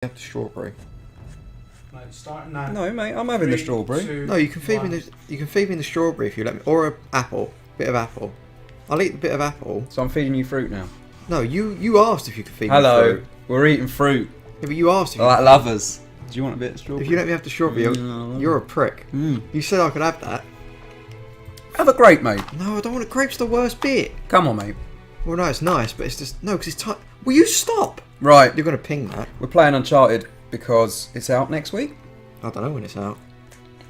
have the strawberry. Mate, starting now. No, mate, I'm having the strawberry. 2, No, you can feed 1. me the strawberry if you let me, or an apple, bit of apple. I'll eat the bit of apple. So I'm feeding you fruit now. No, you asked if you could feed me Hello, fruit. we're eating fruit. Yeah, but you asked if Like lovers. Do you want a bit of strawberry? if you let me have the strawberry, you're a prick. Mm. You said I could have that. Have a grape, mate. No, I don't want it. Grape's the worst bit. Come on, mate. Well, no, it's nice, but it's just no, because it's tight. Will you stop? Right, You're gonna ping that. we're playing Uncharted because it's out next week, I don't know when it's out.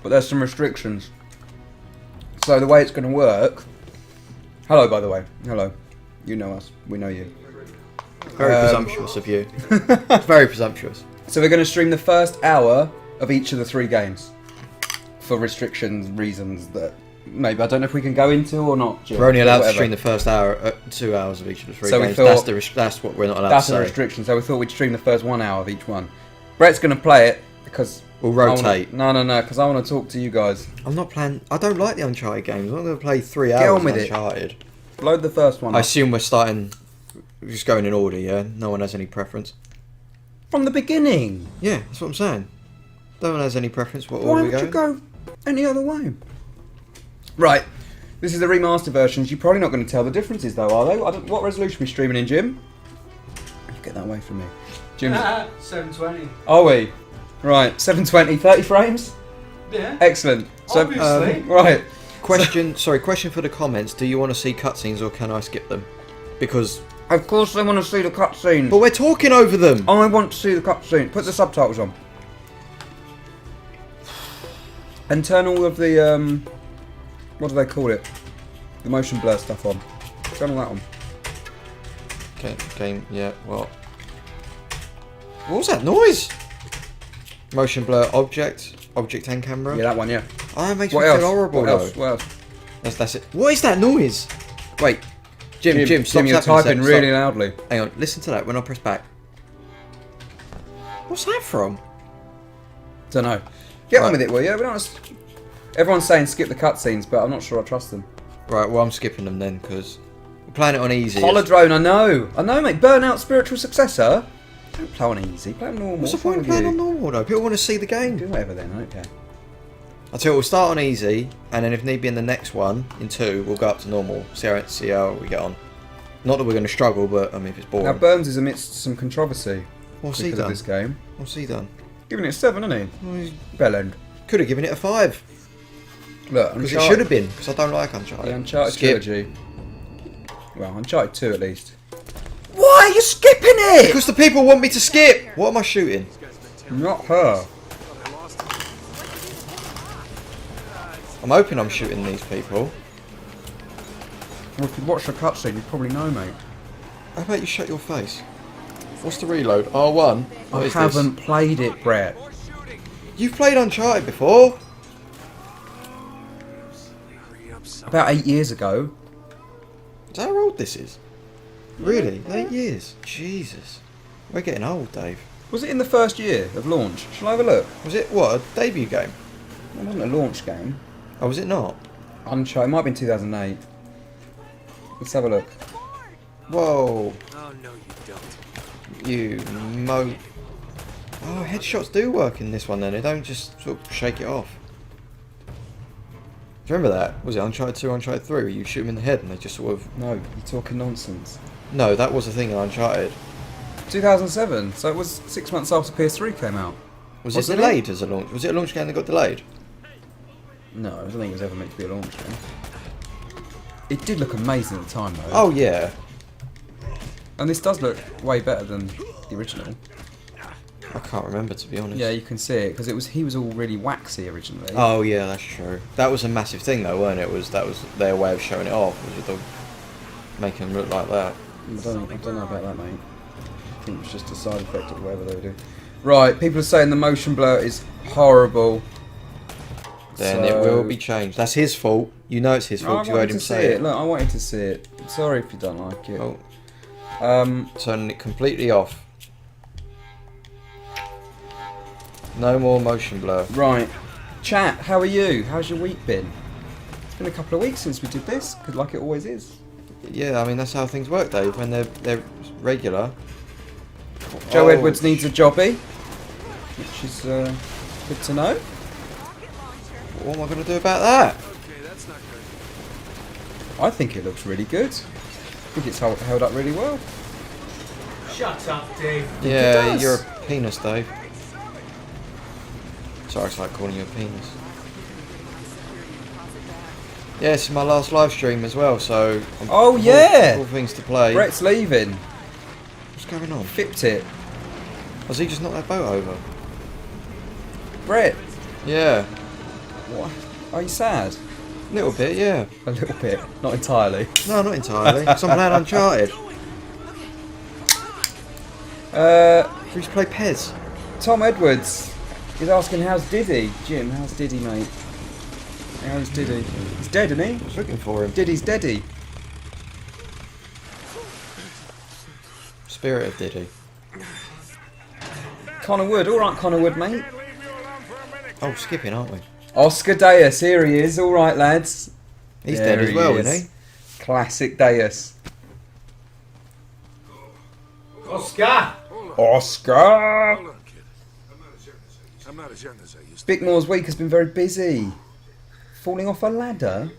but there's some restrictions. So the way it's going to work... Hello, by the way. Hello. You know us. We know you. Very presumptuous of you. It's very presumptuous. So we're going to stream the first hour of each of the 3 games. For restrictions, reasons that maybe I don't know if we can go into or not. Jim, We're only allowed to whatever. stream the first hour, 2 hours of each of the 3 So we games. thought- That's what we're not allowed That's to a say. restriction, so we thought we'd stream the first 1 hour of each one. Brett's going to play it because... We'll rotate. No, because I want to talk to you guys. I'm not playing. I don't like the Uncharted games. I'm not going to play 3 hours Get on of with it. Uncharted. Load the first one I up. assume we're starting. We're just going in order, yeah? No one has any preference. From the beginning. Yeah, that's what I'm saying. No one has any preference. What Why order we would you go? go any other way? Right. This is the remaster versions. You're probably not going to tell the differences, though, are they? What resolution are we streaming in, Jim? You get that away from me. Jim's... 720. Are we? Right. 720, 30 frames? Yeah. Excellent. So, Obviously. right. Question. Sorry. Question for the comments. Do you want to see cutscenes or can I skip them? Because. Of course I want to see the cutscenes. But we're talking over them. I want to see the cutscene. Put the subtitles on. And turn all of the, what do they call it? The motion blur stuff on. Turn all that on. Okay. Game. Yeah. What? What was that noise? Motion blur object and camera. Yeah, that one, yeah. Oh, that makes What me else? feel horrible. What else? though. What else? That's it. What is that noise? Wait. Jim, stop you're tapping a sec, typing stop. really loudly. Hang on, listen to that when I press back. What's that from? Don't know. Get on Right. with it, will you? We don't... Everyone's saying skip the cutscenes, but I'm not sure I trust them. Right, well I'm skipping them then because we're playing it on easy. Holodrone, I know, mate. Burnout spiritual successor. Don't play on easy. Play on normal. What's the point of playing on normal though? People want to see the Do game. whatever then. I don't care. I tell you, we'll start on easy, and then if need be in the next one, in 2, we'll go up to normal. See how we get on. Not that we're going to struggle, but I mean if it's boring. Now Burns is amidst some controversy What's he because of done? this game. What's he done? Giving it a 7, isn't he? Bellend. Could have given it a 5 Look, because it should have been. Because I don't like Uncharted. The Uncharted Skip. trilogy. Well, Uncharted 2 at least. Why are you skipping it? Because the people want me to skip. What am I shooting? Not her. I'm hoping I'm shooting these people. Well, if you watch the cutscene, you probably know, mate. How about you shut your face? What's the reload? R1? What I is haven't played it, Brett. this? You've played Uncharted before. About 8 years ago. Is that how old this is? Really? 8 years? Jesus. We're getting old, Dave. Was it in the first year of launch? Shall I have a look? Was it, what, a debut game? It wasn't a launch game. Oh, was it not? Uncharted. It might have been 2008. Let's have a look. Whoa. Oh, no, you don't. You mo... Oh, headshots do work in this one then. They don't just sort of shake it off. Do you remember that? Was it Uncharted 2, Uncharted 3 where you shoot them in the head and they just sort of... No, you're talking nonsense. No, that was a thing in Uncharted. 2007. So it was 6 months after PS3 came out. Was it Wasn't delayed as a launch? Was it a launch game that got delayed? No, I don't think it was ever meant to be a launch game. It did look amazing at the time, though. Oh, yeah. And this does look way better than the original. I can't remember, to be honest. Yeah, you can see it because he was all really waxy originally. Oh yeah, that's true. That was a massive thing though, weren't it? That was their way of showing it off, was with the making them look like that. I don't know about that, mate. I think it's just a side effect of whatever they do. Right, people are saying the motion blur is horrible. Then it will be changed. That's his fault. You know it's his fault. 'cause you heard him say it. Look, I wanted to see it. Sorry if you don't like it. Oh. Turning it completely off. No more motion blur. Right, chat. How are you? How's your week been? It's been a couple of weeks since we did this, like it always is. Yeah, I mean that's how things work, Dave. When they're regular. Joe Oh, Edwards needs a jobby. which is good to know. What am I going to do about that? Okay, that's not good. I think it looks really good. I think it's held up really well. Shut up, Dave. Yeah, does. you're a penis, Dave. Sorry, it's like calling you a penis. Yeah, it's my last live stream as well, so... Oh, yeah! All things to play. Brett's leaving. What's going on? Fipped it. Has he just knocked that boat over? Brett, Yeah. what? Are you sad? A little bit, yeah. A little bit. Not entirely. No, not entirely. 'Cause I'm playing Uncharted. We used to play Pez. Tom Edwards is asking how's Diddy? Jim, how's Diddy, mate? How's Diddy? He's dead, isn't he? I was looking for him. Diddy's deady. Spirit of Diddy. Connor Wood, alright Connor Wood, mate. Oh, skipping, aren't we? Oscar Deus, here he is, alright lads. He's There dead as he well, is. isn't he? Classic Deus. Oscar! Oscar! Hold on, kid. I'm not as young as I used to. Bickmore's week has been very busy. Falling off a ladder?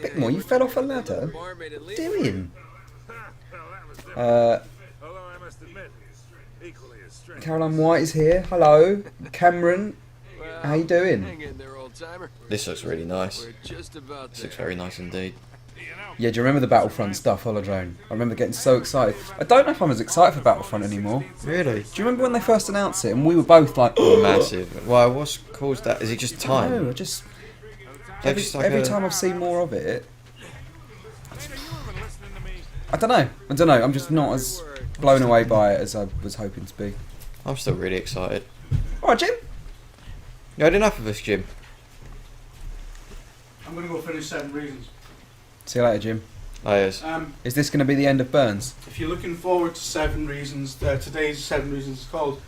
Bickmore, you fell off a ladder? Barmaid at What least. are you doing? Although I must admit, equally as strange. Caroline White is here. Hello. Cameron, Well, how you doing? Hang in there, old timer. This looks really nice. We're just about This there. looks very nice indeed. Yeah, do you remember the Battlefront stuff, Holodrone? I remember getting so excited. I don't know if I'm as excited for Battlefront anymore. Really? Do you remember when they first announced it and we were both like, oh, Massive. Why, what's caused that? Is it just time? No, I just They've every, just like every a- time I've seen more of it, I don't know. I'm just not as blown away by it as I was hoping to be. I'm still really excited. All right, Jim. You had enough of us, Jim? I'm gonna go finish 7 Reasons. See you later, Jim. Oh, yes. Is this going to be the end of Burns? If you're looking forward to 7 Reasons, today's 7 Reasons is called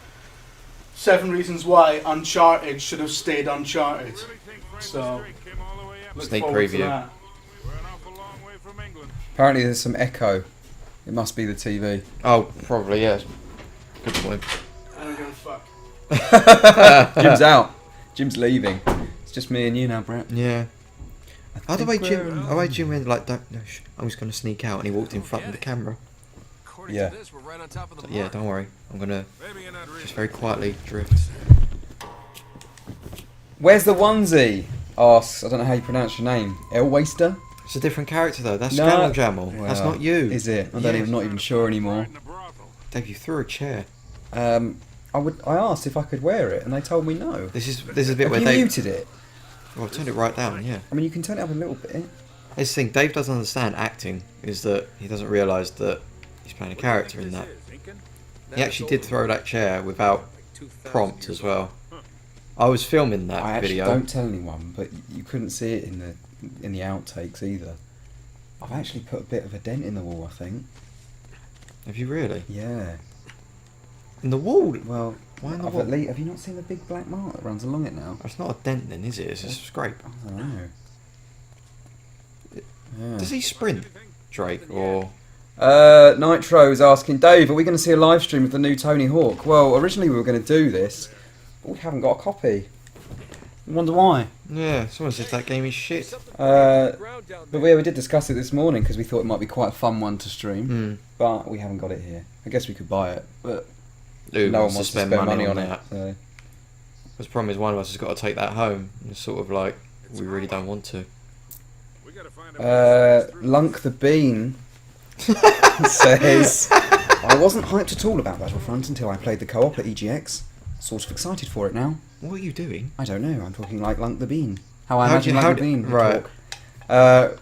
7 Reasons Why Uncharted Should Have Stayed Uncharted. So, look Sneak forward preview. to that. Apparently, there's some echo. It must be the TV. Oh, probably, yes. Good point. I don't give a fuck. Jim's out. Jim's leaving. It's just me and you now, Brett. Yeah. How the way think Jim, we're- the way Jim went like, don't, no, I'm just going to sneak out, and he walked in front of the camera. According Yeah. to this, we're right on top of the So, yeah, mark. don't worry. I'm going to Maybe you're not really. just very quietly drift. Where's the onesie? Asks, I don't know how you pronounce your name. Elwaster? It's a different character, though. That's No. Scamel Jamal. That's Well, not you. Is it? I don't Yes. even, not even sure anymore. Dave, you threw a chair. I asked if I could wear it, and they told me no. This is a bit Have where you Dave... muted it? Well, I've turned it right down, yeah. I mean, you can turn it up a little bit. This thing Dave doesn't understand acting is that he doesn't realise that he's playing a character in that. He actually did throw that chair without prompt as well. I was filming that I actually video. don't tell anyone, but you couldn't see it in the outtakes either. I've actually put a bit of a dent in the wall, I think. Have you really? Yeah. In the wall? Well, Why in the I've wall? have you not seen the big black mark that runs along it now? That's not a dent then, is it? It's a scrape. I don't know. Yeah. Does he sprint, Drake, or... Nitro is asking, Dave, are we going to see a live stream of the new Tony Hawk? Well, originally we were going to do this, but we haven't got a copy. I wonder why. Yeah, someone said that game is shit. But we did discuss it this morning because we thought it might be quite a fun one to stream, Hmm. but we haven't got it here. I guess we could buy it, but Who no one wants wants to spend money on it. that? So. The problem is one of us has got to take that home. It's sort of like, we really don't want to. Lunk the Bean says, I wasn't hyped at all about Battlefront until I played the co-op at EGX. Sort of excited for it now. What are you doing? I don't know, I'm talking like Lunk the Bean. How I How imagine do you- Lunk how the do- Bean would right. talk.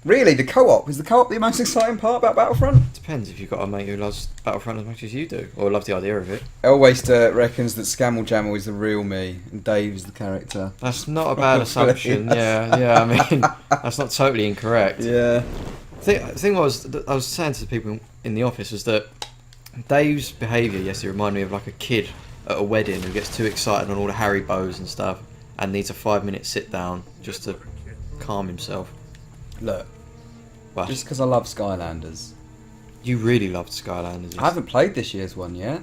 Really, the co-op? Is the co-op the most exciting part about Battlefront? Depends if you've got a mate who loves Battlefront as much as you do, or loves the idea of it. Elwaster reckons that Scamel Jamal is the real me, and Dave's the character. That's not a bad Probably, assumption. Yeah, I mean, that's not totally incorrect. Yeah. The thing was, that I was saying to the people in the office, was that Dave's behaviour yesterday reminded me of like a kid at a wedding who gets too excited on all the Haribos and stuff, and needs a 5-minute sit down just to calm himself. Look, Well, just because I love Skylanders. you really loved Skylanders. I haven't played this year's one yet.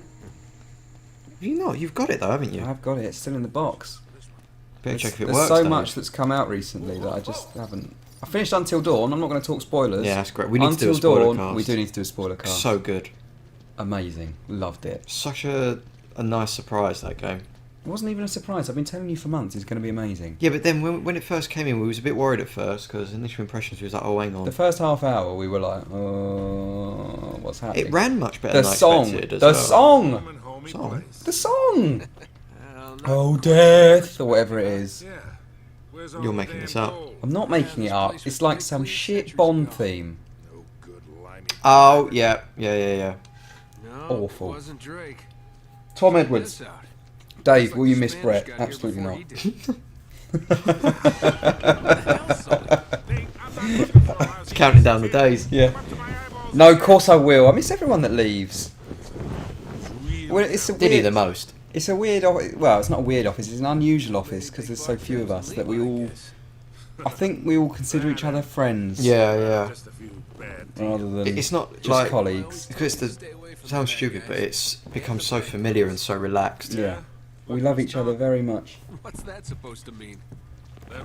You not? You've got it though, haven't you? I've got it. It's still in the box. Better check if it There's works. so though. much that's come out recently that I just haven't. I finished Until Dawn. I'm not going to talk spoilers. Yeah, that's great. We need to do a Until spoiler Dawn. cast. We do need to do a spoiler cast. So good. Amazing. Loved it. Such a nice surprise, that game. It wasn't even a surprise. I've been telling you for months it's going to be amazing. Yeah, but then when it first came in, we was a bit worried at first because initial impressions was like, oh, hang on. The first half hour, we were like, oh, what's happening? It ran much better The than I song. expected as The well. song. Home and homey Song? place. The song. Hell, not Oh, death. Or whatever it is. Yeah. Where's all You're the making damn this up. gold? I'm not making it up. It's like some shit Bond theme. No good limey. Oh, yeah. No, Awful. It wasn't Drake. Tom Check Edwards. this out. Dave, Looks like will you the miss Spanish Brett? got here Absolutely before not. he did. It's counting down the days. Yeah. No, of course I will. I miss everyone that leaves. Well, it's a Did he weird, the most? It's a weird. Well, it's not a weird office. It's an unusual office because there's so few of us that we all. I think we all consider each other friends. Yeah. Just a few bad Rather than It's not just like colleagues. because it sounds stupid, but it's become so familiar and so relaxed. Yeah. We love each other very much. What's that supposed to mean?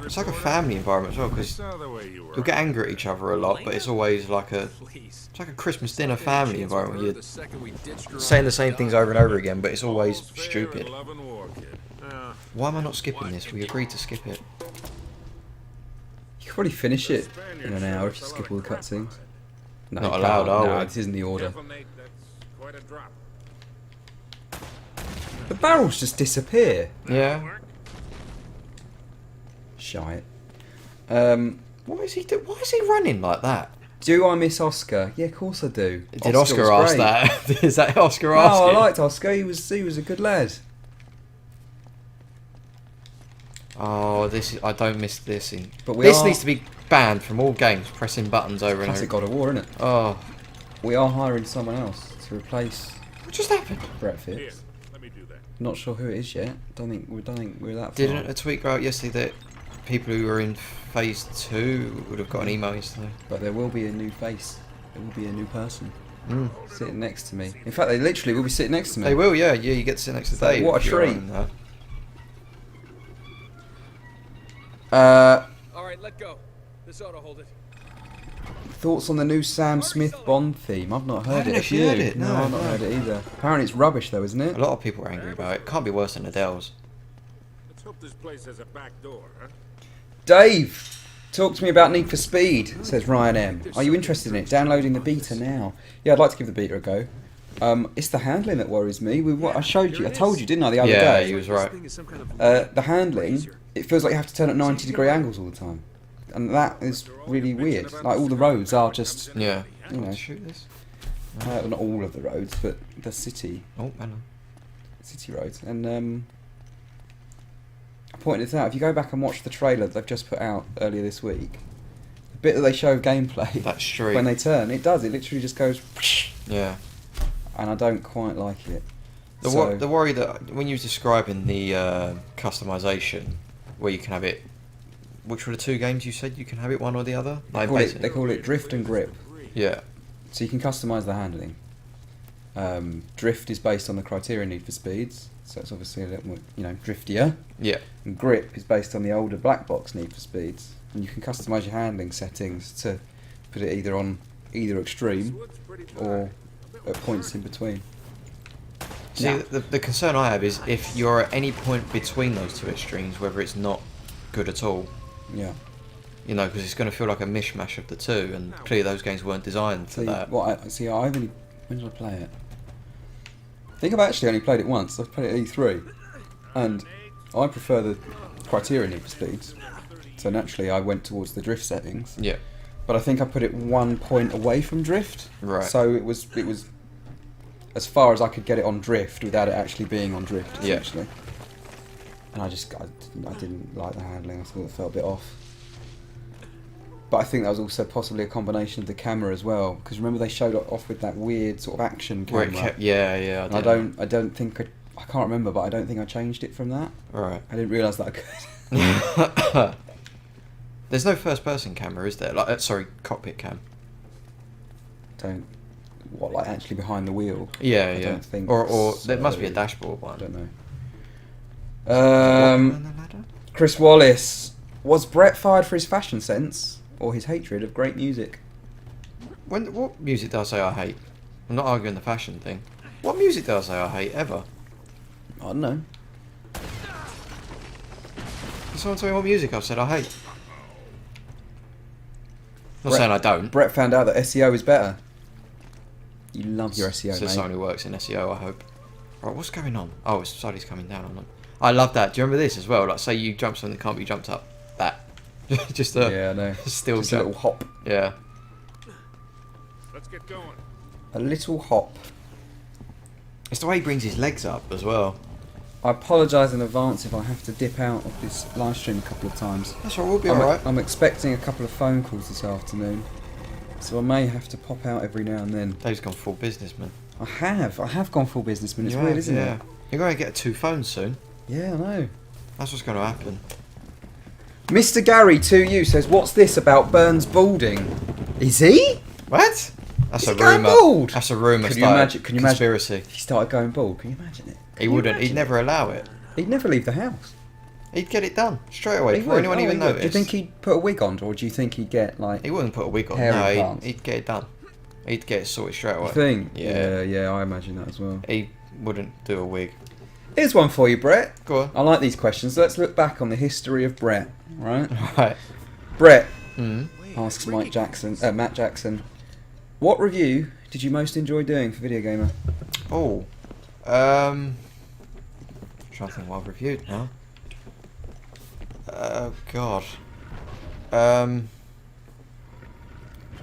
It's like a family environment as well because you'll get angry at each other a lot, but it's always like a Please. it's like a Christmas dinner family environment. You're The second we ditched her saying on the same things over and over again, but it's always stupid. Yeah. Why am I not skipping this? We agreed to skip it. You could probably finish it in an hour if you skip all the cutscenes. No, Not you allowed, can't. are No, we? this isn't the order. Careful, Nate. That's quite a drop. The barrels just disappear. Yeah. Shite. What is he do? Why is he running like that? Do I miss Oscar? Yeah, of course I do. Did Oscar was ask great. that? Is that Oscar No, asking? I liked Oscar. He was a good lad. Oh, this is, I don't miss this. But we This are- needs to be banned from all games. Pressing buttons over and Classic over. God of War, isn't it? Oh, We are hiring someone else to replace what just happened? Brett Here, Phipps. let me do that. Not sure who it is yet. Don't think we're that far. Didn't a tweet go out yesterday that people who were in phase 2 would have got an email yesterday? But there will be a new face. There will be a new person Mm. sitting next to me. In fact, they literally will be sitting next to me. They will, yeah. You get to sit next to So, Dave. what a if you're treat. on that. All right, let go. This ought to hold it. Thoughts on the new Sam Smith Bond theme? I've not heard haven't it. Have actually you? heard it, No, no, I've not no. heard it either. Apparently it's rubbish though, isn't it? A lot of people are angry about it. Can't be worse than Adele's. Let's hope this place has a back door, huh? Dave, talk to me about Need for Speed, says Ryan M. Are you interested in it? Downloading the beta now. Yeah, I'd like to give the beta a go. It's the handling that worries me. I showed you, I told you, didn't I, the other Yeah, day? you was right. This thing is some kind of The handling, it feels like you have to turn at 90-degree angles all the time. And that is really weird. Like, all the roads are just, Yeah. you know, Shoot this. not all of the roads, but the city Oh, man. roads. And I pointed this out. If you go back and watch the trailer that they've just put out earlier this week, the bit that they show of gameplay, That street. when they turn, it does. It literally just goes, Yeah. and I don't quite like it. The, So- the worry that when you was describing the customization, where you can have it, which were the two games you said you can have it one or the other? Like They call it drift and grip. yeah. So you can customise the handling. Drift is based on the criteria Need for Speeds, so it's obviously a little more, driftier. Yeah. And grip is based on the older black box Need for Speeds, and you can customise your handling settings to put it either on either extreme or at points in between. See, Now- the concern I have is if you're at any point between those two extremes, whether it's not good at all, Yeah. because it's going to feel like a mishmash of the two, and clearly those games weren't designed for See, that. I've only when did I play it? I think I've actually only played it once. I've played it at E3, and I prefer the criteria Need for Speeds. So naturally, I went towards the drift settings. Yeah. But I think I put it 1 point away from drift. Right. So it was as far as I could get it on drift without it actually being on drift, Yeah. essentially. And I didn't like the handling. I thought it felt a bit off. But I think that was also possibly a combination of the camera as well, because remember they showed off with that weird sort of action Where camera. it kept, yeah. And I don't think I can't remember, but I don't think I changed it from that. Right. I didn't realise that I could. There's no first-person camera, is there? Sorry, cockpit cam. Don't What, like actually behind the wheel? Yeah, I yeah. don't think Or there must be a so. dashboard I one. don't know. Walking around the ladder? Chris Wallace, was Brett fired for his fashion sense or his hatred of great music? What music did I say I hate? I'm not arguing the fashion thing. What music did I say I hate ever? I don't know. Can someone tell me what music I've said I hate? Not Brett- saying I don't. Brett found out that SEO is better. You love your SEO, Says mate. someone who works in SEO, I hope. Right, what's going on? Oh, it's Sally's coming down on them. I love that. Do you remember this as well? Like, say you jump something that can't be jumped up. That. Just a Yeah, I know. still Just a jump. little hop. Yeah. Let's get going. A little hop. It's the way he brings his legs up as well. I apologise in advance if I have to dip out of this live stream a couple of times. That's all right, we'll be I'm, alright. I'm expecting a couple of phone calls this afternoon, so I may have to pop out every now and then. Dave's gone full businessman. I have gone full businessman. It's You weird, have, isn't yeah. it? You're going to get 2 phones soon. Yeah, I know. That's what's going to happen. Mr. Gary 2U says, "What's this about Burns balding?" Is he? What? That's Is a he going rumour. bald? That's a rumour. Can you imagine? Can you imagine? Conspiracy. He started going bald. Can you imagine it? He Can you wouldn't. He'd imagine never allow it. it? He'd never leave the house. He'd get it done straight away He before would. anyone Oh, even he would. noticed. Do you think he'd put a wig on, or do you think he'd get like? He wouldn't put a wig on. Hair No, implants? he'd get it done. He'd get it sorted straight away. You think? Yeah. Yeah, I imagine that as well. He wouldn't do a wig. Here's one for you, Brett. Go on. I like these questions. Let's look back on the history of Brett. Right? Right. Brett Mm. asks Matt Jackson, what review did you most enjoy doing for Video Gamer? Oh. Trying to think what I've reviewed now. God.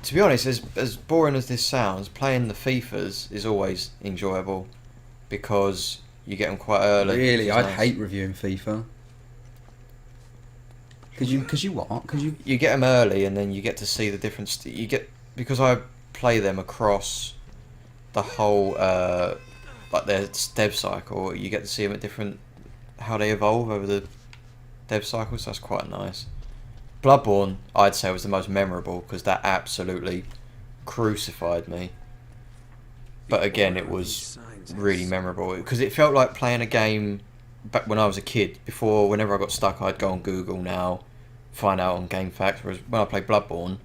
To be honest, as boring as this sounds, playing the FIFAs is always enjoyable because you get them quite early. Really, which is I'd nice. hate reviewing FIFA. Cause you what? Cause you. You get them early, and then you get to see the difference. You get because I play them across the whole like their dev cycle. You get to see them at different how they evolve over the dev cycles. So that's quite nice. Bloodborne, I'd say, was the most memorable because that absolutely crucified me. But again, it was really memorable because it felt like playing a game back when I was a kid. Before, whenever I got stuck, I'd go on Google now, find out on GameFAQs. Whereas when I played Bloodborne,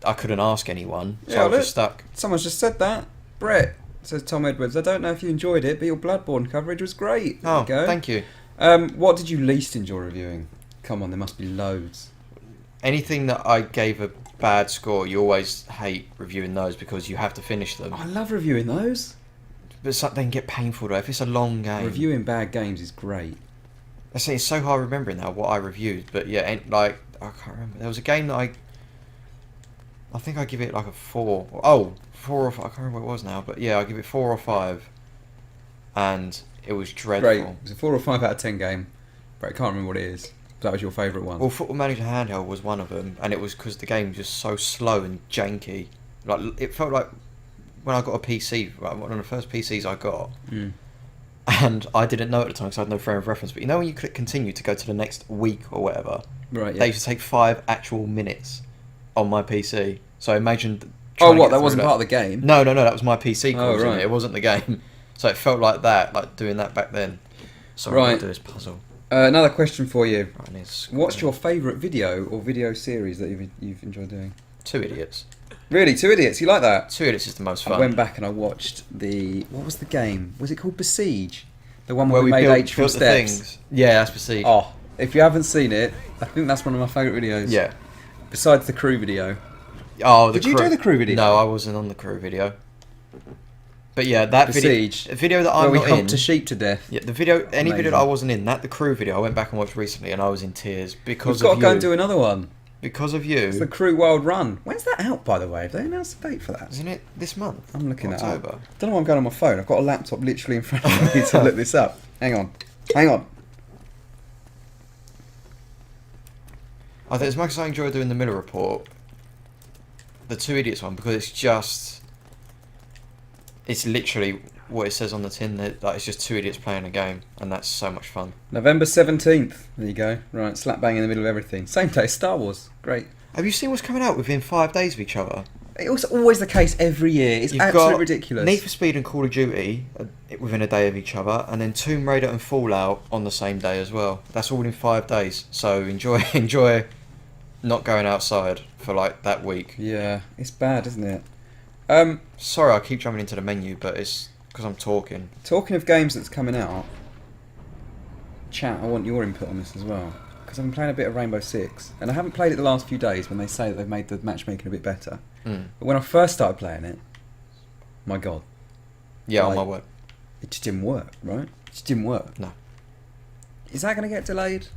I couldn't ask anyone, so Yeah, I was look. just stuck. Someone's just said that. Brett says Tom Edwards. I don't know if you enjoyed it, but your Bloodborne coverage was great. There Oh, you go. thank you. What did you least enjoy reviewing? Come on, there must be loads. Anything that I gave a bad score, you always hate reviewing those because you have to finish them. I love reviewing those. But they can get painful though if it's a long game. Reviewing bad games is great. I say it's so hard remembering now what I reviewed, but yeah, like I can't remember. There was a game that I think I give it like a 4. Oh, 4 or 5. I can't remember what it was now, but yeah, I give it 4 or 5, and it was dreadful. Great. It's a 4 or 5 out of 10 game. But I can't remember what it is. That was your favourite one. Well, Football Manager Handheld was one of them, and it was because the game was just so slow and janky. Like it felt like when I got a PC, right, one of the first PCs I got, and I didn't know at the time because I had no frame of reference. But you know when you click continue to go to the next week or whatever, Right, they yeah. used to take 5 actual minutes on my PC. So I imagined. Oh, what? That wasn't part of the game? No, that was my PC Oh, causing right. it. It wasn't the game. So it felt like that, like doing that back then. Sorry, Right. I'll do this puzzle. Another question for you. Right, I need to What's scroll. your favourite video or video series that you've enjoyed doing? 2 Idiots? Really, 2 Idiots? You like that? 2 Idiots is the most I fun. went back and I watched what was the game? Was it called Besiege? The one where, Where we made built, H from built the steps. things. Yeah, that's Besiege. Oh, if you haven't seen it, I think that's one of my favourite videos. Yeah. Besides the crew video. Oh, Did you do the crew video? No, I wasn't on the crew video. But yeah, that Besiege. video that Where I'm we not in. humped a sheep to death. Yeah, any video Amazing. that I wasn't in, the crew video, I went back and watched recently, and I was in tears because We've got of to go you. and do another one. Because of you, It's the Crew Wild Run. When's that out, by the way? Have they announced a date for that? isn't it this month? I'm looking at October. it up. Don't know why I'm going on my phone. I've got a laptop literally in front of me to look this up. Hang on. I think as much as I enjoy doing the Miller Report, the 2 Idiots one, because it's literally what it says on the tin. That like, it's just 2 idiots playing a game, and that's so much fun. November 17th. There you go. Right, slap bang in the middle of everything. Same day, Star Wars. Great. Have you seen what's coming out within 5 days of each other? It's always the case every year. It's You've absolutely got ridiculous. Need for Speed and Call of Duty within a day of each other, and then Tomb Raider and Fallout on the same day as well. That's all in 5 days. So enjoy not going outside for like that week. Yeah, it's bad, isn't it? Sorry, I keep jumping into the menu, but it's because I'm talking. Talking of games that's coming out, chat, I want your input on this as well. Because I've been playing a bit of Rainbow Six, and I haven't played it the last few days when they say that they've made the matchmaking a bit better. But when I first started playing it, my God. Yeah, on Like, my word. It just didn't work, right? It just didn't work. No. Is that going to get delayed?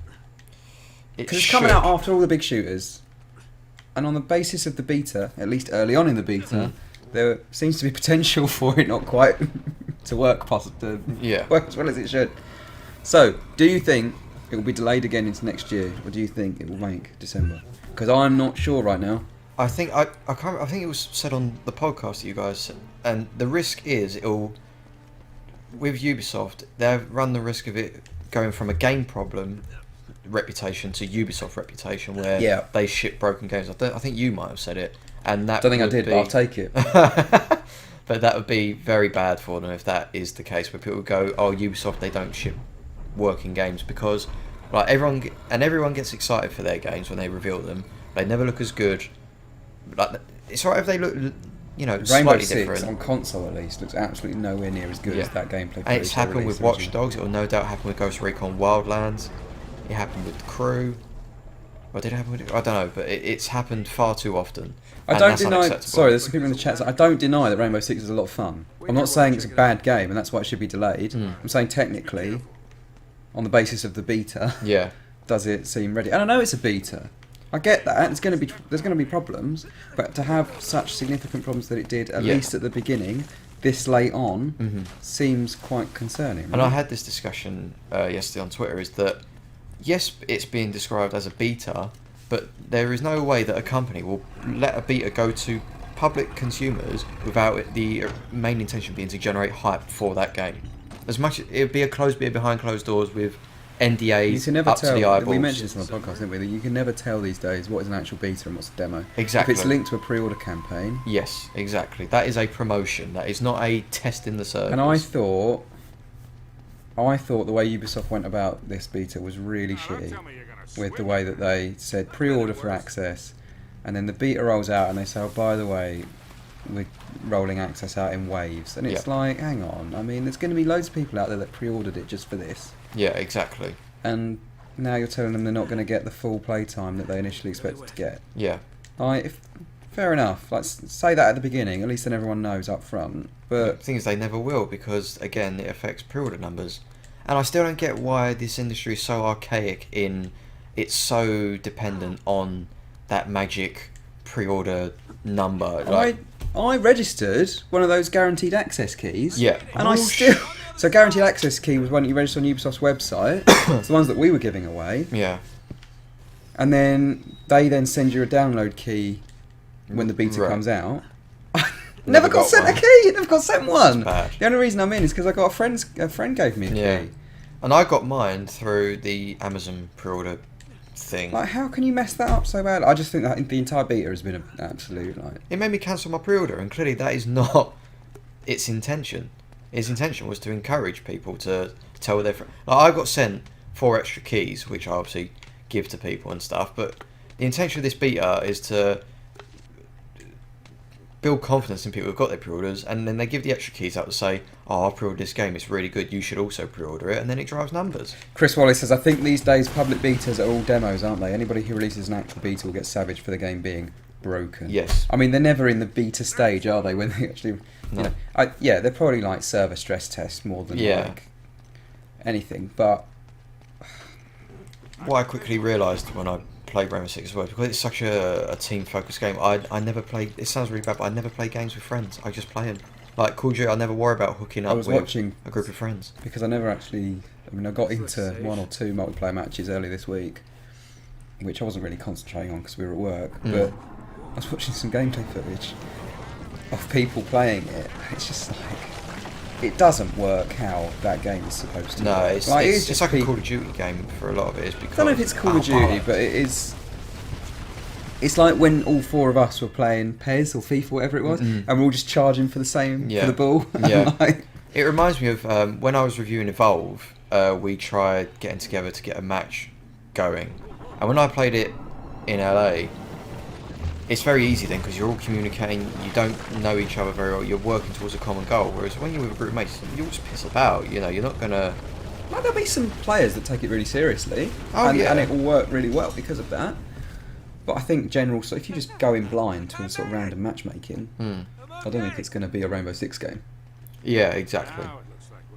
It Because it's coming out after all the big shooters. And on the basis of the beta, at least early on in the beta, there seems to be potential for it not quite to work work as well as it should. So, do you think it will be delayed again into next year, or do you think it will make December? Because I'm not sure right now. I think I can't. I think it was said on the podcast that you guys said, and the risk is it'll with Ubisoft. They've run the risk of it going from a game problem reputation to Ubisoft reputation, where they ship broken games. I think you might have said it, and that I don't think I would did, be, but I'll take it. But that would be very bad for them if that is the case, where people go, "Oh, Ubisoft, they don't ship working games," because like everyone gets excited for their games when they reveal them. They never look as good. Like it's alright if they look, Rainbow slightly Six different. on console at least looks absolutely nowhere near as good as that gameplay. And it's happened with Watch Dogs. It will no doubt happen with Ghost Recon Wildlands. It happened with The Crew. Or did it happen with? I don't know, but it's happened far too often. I don't deny. Sorry, there's some people in the chat. I don't deny that Rainbow Six is a lot of fun. I'm not saying it's a bad game, and that's why it should be delayed. I'm saying technically, on the basis of the beta, does it seem ready? And I know it's a beta. I get that. There's going to be problems, but to have such significant problems that it did at least at the beginning, this late on, seems quite concerning. Right? And I had this discussion yesterday on Twitter. Is that yes, it's being described as a beta, but there is no way that a company will let a beta go to public consumers without the main intention being to generate hype for that game. As much it would be a closed beta behind closed doors with NDAs you can never up tell. to the eyeballs. We mentioned this on the podcast, didn't we? That you can never tell these days what is an actual beta and what's a demo. Exactly. If it's linked to a pre-order campaign. Yes, exactly. That is a promotion. That is not a test in the service. And I thought the way Ubisoft went about this beta was really shitty, with the way that they said pre-order for access, and then the beta rolls out and they say, oh, by the way, we're rolling access out in waves. And it's like, hang on, I mean, there's going to be loads of people out there that pre-ordered it just for this. Yeah, exactly. And now you're telling them they're not going to get the full playtime that they initially expected to get. Yeah. Fair enough. Like, say that at the beginning, at least then everyone knows up front. But the thing is, they never will, because, again, it affects pre-order numbers. And I still don't get why this industry is so archaic in it's so dependent on that magic pre-order number. Like, I registered one of those guaranteed access keys. Yeah. And so guaranteed access key was one that you register on Ubisoft's website. It's the ones that we were giving away. Yeah. And then they send you a download key when the beta comes out. Never got sent a key. Never got sent one. Bad. The only reason I'm in is because I got a friend gave me a key. And I got mine through the Amazon pre-order thing. Like, how can you mess that up so bad? I just think that the entire beta has been an absolute It made me cancel my pre-order, and clearly that is not its intention. Its intention was to encourage people to tell their friends. Like, I got sent 4 extra keys, which I obviously give to people and stuff. But the intention of this beta is to build confidence in people who've got their pre-orders, and then they give the extra keys out to say, oh, I pre-ordered this game, it's really good, you should also pre-order it, and then it drives numbers. Chris Wallace says, I think these days public betas are all demos, aren't they? Anybody who releases an actual beta will get savaged for the game being broken. Yes. I mean, they're never in the beta stage, are they, when they actually... No. They're probably like server stress tests more than like anything, but... What I quickly realised when I played Rainbow Six as well, because it's such a team-focused game, I never play... It sounds really bad, but I never play games with friends. I just play them. Like Call of Duty, I never worry about hooking up with a group of friends. Because I never actually... I mean, I got into 1 or 2 multiplayer matches early this week, which I wasn't really concentrating on because we were at work, but I was watching some gameplay footage of people playing it. It's just like... It doesn't work how that game is supposed to work. It's like a Call of Duty game for a lot of it. Is because I don't know if it's Call of Duty, but it is... It's like when all four of us were playing PES or FIFA, whatever it was, and we're all just charging for the same for the ball. Yeah. Like, It reminds me of when I was reviewing Evolve. We tried getting together to get a match going, and when I played it in LA, it's very easy then because you're all communicating. You don't know each other very well. You're working towards a common goal. Whereas when you're with a group of mates, you'll just piss about. You know, you're not gonna. like, there'll be some players that take it really seriously, and it will work really well because of that. But I think general, so if you just go in blind to a sort of random matchmaking, I don't think it's going to be a Rainbow Six game. Yeah, exactly.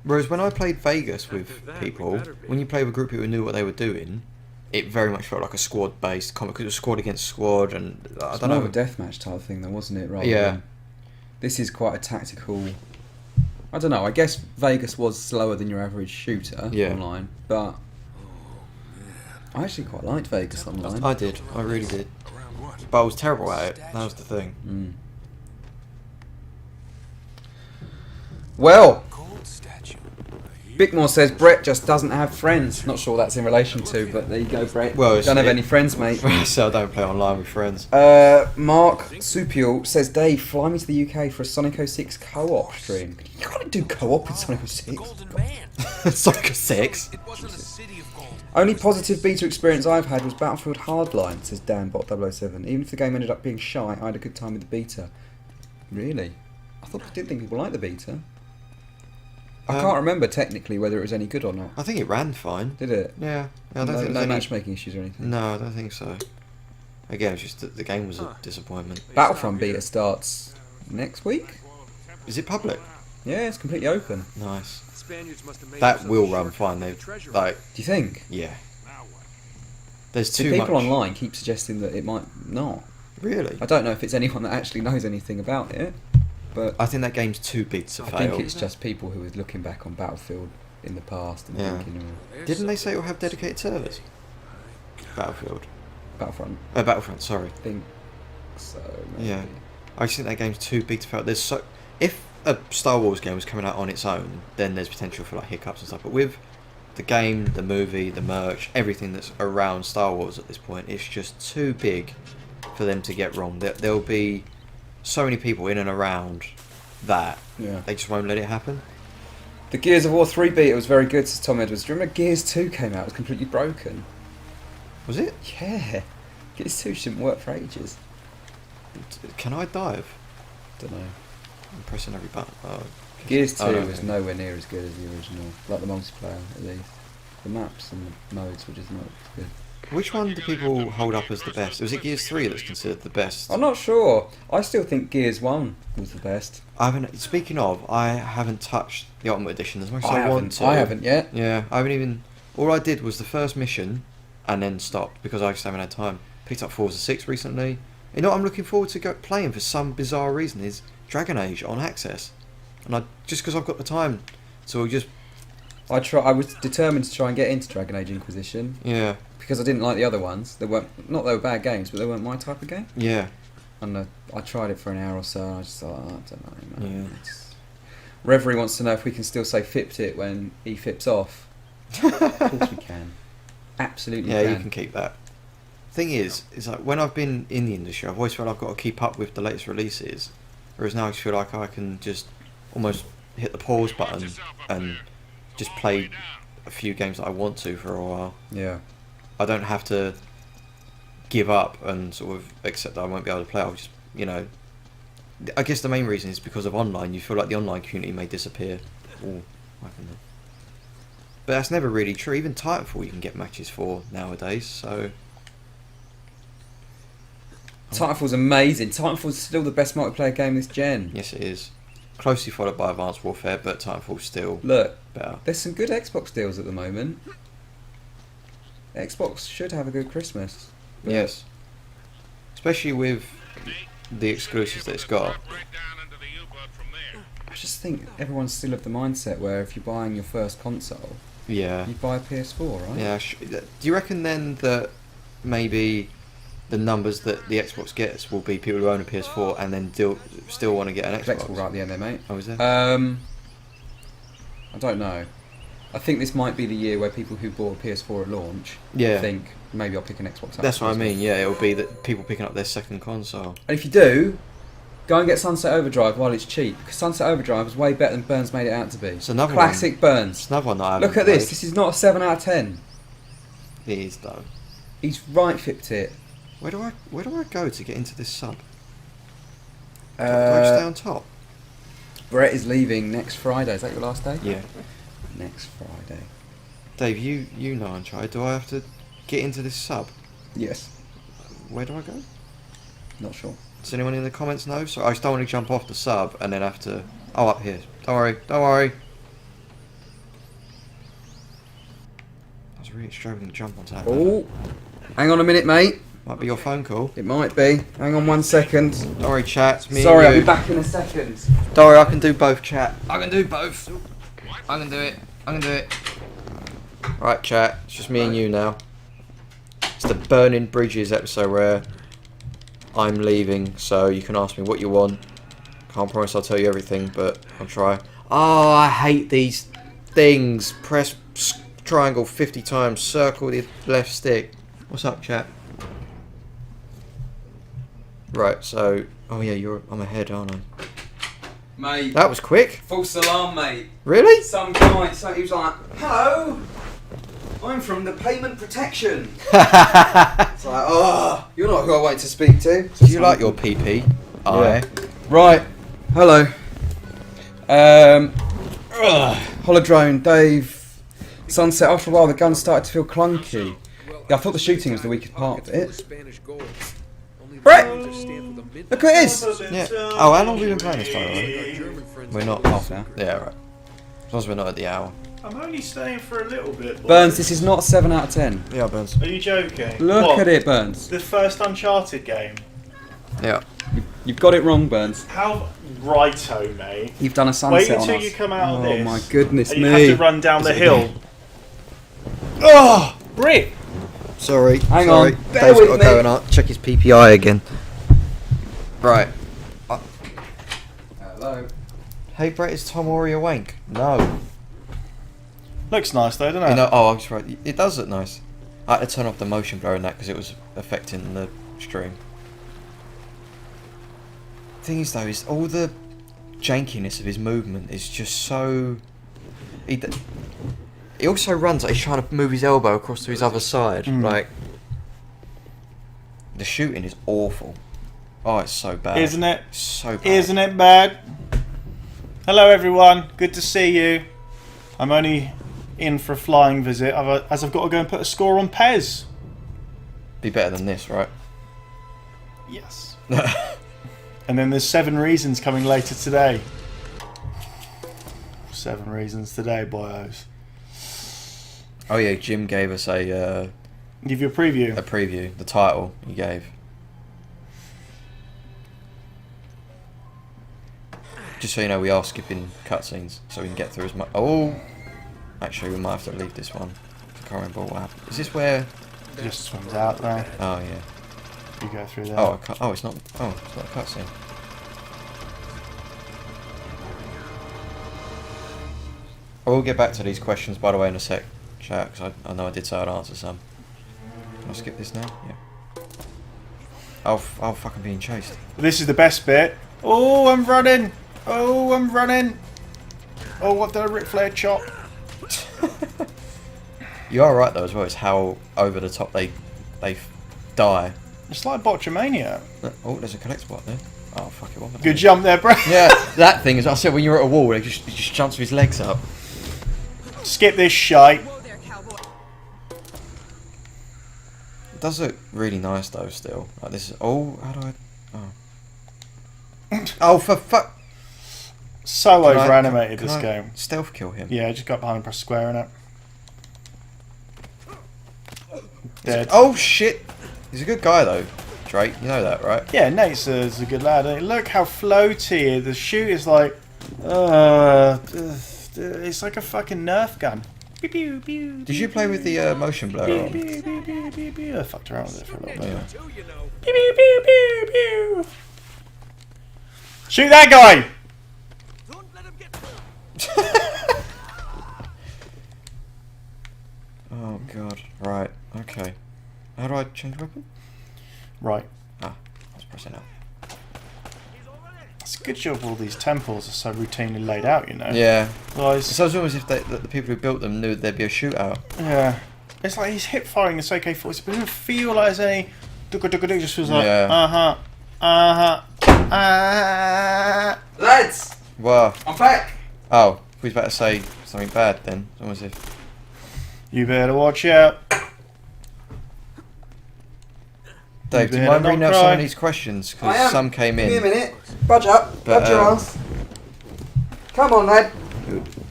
Whereas when I played Vegas with people, when you play with a group of people who knew what they were doing, it very much felt like a squad-based combat because it was squad against squad, and I It's don't more know. of a deathmatch type thing, though, wasn't it? Rather Yeah. than, this is quite a tactical. I don't know. I guess Vegas was slower than your average shooter online, but I actually quite liked Vegas online. I did. I really did. Around what? But I was terrible at it. That was the thing. Well, Cold statue. Bickmore says Brett just doesn't have friends. Not sure what that's in relation to, but there you go, Brett. Well, Don't have any friends, mate. So I don't play online with friends. Mark Supial says, Dave, fly me to the UK for a Sonic 06 co-op stream. You can't do co-op in Sonic 06. Golden man. Sonic 6. It wasn't a city of gold. Only positive beta experience I've had was Battlefield Hardline, says DanBot007. Even if the game ended up being shy, I had a good time with the beta. Really? I didn't think people liked the beta. I can't remember technically whether it was any good or not. I think it ran fine. Did it? Yeah. I don't no think no there's any... matchmaking issues or anything? No, I don't think so. Again, it's just that the game was a disappointment. Battlefront beta starts next week? Is it public? Yeah, it's completely open. Nice. Spaniards must have made That themselves will a run shortcut fine. to They the treasure like, Do you think? yeah. There's So too people much. online keep suggesting that it might not. Really? I don't know if it's anyone that actually knows anything about it, but I think that game's too big to I fail. think it's just people who are looking back on Battlefield in the past and Yeah. thinking, Didn't they say it'll have dedicated servers? Battlefield. Battlefront. Battlefront, sorry. I think so. Maybe. Yeah. I just think that game's too big to fail. There's so... If a Star Wars game was coming out on its own, then there's potential for like hiccups and stuff. But with the game, the movie, the merch, everything that's around Star Wars at this point, it's just too big for them to get wrong. There'll be so many people in and around that Yeah. they just won't let it happen. The Gears of War 3 beta was very good, says Tom Edwards. Do you remember Gears 2 came out? It was completely broken. Was it? Yeah. Gears 2 shouldn't work for ages. Can I dive? Don't know. I'm pressing every button. Oh. Gears 2 Oh, no, was okay. nowhere near as good as the original. Like the multiplayer, at least. The maps and the modes were just not as good. Which one do people hold up as the best? Was it Gears 3 that's considered the best? I'm not sure. I still think Gears 1 was the best. I haven't. Speaking of, I haven't touched the Ultimate Edition as much as I want to. I haven't yet. Yeah, I haven't even. All I did was the first mission, and then stopped because I just haven't had time. Picked up Forza 6 recently. You know what I'm looking forward to playing for some bizarre reason is Dragon Age on Access, and just because I've got the time, so just I was determined to try and get into Dragon Age Inquisition yeah, because I didn't like the other ones. They weren't they were bad games, but they weren't my type of game. yeah, And I tried it for an hour or so, and I just thought, oh, I don't know, man. Yeah. It's... Reverie wants to know if we can still say "fipped it" when he fips off. Of course we can. Absolutely yeah. can. You can keep that. Thing is like when I've been in the industry, I've always felt I've got to keep up with the latest releases, whereas now I just feel like I can just almost hit the pause button and just play a few games that I want to for a while. Yeah. I don't have to give up and sort of accept that I won't be able to play. I'll just, I guess the main reason is because of online. You feel like the online community may disappear. Ooh, what happened there? But that's never really true. Even Titanfall you can get matches for nowadays, so... Titanfall's amazing. Titanfall's still the best multiplayer game this gen. Yes, it is. Closely followed by Advanced Warfare, but Titanfall's still Look, better. there's some good Xbox deals at the moment. Xbox should have a good Christmas. But Yes. Especially with the exclusives that it's got. I just think everyone's still of the mindset where if you're buying your first console, Yeah. you buy a PS4, right? Yeah. Do you reckon then that maybe the numbers that the Xbox gets will be people who own a PS4 and then still want to get an Xbox? Flexible right at the end there, mate. Oh, is there? I don't know. I think this might be the year where people who bought a PS4 at launch Yeah. think maybe I'll pick an Xbox up. That's what I mean. Yeah, it'll be that people picking up their second console. And if you do, go and get Sunset Overdrive while it's cheap, because Sunset Overdrive is way better than Burns made it out to be. It's another classic Burns. It's another one that I haven't Look at this. played. This is not a 7 out of 10. It is though. He's right fipped it. Where do I go to get into this sub? Do I stay on top? Brett is leaving next Friday. Is that your last day? Yeah. Next Friday. Dave, you know Uncharted. Do I have to get into this sub? Yes. Where do I go? Not sure. Does anyone in the comments know? So I just don't want to jump off the sub and then have to... Oh, up here. Don't worry. Don't worry. I was really struggling to jump onto that. Oh, hang on a minute, mate. Might be your phone call. It might be. Hang on 1 second. Don't worry, chat. It's me Sorry, and I'll you. be back in a second. Don't worry, I can do both, chat. I can do both. I can do it. I can do it. Right, chat. It's just me and you now. It's the Burning Bridges episode where I'm leaving, so you can ask me what you want. Can't promise I'll tell you everything, but I'll try. Oh, I hate these things. Press triangle 50 times. Circle the left stick. What's up, chat? Right, so... Oh yeah, I'm ahead, aren't I? Mate. That was quick. False alarm, mate. Really? Some guy, so he was like, hello, I'm from the payment protection. It's like, oh, you're not who I wanted to speak to. Do you like your PP? Yeah. Right, hello. Holodrone, Dave. Sunset, after a while the gun started to feel clunky. Yeah, I thought the shooting was the weakest part of it. Spanish gold. Only Brett! to stand with a mid- Look who it is! Yeah. Oh, how long have we been playing this, by the way? German friends. We're not Half now. Yeah, right. As long as we're not at the hour. I'm only staying for a little bit. Boys. Burns, this is not a 7 out of 10. Yeah, Burns. Are you joking? Look What? at it, Burns. The first Uncharted game. Yeah. You've got it wrong, Burns. How righto, mate. You've done a Wait sunset on until us. you come out of Oh this. my goodness and me. you have to run down the hill. Oh, Brick! Sorry. Hang sorry. on. Bear Dave's with got to me. go and check his PPI again. Right. Hello. Hey, Brett, is Tom Ori a wank? No. Looks nice though, doesn't it? You know, oh, I was right. It does look nice. I had to turn off the motion blur in that because it was affecting the stream. Thing is, though, is all the jankiness of his movement is just so... He also runs like he's trying to move his elbow across to his other side. Like, the shooting is awful. Oh, it's so bad. Isn't it? It's so bad. Isn't it bad? Hello everyone, good to see you. I'm only in for a flying visit as I've got to go and put a score on Pez. Be better than this, right? Yes. And then there's 7 Reasons coming later today. 7 Reasons today, boyos. Oh yeah, Jim gave us a Give you a preview. preview. The title he gave. Just so you know, we are skipping cutscenes so we can get through as much. Oh, actually, we might have to leave this one. I can't remember what happened. Is this where? Just swims out there. Oh yeah. You go through there. Oh, oh, it's not. Oh, it's not a cutscene. I will get back to these questions, by the way, in a sec, chat, because I know I did say I'd answer some. Can I skip this now? Yeah. Oh, fuck, I'm being chased. This is the best bit. Oh, I'm running. Oh, I'm running. Oh, what did I Ric Flair chop? You are right though as well. It's how over the top they die. It's like Botchamania. Oh, there's a collectible up there. Oh fuck it! What Good jump there, bro. Yeah, that thing is. I said when you're at a wall, it just jumps with his legs up. Skip this shite. It does look really nice though. Still, like this is. Oh, how do I? Oh. Oh, for fuck! So Can I- over animated can this I game. Stealth kill him. Yeah, just got behind and press square in it. Dead. Oh shit! He's a good guy though, Drake. You know that, right? Yeah, Nate's a good lad. Look how floaty the shoot is like. It's like a fucking Nerf gun. Pew, pew, pew, Did you play with the motion blur pew, on? pew, pew, pew, pew, pew. I fucked around with it for a little bit. Yeah. Pew, pew, pew, pew, pew. Shoot that guy! Oh god. Right. Okay. How do I change weapon? Right. Ah, let's press it now. It's a good job all these temples are so routinely laid out, you know. Yeah. Guys. It's almost as if the people who built them knew there'd be a shootout. Yeah. It's like he's hip firing this AK-47, but it doesn't feel like there's any. It just feels like Yeah. Lads, Wow. I'm back. Oh, we was about to say something bad then. It's almost as if. You better watch out. Dave, do you better mind not reading out some cry. of these questions? I am. Because some came Give me a in. minute. Budge up. But, Budge your ass. Come on, lad.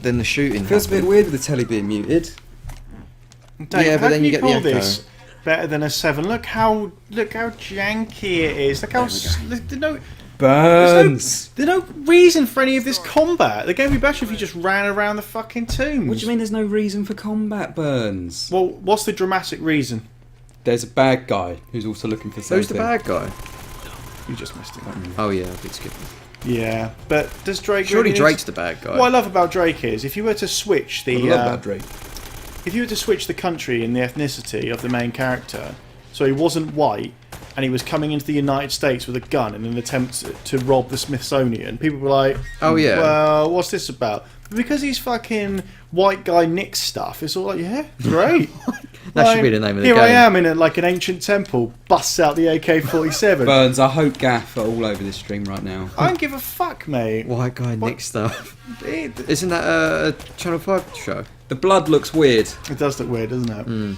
Then the shooting. Feels a bit weird with the telly being muted. Dave, Yeah, how but then can you get the call echo. this better than a 7? Look how janky it is. Look how Burns. there's no reason for any of this combat. The game would be better if you just ran around the fucking tombs. What do you mean there's no reason for combat, Burns? Well, what's the dramatic reason? There's a bad guy who's also looking for something. Who's the bad guy? You just missed it. Oh yeah, I did skip him. Yeah, but does Drake? Surely really need Drake's to- the bad guy. What I love about Drake is if you were to switch I the love that Drake. if you were to switch the country and the ethnicity of the main character, so he wasn't white and he was coming into the United States with a gun in an attempt to rob the Smithsonian, people were like, Oh, yeah. well, what's this about? But because he's fucking white guy Nick stuff, it's all like, yeah, great. That should be the name of the Here game. I am in like an ancient temple, busts out the AK-47. Burns, I hope Gaff are all over this stream right now. I don't give a fuck, mate. White guy Nick stuff. It Isn't that a Channel 5 show? The blood looks weird. does look weird, doesn't it?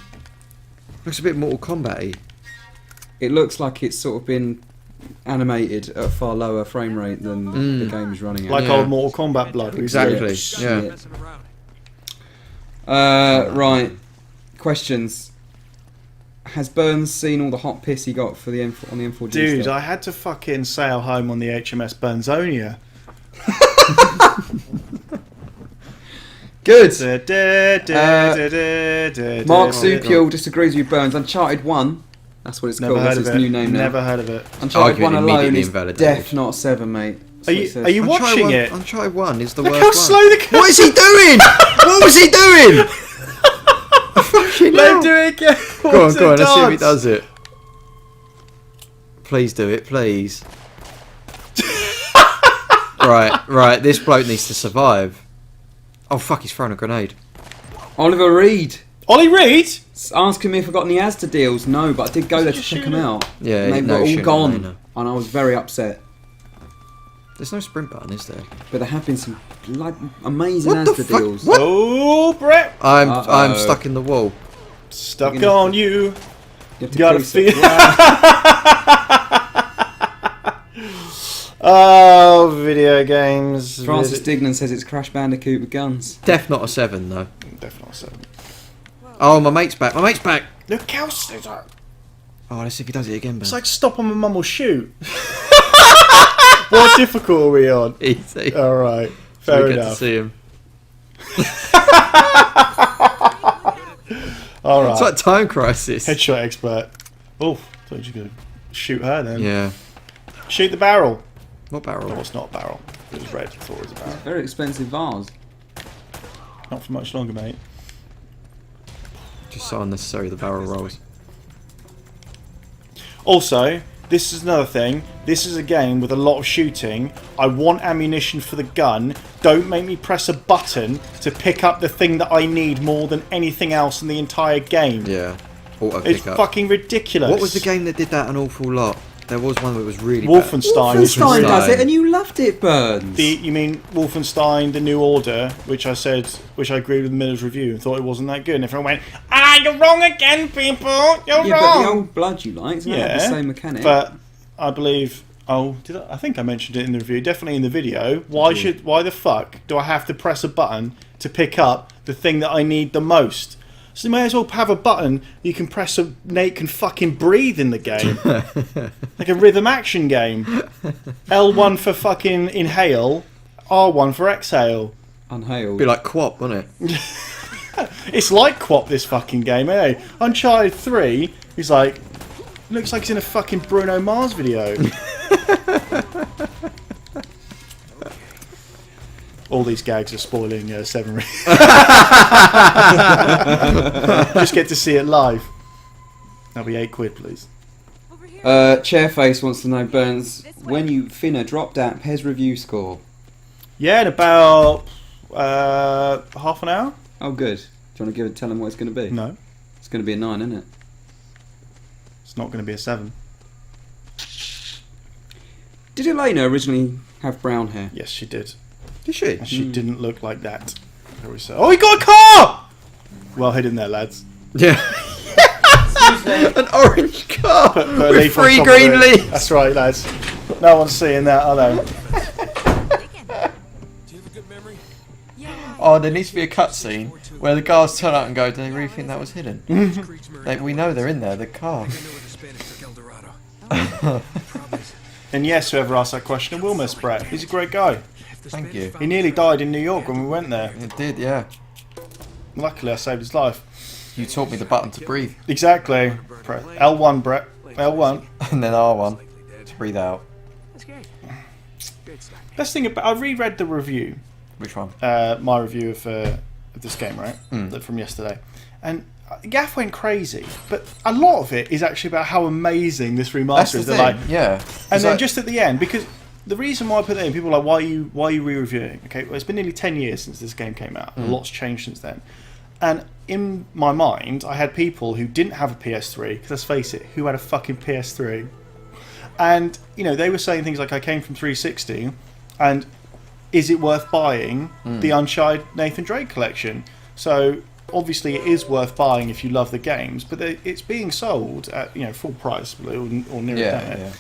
Looks a bit Mortal Kombat-y. It looks like it's sort of been animated at a far lower frame rate than the game is running at. Like Yeah. old Mortal Kombat blood. Exactly. Shit. Yeah. Messing around. Right. Questions. Has Burns seen all the hot piss he got for the on the M4G Dude, stuff? I had to fucking sail home on the HMS Burnsonia. Good. Mark Mark Supiel disagrees with Burns. Uncharted 1. That's what it's Never called. heard That's of its it. new name now. Never heard of it. Uncharted 1 Argument alone immediately is invalidated. death, not 7, mate. That's Are what it you says. are you watching one, it? Uncharted 1 is the Look worst how one. slow the What is he doing? What was he doing? Fucking Let hell. him do it again. Go on, What's go on. the Let's see if he dance? does it. Please do it, please. Right. This bloke needs to survive. Oh fuck! He's throwing a grenade. Oliver Reed. Ollie Reed? Asking me if I got any Asda deals. No, but I did go there to check them out. Yeah, and they no were all shit, gone. no. And I was very upset. There's no sprint button, is there? But there have been some like amazing What the Asda fuck? deals. What? Oh, Brett. I'm Uh-oh. stuck in the wall. Stuck You're gonna- on you. You have to Gotta crease it. feel. Oh, video games. Francis Dignan says it's Crash Bandicoot with guns. Def not a 7 though. Definitely 7. Oh, my mate's back. My mate's back. Look how slow. Oh, let's see if he does it again, man. It's like stop on my mum will shoot. What difficult are we on? Easy. Alright, So fair we get to enough. see him. Alright, It's like Time Crisis. headshot expert. Oh, thought you were going to shoot her then. Yeah. Shoot the barrel. What barrel? Oh, it's not a barrel. It was red. I thought it was a barrel. Very expensive vase. Not for much longer, mate. Just so unnecessary, the barrel rolls. Also, this is another thing. This is a game with a lot of shooting. I want ammunition for the gun. Don't make me press a button to pick up the thing that I need more than anything else in the entire game. Yeah. Auto It's pickup. fucking ridiculous. What was the game that did that an awful lot? There was one that was really Wolfenstein. Wolfenstein does it, Wolfenstein. and you loved it, Burns. You mean Wolfenstein: The New Order, which I agreed with Miller's review and thought it wasn't that good, and everyone went, you're wrong again, people, you're yeah, wrong. but the old blood you liked, yeah, Yeah, the same mechanic. But I believe, I think I mentioned it in the review, definitely in the video. Why the fuck do I have to press a button to pick up the thing that I need the most? So you may as well have a button you can press so Nate can fucking breathe in the game. Like a rhythm action game. L1 for fucking inhale, R1 for exhale. Unhailed. Be like Quap, wouldn't it? It's like Quap, this fucking game, eh? Uncharted 3, he's like, looks like he's in a fucking Bruno Mars video. All these gags are spoiling 7 Reasons. Just get to see it live. That'll be £8, please. Chairface wants to know, Burns, when you finna drop that PES review score? Yeah, in about half an hour. Oh, good. Do you want to tell them what it's going to be? No, It's going to be a 9, isn't it? it's not going to be a 7. Did Elena originally have brown hair? Yes, she did. Did she? And she didn't look like that. Shall we say? Oh, he got a car! Well hidden there, lads. Yeah. An orange car Put a with leaf on 3 top green of it. leaves. That's right, lads. No one's seeing that, are they? Do you have a good memory? Oh, there needs to be a cutscene where the guards turn out and go, do they really think that was hidden? We know they're in there, the car. I know where the Spanish took El Dorado. And yes, whoever asked that question will miss Brett. He's a great guy. Thank you. He nearly died in New York when we went there. It did, yeah. Luckily, I saved his life. You taught me the button to breathe. Exactly. Press L1, Brett. L1. And then R1 to breathe out. That's great. Great stuff. Best thing about I reread the review, Which one? my review of this game, right, from yesterday, and Gaff went crazy. But a lot of it is actually about how amazing this remaster That's the is. thing, They're like, yeah. and It's then like- just at the end, because the reason why I put that in, people are like, why are you re-reviewing? Okay, well, it's been nearly 10 years since this game came out. A lot's changed since then. And in my mind, I had people who didn't have a PS3, because let's face it, who had a fucking PS3? And, you know, they were saying things like, I came from 360, and is it worth buying the Uncharted Nathan Drake collection? So, obviously it is worth buying if you love the games, but it's being sold at, you know, full price, or near it down Yeah.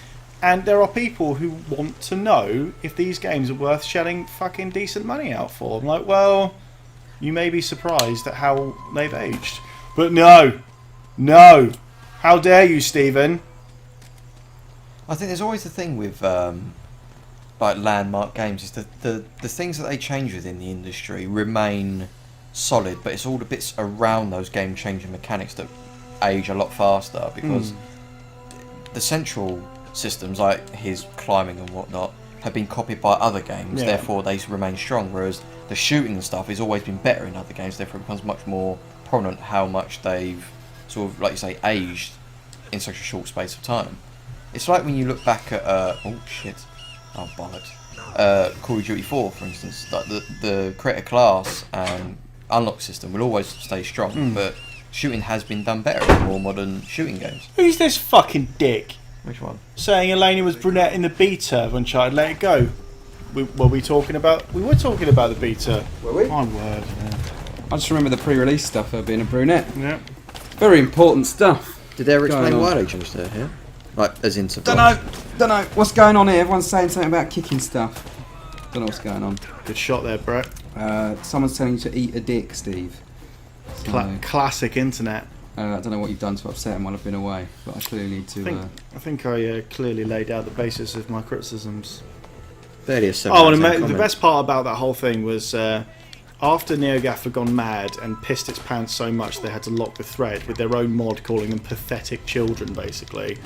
And there are people who want to know if these games are worth shelling fucking decent money out for. I'm like, well, you may be surprised at how they've aged. But no! How dare you, Stephen? I think there's always the thing with like landmark games is that the things that they change within the industry remain solid, but it's all the bits around those game changing mechanics that age a lot faster, because the central systems like his climbing and whatnot have been copied by other games, Yeah. therefore they remain strong, whereas the shooting and stuff has always been better in other games, therefore it becomes much more prominent how much they've sort of, like you say, aged in such a short space of time. It's like when you look back at bollocks, Call of Duty 4, for instance, like the creator class and unlock system will always stay strong, but shooting has been done better in more modern shooting games. Who's this fucking dick Which one? saying Elena was brunette in the beta of Uncharted Let It Go? We were talking about the beta. Were we? My word. I just remember the pre-release stuff, her being a brunette. Yeah. Very important stuff. Did they ever Going explain on. why they changed her hair? Like, as in Don't know. What's going on here? Everyone's saying something about kicking stuff. Don't know what's going on. Good shot there, Brett. Someone's telling you to eat a dick, Steve. So, Classic internet. I don't know what you've done to upset him while I've been away, but I clearly need to. I think I clearly laid out the basis of my criticisms. Barely a 7 Oh, out of and 10 the comment. best part about that whole thing was after NeoGAF had gone mad and pissed its pants so much they had to lock the thread with their own mod calling them pathetic children, basically.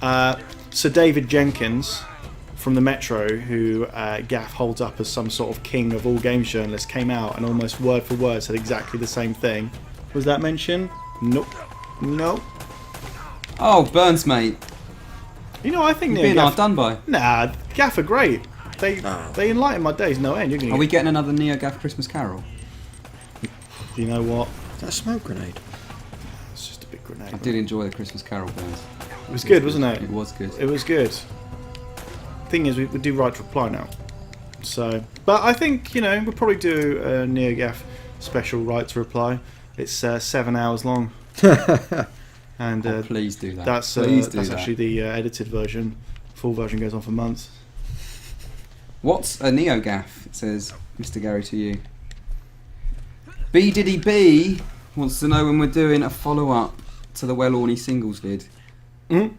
Sir David Jenkins from the Metro, who Gaff holds up as some sort of king of all games journalists, came out and almost word for word said exactly the same thing. Was that mentioned? Nope. Oh, Burns, mate. You know, I think You're being NeoGAF... outdone by. Nah, Gaff are great. They enlighten my days no end. You're gonna Are we getting another NeoGAF Christmas Carol? You know what? Is that a smoke grenade? It's just a big grenade. I did enjoy the Christmas Carol, Burns. It was good, wasn't it? It was good. It was good. Thing is, we do right to reply now. So, but I think, you know, we'll probably do a NeoGAF special right to reply. It's 7 hours long. And Please do that. that's Please do that's that. actually the edited version. Full version goes on for months. What's a NeoGAF? It says, Mr. Gary to you. B Diddy B wants to know when we're doing a follow-up to the Well Orny singles vid. Mm?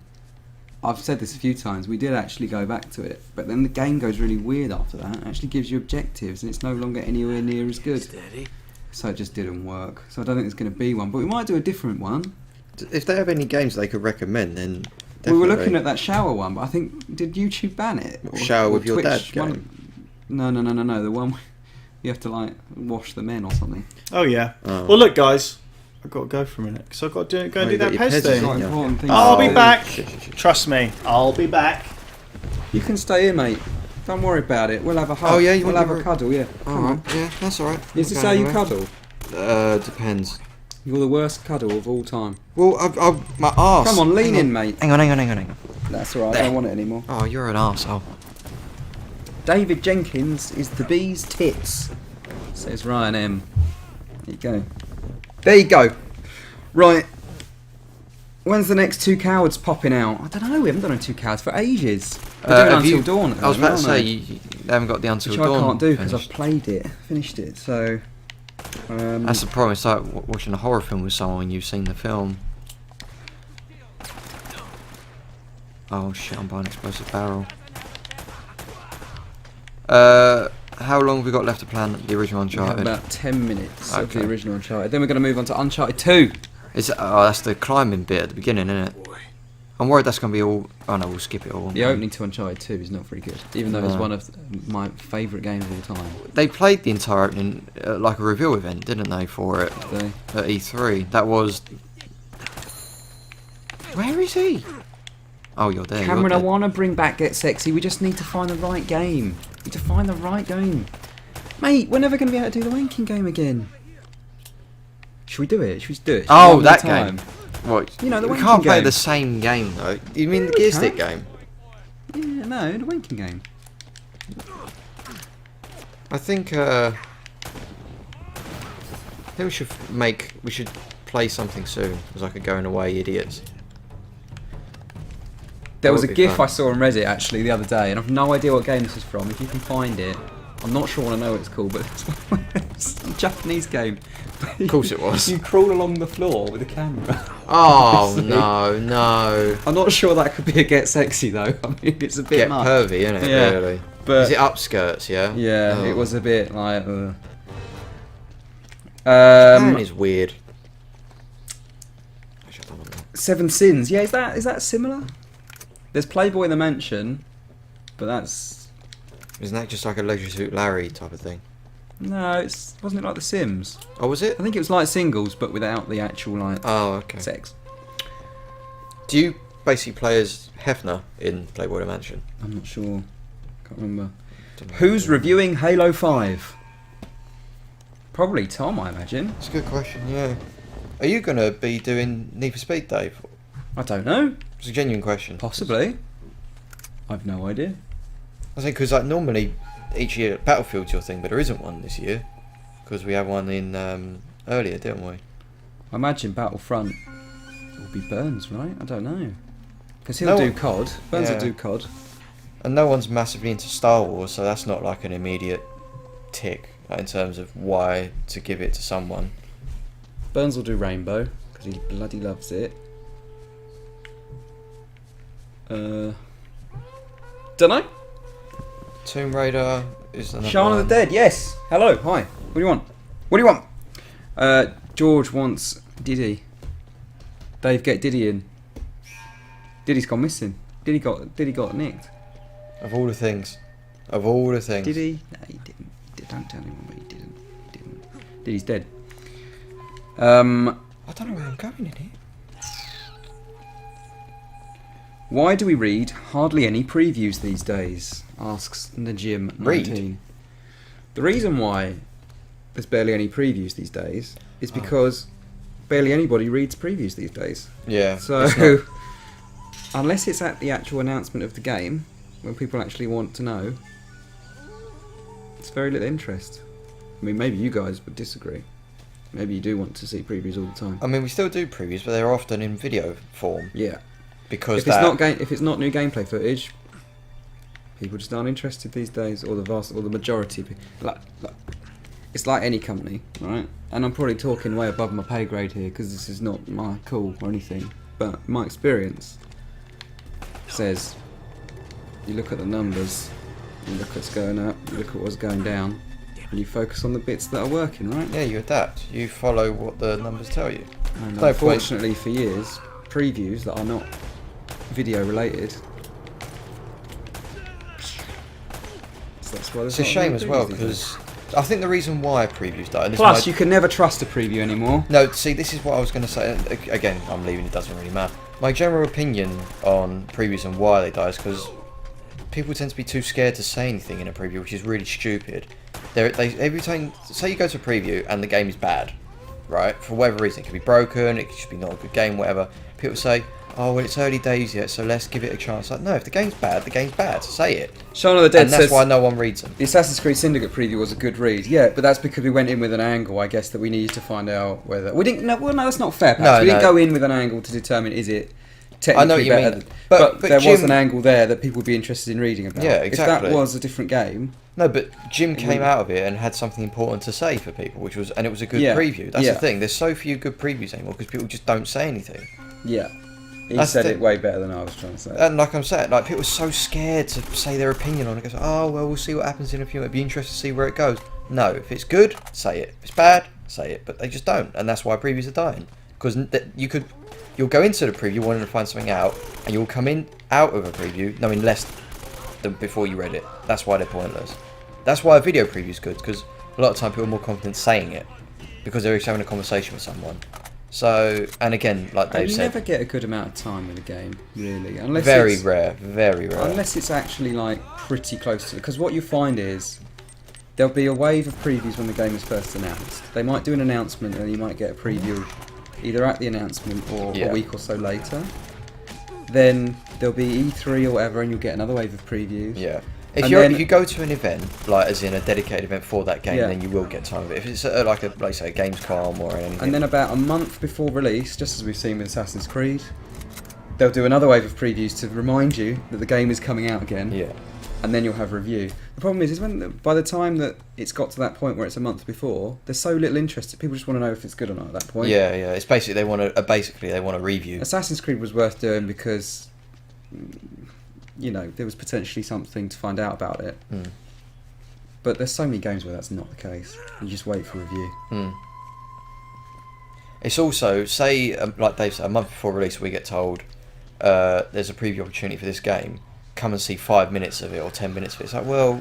I've said this a few times. We did actually go back to it, but then the game goes really weird after that. It actually gives you objectives, and it's no longer anywhere near as good. Steady. So it just didn't work. So I don't think there's going to be one, but we might do a different one. If they have any games they could recommend, then definitely. We were looking at that shower one, but I think did YouTube ban it? Shower with your Twitch dad one- game? No. The one You have to like wash the men or something. Oh yeah. Oh. Well, look, guys, I've got to go for a minute because I've got to go and Oh, do you got that your Pez Pez, thing. haven't Quite you? important thing. I'll be Oh, back. shit. Trust me, I'll be back. You can stay here, mate. Don't worry about it. We'll have a hug. Oh, yeah, you we'll want have a your- cuddle. Yeah. Come on. Alright, yeah, that's alright. Is this Okay, how you anyway. cuddle? Depends. You're the worst cuddle of all time. Well, my arse. Come on, lean in, mate. Hang on. That's alright. I don't want it anymore. Oh, you're an arsehole. David Jenkins is the bee's tits, says Ryan M. There you go. There you go. Right. When's the next Two Cowards popping out? I don't know. We haven't done a Two Cowards for ages. We're doing have Until you- Dawn. At the I was about to moment, say, aren't we? you haven't got the Until Which Dawn I can't do because finished. I've played it, finished it. So. That's the problem. It's like watching a horror film with someone when you've seen the film. Oh shit! I'm buying explosive barrel. How long have we got left to plan the original we have Uncharted? about 10 minutes of the Okay. original Uncharted. Then we're going to move on to Uncharted 2. That's the climbing bit at the beginning, isn't it? I'm worried that's going to be all. Oh no, we'll skip it all. The opening to Uncharted 2 is not very good, even though it's No. one of my favourite games of all time. They played the entire opening like a reveal event, didn't they, for it They, at E3? That was. Where is he? Oh, you're there. Cameron, I you're dead. want to bring back Get Sexy. We just need to find the right game. We need to find the right game. Mate, we're never going to be able to do the wanking game again. Should we do it? Should we do it? Should we Oh, one that at a game. time? What? You know, the we wanking can't play game. the same game though. You mean the we gear stick can. game? Yeah, no, the wanking game. I think we should we should play something soon as like a going away idiots. There That was a would be GIF fun. I saw on Reddit actually the other day, and I've no idea what game this is from. If you can find it, I'm not sure what I know what it's called, but it's a Japanese game. Of course it was. You crawl along the floor with a camera. Oh Obviously. no. I'm not sure that could be a Get Sexy though. I mean, it's a bit Get much. pervy, isn't it? Yeah, Really. but- Is it upskirts? Yeah. Yeah, Oh. it was a bit like. Japan is weird. Actually, I don't know. Seven Sins. Yeah, is that similar? There's Playboy in the Mansion, but that's Isn't that just like a Leisure Suit Larry type of thing? no. Wasn't it like The Sims? Oh, was it? I think it was like singles, but without the actual like Oh, okay. sex. Do you basically play as Hefner in Playboy Mansion? I'm not sure. Can't remember. Don't know. Who's reviewing Halo 5? Probably Tom, I imagine. It's a good question. Yeah. Are you gonna be doing Need for Speed, Dave? I don't know. It's a genuine question. Possibly. I've no idea. I think because like normally each year Battlefield's your thing, but there isn't one this year because we had one in earlier, didn't we? I imagine Battlefront will be Burns, right? I don't know. Because he'll No do one- COD. Burns Yeah. will do COD. And no one's massively into Star Wars, so that's not like an immediate tick like, in terms of why to give it to someone. Burns will do Rainbow because he bloody loves it. Dunno. Tomb Raider is another Shaun one. of the Dead. Yes. Hello. Hi. What do you want? What do you want? George wants Diddy. Dave, get Diddy in. Diddy's gone missing. Diddy got nicked. Of all the things. Of all the things. Did he? No, he didn't. Don't tell anyone, but he didn't. He didn't. Diddy's dead. I don't know where I'm going in here. Why do we read hardly any previews these days? Asks Najim19. Read? The reason why there's barely any previews these days is because barely anybody reads previews these days. Yeah. So, it's not- unless it's at the actual announcement of the game, when people actually want to know, it's very little interest. I mean, maybe you guys would disagree. Maybe you do want to see previews all the time. I mean, we still do previews, but they're often in video form Yeah. because If it's not new gameplay footage, people just aren't interested these days, or the majority. Like, it's like any company, right? And I'm probably talking way above my pay grade here because this is not my call or anything. But my experience says, you look at the numbers, you look at what's going up, you look at what's going down, and you focus on the bits that are working, right? Yeah, you adapt. You follow what the numbers tell you. And No point. unfortunately for years, previews that are not video related. So that's why It's a shame as well because I think the reason why previews die. And this Plus, might, you can never trust a preview anymore. no, see, this is what I was going to say. And again, I'm leaving. It doesn't really matter. My general opinion on previews and why they die is because people tend to be too scared to say anything in a preview, which is really stupid. Every time, say you go to a preview and the game is bad, right? For whatever reason, it could be broken, it could just be not a good game, whatever. People say, "Oh, well, it's early days yet, so let's give it a chance." Like, no, if the game's bad, the game's bad. So say it. Shaun of the Dead And that's says why no one reads them. the Assassin's Creed Syndicate preview was a good read. Yeah, but that's because we went in with an angle, I guess, that we needed to find out whether we didn't. No, well, no, that's not fair. Perhaps. No, We didn't no. go in with an angle to determine is it I know what technically you better. mean. But But there was Jim- an angle there that people would be interested in reading about. Yeah, If exactly. that was a different game, No, but Jim came out of it and had something important to say for people, which was, and it was a good Yeah, preview. That's yeah. the thing. There's so few good previews anymore because people just don't say anything. yeah, he That's said the- it way better than I was trying to say. And like I'm saying, like people are so scared to say their opinion on it. Goes, oh well, we'll see what happens in a few. It'd be interesting to see where it goes. No, if it's good, say it. If it's bad, say it. But they just don't, and that's why previews are dying. Because you'll go into the preview wanting to find something out, and you'll come in out of a preview knowing less than before you read it. That's why they're pointless. That's why a video preview is good, because a lot of time people are more confident saying it because they're just having a conversation with someone. So, and again, like Dave you said, never get a good amount of time with a game, really, unless very it's, rare. Unless it's actually like pretty close to it. Because what you find is there'll be a wave of previews when the game is first announced. They might do an announcement, and you might get a preview either at the announcement or Yeah. a week or so later. Then there'll be E3 or whatever, and you'll get another wave of previews. Yeah. And If then- you go to an event, like as in a dedicated event for that game, Yeah. then you will get time of it. If it's like say a Gamescom or anything. And then about a month before release, just as we've seen with Assassin's Creed, they'll do another wave of previews to remind you that the game is coming out again. yeah. And then you'll have a review. The problem is when by the time that it's got to that point where it's a month before, there's so little interest. People just want to know if it's good or not at that point. Yeah, yeah. It's basically they want to review. Assassin's Creed was worth doing because, you know, there was potentially something to find out about it. Mm. But there's so many games where that's not the case. You just wait for review. Mm. It's also, say, like Dave said, a month before release, we get told there's a preview opportunity for this game. Come and see 5 minutes of it or 10 minutes of it. It's like, well,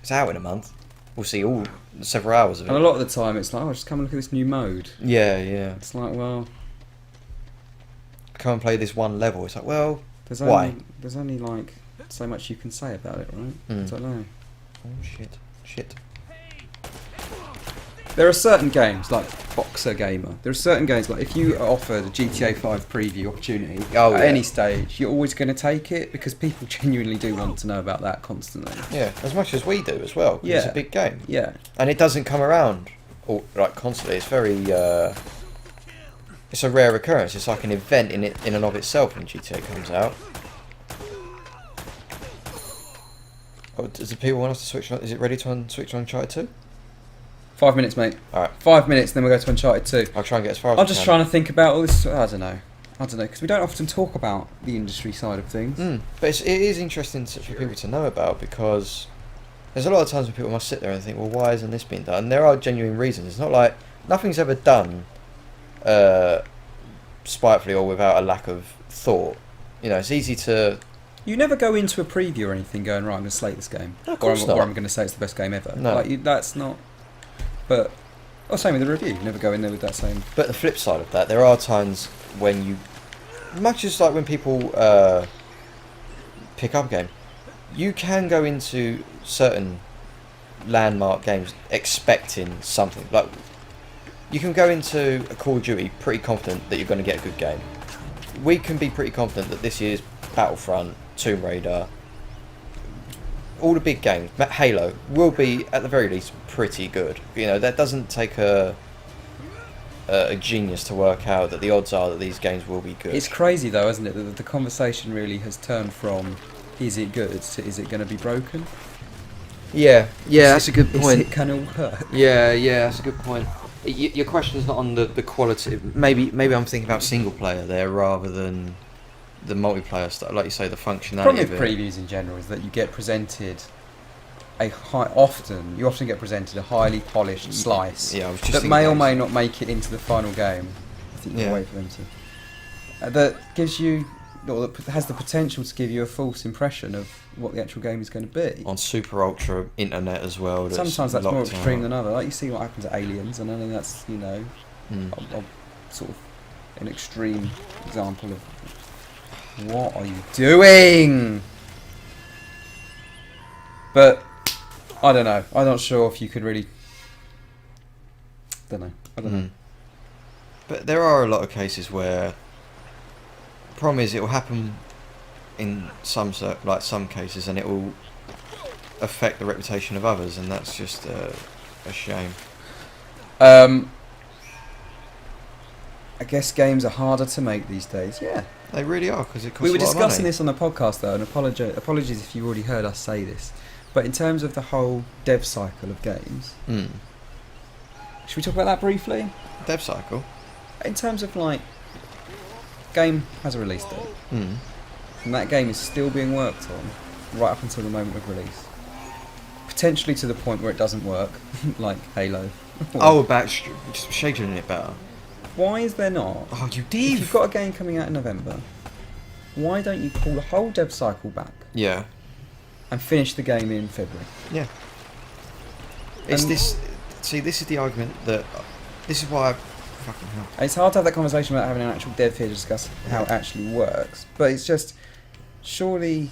it's out in a month. We'll see all several hours of it. And a lot of the time it's like, oh, just come and look at this new mode. Yeah, yeah. It's like, well, Come and play this one level. It's like, well, there's why? only, there's only like so much you can say about it, right? Mm. I don't know. Oh shit. There are certain games, like Boxer Gamer, there are certain games, like if you are offered a GTA 5 preview opportunity at yeah. any stage, you're always going to take it because people genuinely do want to know about that constantly. Yeah, as much as we do as well. 'Cause it's Yeah. a big game. Yeah. And it doesn't come around like constantly. It's very it's a rare occurrence. It's like an event in and of itself when GTA comes out. Oh, does the people want us to switch on? Is it ready to switch on Uncharted 2? 5 minutes, mate. Alright, 5 minutes, then we'll go to Uncharted 2. I'll try and get as far as I'm I just can. trying to think about all this. I don't know, because we don't often talk about the industry side of things. But it is interesting for people to know about, because there's a lot of times when people must sit there and think, well, why isn't this being done? And there are genuine reasons. It's not like nothing's ever done spitefully or without a lack of thought. You know, it's easy to... You never go into a preview or anything going, right, I'm going to slate this game. No, of course not. Or I'm going to say it's the best game ever. No. Like, that's not... But... Oh, same with the review. You never go in there with that same... But the flip side of that, there are times when you... Much as like when people pick up a game, you can go into certain landmark games expecting something. Like, you can go into a Call of Duty pretty confident that you're going to get a good game. We can be pretty confident that this year's Battlefront, Tomb Raider, all the big games, Halo, will be at the very least pretty good. You know, that doesn't take a genius to work out that the odds are that these games will be good. It's crazy, though, isn't it? That the conversation really has turned from, is it good, to is it going to be broken? Yeah, that's a good Is point. it going to work? Yeah, that's a good point. Your question is not on the quality. Maybe I'm thinking about single player there rather than the multiplayer stuff. Like you say, the functionality. The problem of with it. previews in general is that you get presented you often get presented a highly polished slice Yeah, I was just that thinking may or those. may not make it into the final game. I think you Yeah. can wait for them to. That gives you or that has the potential to give you a false impression of what the actual game is going to be. On super ultra internet as well. Sometimes that's more locked extreme out. than other. Like you see what happened to Aliens, and I think that's sort of an extreme example of what are you doing. But I don't know. I'm not sure if you could really. I don't know. But there are a lot of cases where the problem is it will happen in some cases, and it will affect the reputation of others, and that's just a shame. I guess games are harder to make these days. Yeah, They really are, because it costs we were a lot of discussing money. this on the podcast though, and apologies if you already heard us say this. But in terms of the whole dev cycle of games, should we talk about that briefly? Dev cycle. In terms of like, game has a release date, and that game is still being worked on right up until the moment of release. Potentially to the point where it doesn't work, like Halo. About scheduling it better. Why is there not? Oh, you If div! you've got a game coming out in November, why don't you pull the whole dev cycle back Yeah. and finish the game in February? Yeah. It's And- this. See, this is the argument that. This is why. Fucking hell. It's hard to have that conversation without having an actual dev here to discuss how it actually works. But it's just, surely,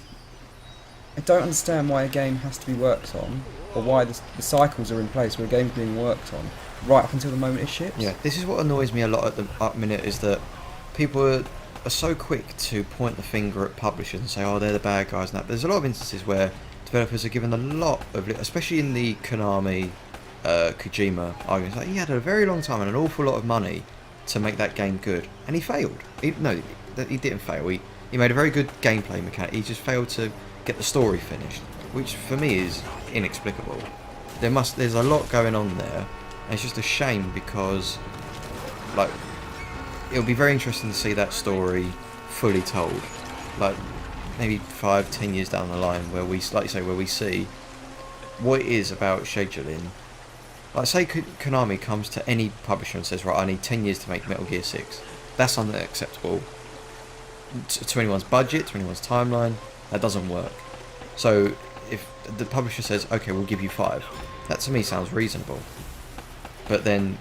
I don't understand why a game has to be worked on, or why the cycles are in place where a game's being worked on right up until the moment it ships. Yeah, this is what annoys me a lot at the minute, is that people are so quick to point the finger at publishers and say, oh, they're the bad guys and that. But there's a lot of instances where developers are given a lot of, especially in the Konami, Kojima arguments, like he had a very long time and an awful lot of money to make that game good, and he failed. He didn't fail. He made a very good gameplay mechanic. He just failed to get the story finished, which for me is inexplicable. There's a lot going on there. And it's just a shame because, like, it'll be very interesting to see that story fully told. Like, maybe 5-10 years down the line, where we, like you say, where we see what it is about scheduling. Like, say Konami comes to any publisher and says, right, I need 10 years to make Metal Gear 6. That's unacceptable to anyone's budget, to anyone's timeline. That doesn't work. So if the publisher says, okay, we'll give you 5, that to me sounds reasonable. But then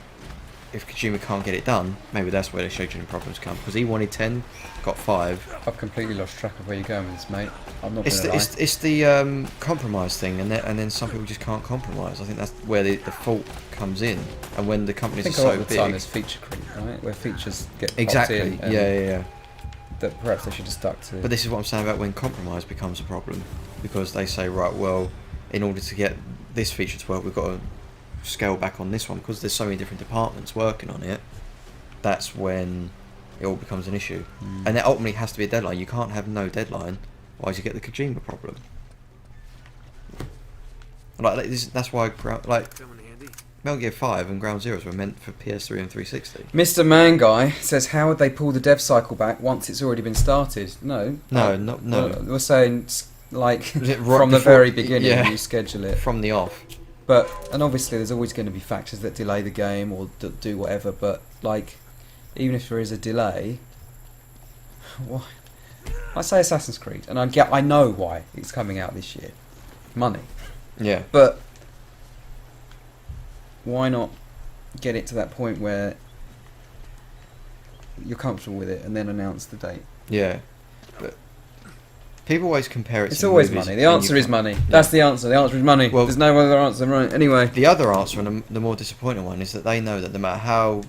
if Kojima can't get it done, maybe that's where the scheduling problems come, because he wanted 10, got 5. I've completely lost track of where you're going with this, mate. I'm not It's going the, to lie. it's the compromise thing, and then some people just can't compromise. I think that's where the fault comes in, and when the I companies think are a lot so of the time big. there's feature creep, right? Where features get popped Exactly. in, and Yeah. that perhaps they should have stuck to. But this is what I'm saying about when compromise becomes a problem, because they say, right, well, in order to get this feature to work, we've got to scale back on this one, because there's so many different departments working on it. That's when it all becomes an issue, and there ultimately has to be a deadline. You can't have no deadline, otherwise you get the Kojima problem. That's why Coming handy. Metal Gear 5 and Ground Zeroes were meant for PS3 and 360. Mr. Man Guy says, how would they pull the dev cycle back once it's already been started? No. No. We're saying, like, Was it right from the before- very beginning, yeah. you schedule it. From the off. And obviously there's always going to be factors that delay the game or do whatever, but, like, even if there is a delay, why? I say Assassin's Creed, and I know why it's coming out this year. Money. Yeah. But why not get it to that point where you're comfortable with it and then announce the date? Yeah. But people always compare it It's to always movies, money. The and answer you is can't- money. Yeah. That's the answer. The answer is money. Well- There's no other answer, right? Anyway. The other answer, and the more disappointing one, is that they know that no matter how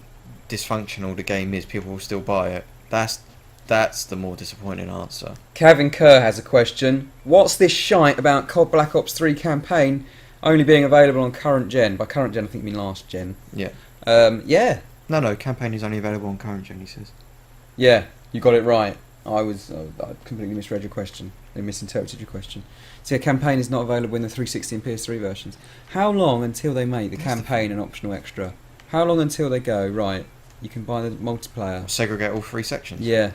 dysfunctional the game is, people will still buy it. That's the more disappointing answer. Kevin Kerr has a question. What's this shite about COD Black Ops 3 campaign only being available on current gen? By current gen, I think you mean last gen. Yeah. Yeah. No, campaign is only available on current gen, he says. Yeah, you got it right. I completely misread your question. I misinterpreted your question. So yeah, campaign is not available in the 360 and PS3 versions. How long until they make the campaign an optional extra? How long until they go, right, you can buy the multiplayer? Segregate all 3 sections. Yeah.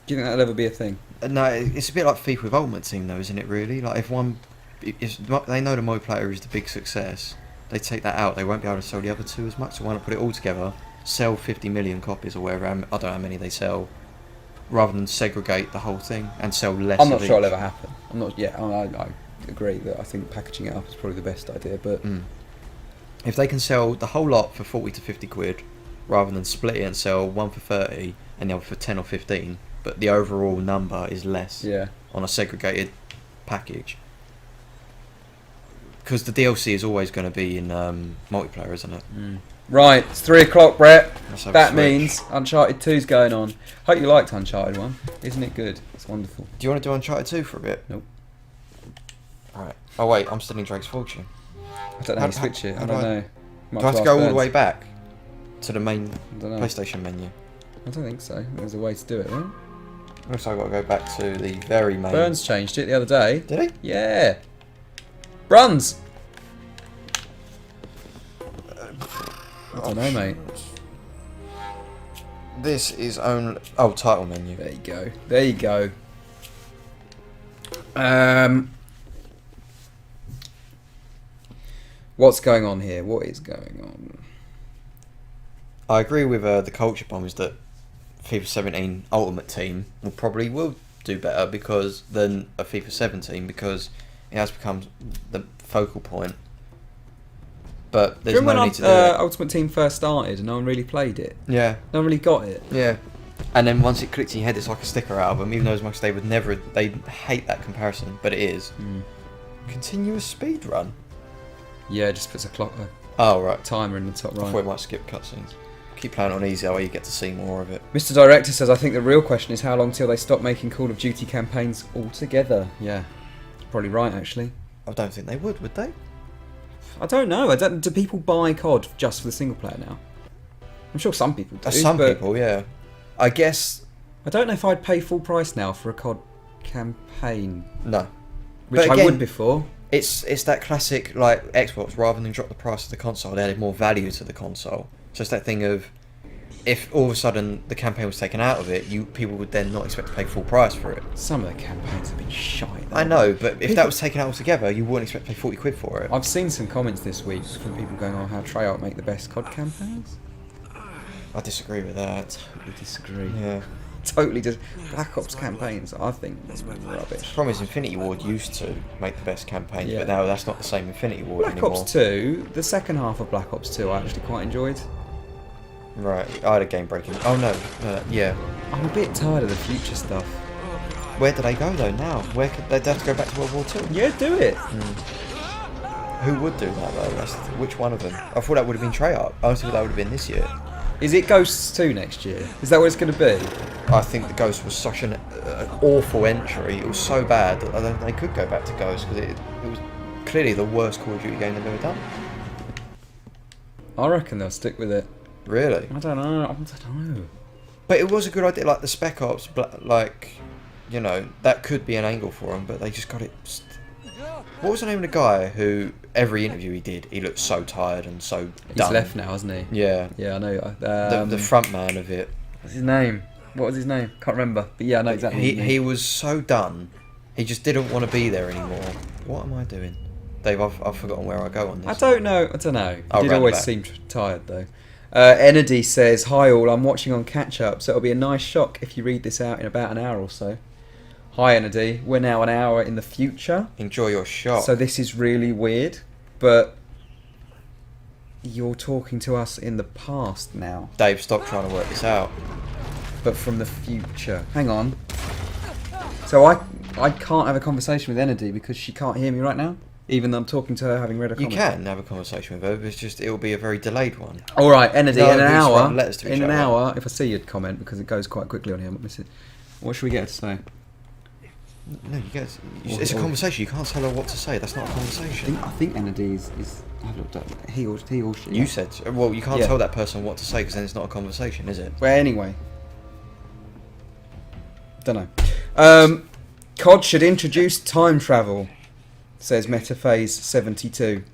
Do you think that'll ever be a thing? No, it's a bit like FIFA with Ultimate Team, though, isn't it? Really, like if they know the multiplayer is the big success, they take that out. They won't be able to sell the other 2 as much. So why not put it all together, sell 50 million copies or whatever? I don't know how many they sell, rather than segregate the whole thing and sell less. I'm not of sure it'll each. ever happen. I'm not. Yeah, I agree that I think packaging it up is probably the best idea. But If they can sell the whole lot for 40 to 50 quid, rather than split it and sell one for 30 and the other for 10 or 15, but the overall number is less yeah, on a segregated package. Because the DLC is always going to be in multiplayer, isn't it? right. It's 3 o'clock, Brett. Let's have a That switch. means Uncharted 2's going on. Hope you liked Uncharted 1. Isn't it good? It's wonderful. Do you want to do Uncharted 2 for a bit? Nope. Alright. Oh wait, I'm still in Drake's Fortune. I don't know how to switch it. I how don't do I- know. Might Do I have to ask go all the Burns. way back to the main I don't know. PlayStation menu? I don't think so. There's a way to do it, right? Looks like I've got to go back to the very main... Burns changed it the other day. Did he? Yeah. Bruns. I don't know, mate. This is only... Oh, title menu. There you go. There you go. What's going on here? What is going on? I agree with the culture bombs that FIFA 17 Ultimate Team will do better because than a FIFA 17 because it has become the focal point. But there's Remember no when need to do it. Ultimate Team first started and no one really played it? Yeah, No one really got it. yeah. And then once it clicked in your head, it's like a sticker album. Even though as much as they would never, they hate that comparison, but it is. Continuous speed run. Yeah, it just puts a clock, a Oh right. timer in the top I thought right. it might skip cutscenes. Keep playing on easy, that way you get to see more of it. Mr. Director says, I think the real question is how long till they stop making Call of Duty campaigns altogether. Yeah, probably right, actually. I don't think they would they? I don't know. Do people buy COD just for the single player now? I'm sure some people do. Some but people, yeah. I guess I don't know if I'd pay full price now for a COD campaign, no. which But I again, would before. It's that classic like Xbox. Rather than drop the price of the console, they added more value to the console. So it's that thing of if all of a sudden the campaign was taken out of it, people would then not expect to pay full price for it. Some of the campaigns have been shite. I know, but if that was taken out altogether, you wouldn't expect to pay 40 quid for it. I've seen some comments this week from people going, "Oh, how Treyarch make the best COD campaigns." I disagree with that. Totally disagree. Yeah. Totally just Black Ops campaigns. I think are rubbish. The problem is Infinity Ward used to make the best campaigns, Yeah. but now that's not the same Infinity Ward Black anymore. Ops 2, the second half of Black Ops 2, I actually quite enjoyed. Right, I had a game breaking. Oh no, yeah. I'm a bit tired of the future stuff. Where do they go though now? Where could they'd have to go back to World War Two? Yeah, do it. Who would do that though? Which one of them? I thought that would have been Treyarch. I honestly thought that would have been this year. Is it Ghosts 2 next year? Is that what it's going to be? I think the Ghost was such an awful entry. It was so bad that I don't think they could go back to Ghost because it was clearly the worst Call of Duty game they've ever done. I reckon they'll stick with it. Really? I don't know. But it was a good idea, like the Spec Ops, like, you know, that could be an angle for them, but they just got it. What was the name of the guy who every interview he did, he looked so tired and so He's done. left now, hasn't he? Yeah. Yeah, I know. The front man of it. What's his name? What was his name? Can't remember. But yeah, I know exactly. He was so done. He just didn't want to be there anymore. What am I doing? Dave, I've forgotten where I go on this. I don't know. He I'll did round always back. seem tired though. Enedy says, "Hi all, I'm watching on catch up, so it'll be a nice shock if you read this out in about an hour or so." Hi Enedy, we're now an hour in the future, Enjoy your shot. so this is really weird, but you're talking to us in the past now, Dave, stop trying to work this out. but from the future. Hang on. So I can't have a conversation with Enedy because she can't hear me right now, even though I'm talking to her having read a You comment. can have a conversation with her, but it's just it'll be a very delayed one. All right, Enedy, No, in an we just hour. write letters to each In an other. hour, if I see your comment, because it goes quite quickly on here, I might miss it. What should we get her to say? No, you get. It's a conversation. You can't tell her what to say. That's not a conversation. I think Enedy is. I've looked up. He or she. You said. Well, you can't Yeah. tell that person what to say because then it's not a conversation, is it? Well, anyway. Don't know. COD should introduce time travel, says Metaphase72.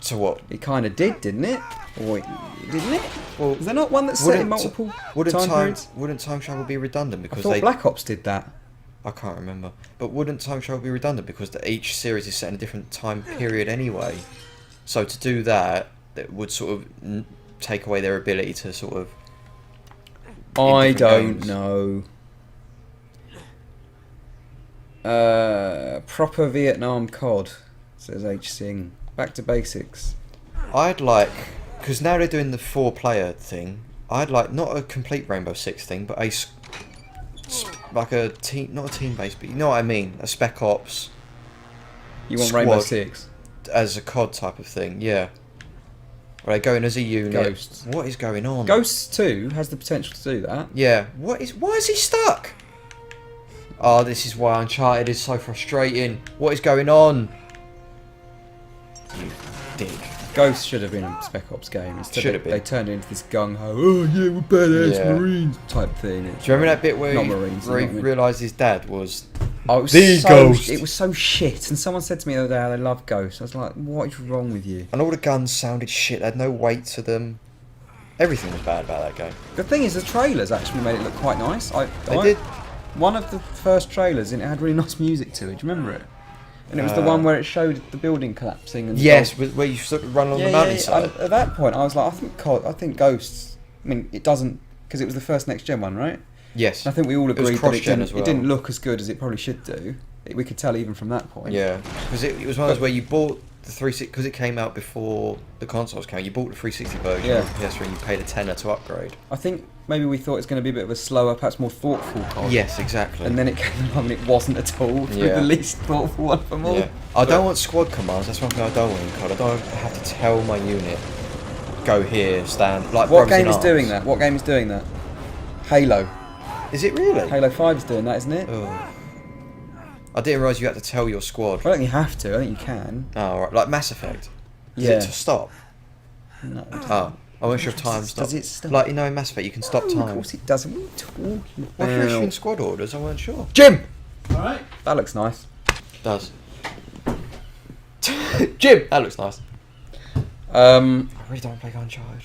So what? It kind of did, didn't it? Or didn't it? Well, Is there not one that's set in multiple time periods? Wouldn't time travel be redundant I because thought they? Black Ops did that. I can't remember. But wouldn't time travel be redundant because each series is set in a different time period anyway? So to do that, that would sort of take away their ability to sort of I different don't games. know. Proper Vietnam COD, says H Sing. Back to basics. I'd like, because now they're doing the 4-player thing. I'd like not a complete Rainbow Six thing, but like a team, not a team based, but you know what I mean, a Spec Ops. You want Rainbow Squad. Six? As a COD type of thing, yeah. Where they go in as a unit. Ghosts. What is going on? Ghosts 2 has the potential to do that. Yeah. Why is he stuck? Oh, this is why Uncharted is so frustrating. What is going on? You dick. Ghosts should have been a Spec Ops game. Instead Should have been. They turned it into this gung ho, oh yeah, we're badass Yeah. Marines type thing. Do you remember that bit where Not he, Marines, where he you know what I mean? realised his dad was... Oh, it was The so, Ghost. It was so shit. And someone said to me the other day how they love Ghosts. I was like, what is wrong with you? And all the guns sounded shit. They had no weight to them. Everything was bad about that game. The thing is, the trailers actually made it look quite nice. They did. One of the first trailers, and it had really nice music to it. Do you remember it? And it was the one where it showed the building collapsing. And Yes, stuff. where you sort of run along the Yeah. mountainside. At that point, I was like, I think Ghosts. I mean, it doesn't, because it was the first next gen one, right? Yes. And I think we all was agreed that cross-gen as well. it didn't look as good as it probably should do. We could tell even from that point. Yeah, because it was one of those where you bought the 360 because it came out before the consoles came out. You bought the 360 version Yeah. of PS3 and you paid a tenner to upgrade. I think maybe we thought it was going to be a bit of a slower, perhaps more thoughtful COD. Yes, exactly. And then it came along and it wasn't at all. Yeah. The least thoughtful one of them all. yeah. I don't want squad commands. That's one thing I don't want in COD. I don't have to tell my unit, go here, stand. Like What Brothers in game is Arms. doing that? What game is doing that? Halo. Is it really? Halo 5 is doing that, isn't it? Oh. I didn't realise you had to tell your squad. I don't think you have to. I think you can. Oh, right. Like Mass Effect. Is Yeah. it to stop? No. Oh. I wasn't sure if time stopped. Does it stop? Like, you know, in Mass Effect, you can stop Of time. course it doesn't. What are you talking What if you're issuing about? squad orders? I weren't sure. Jim! Alright. That looks nice. Does. Jim! That looks nice. I really don't play Uncharted.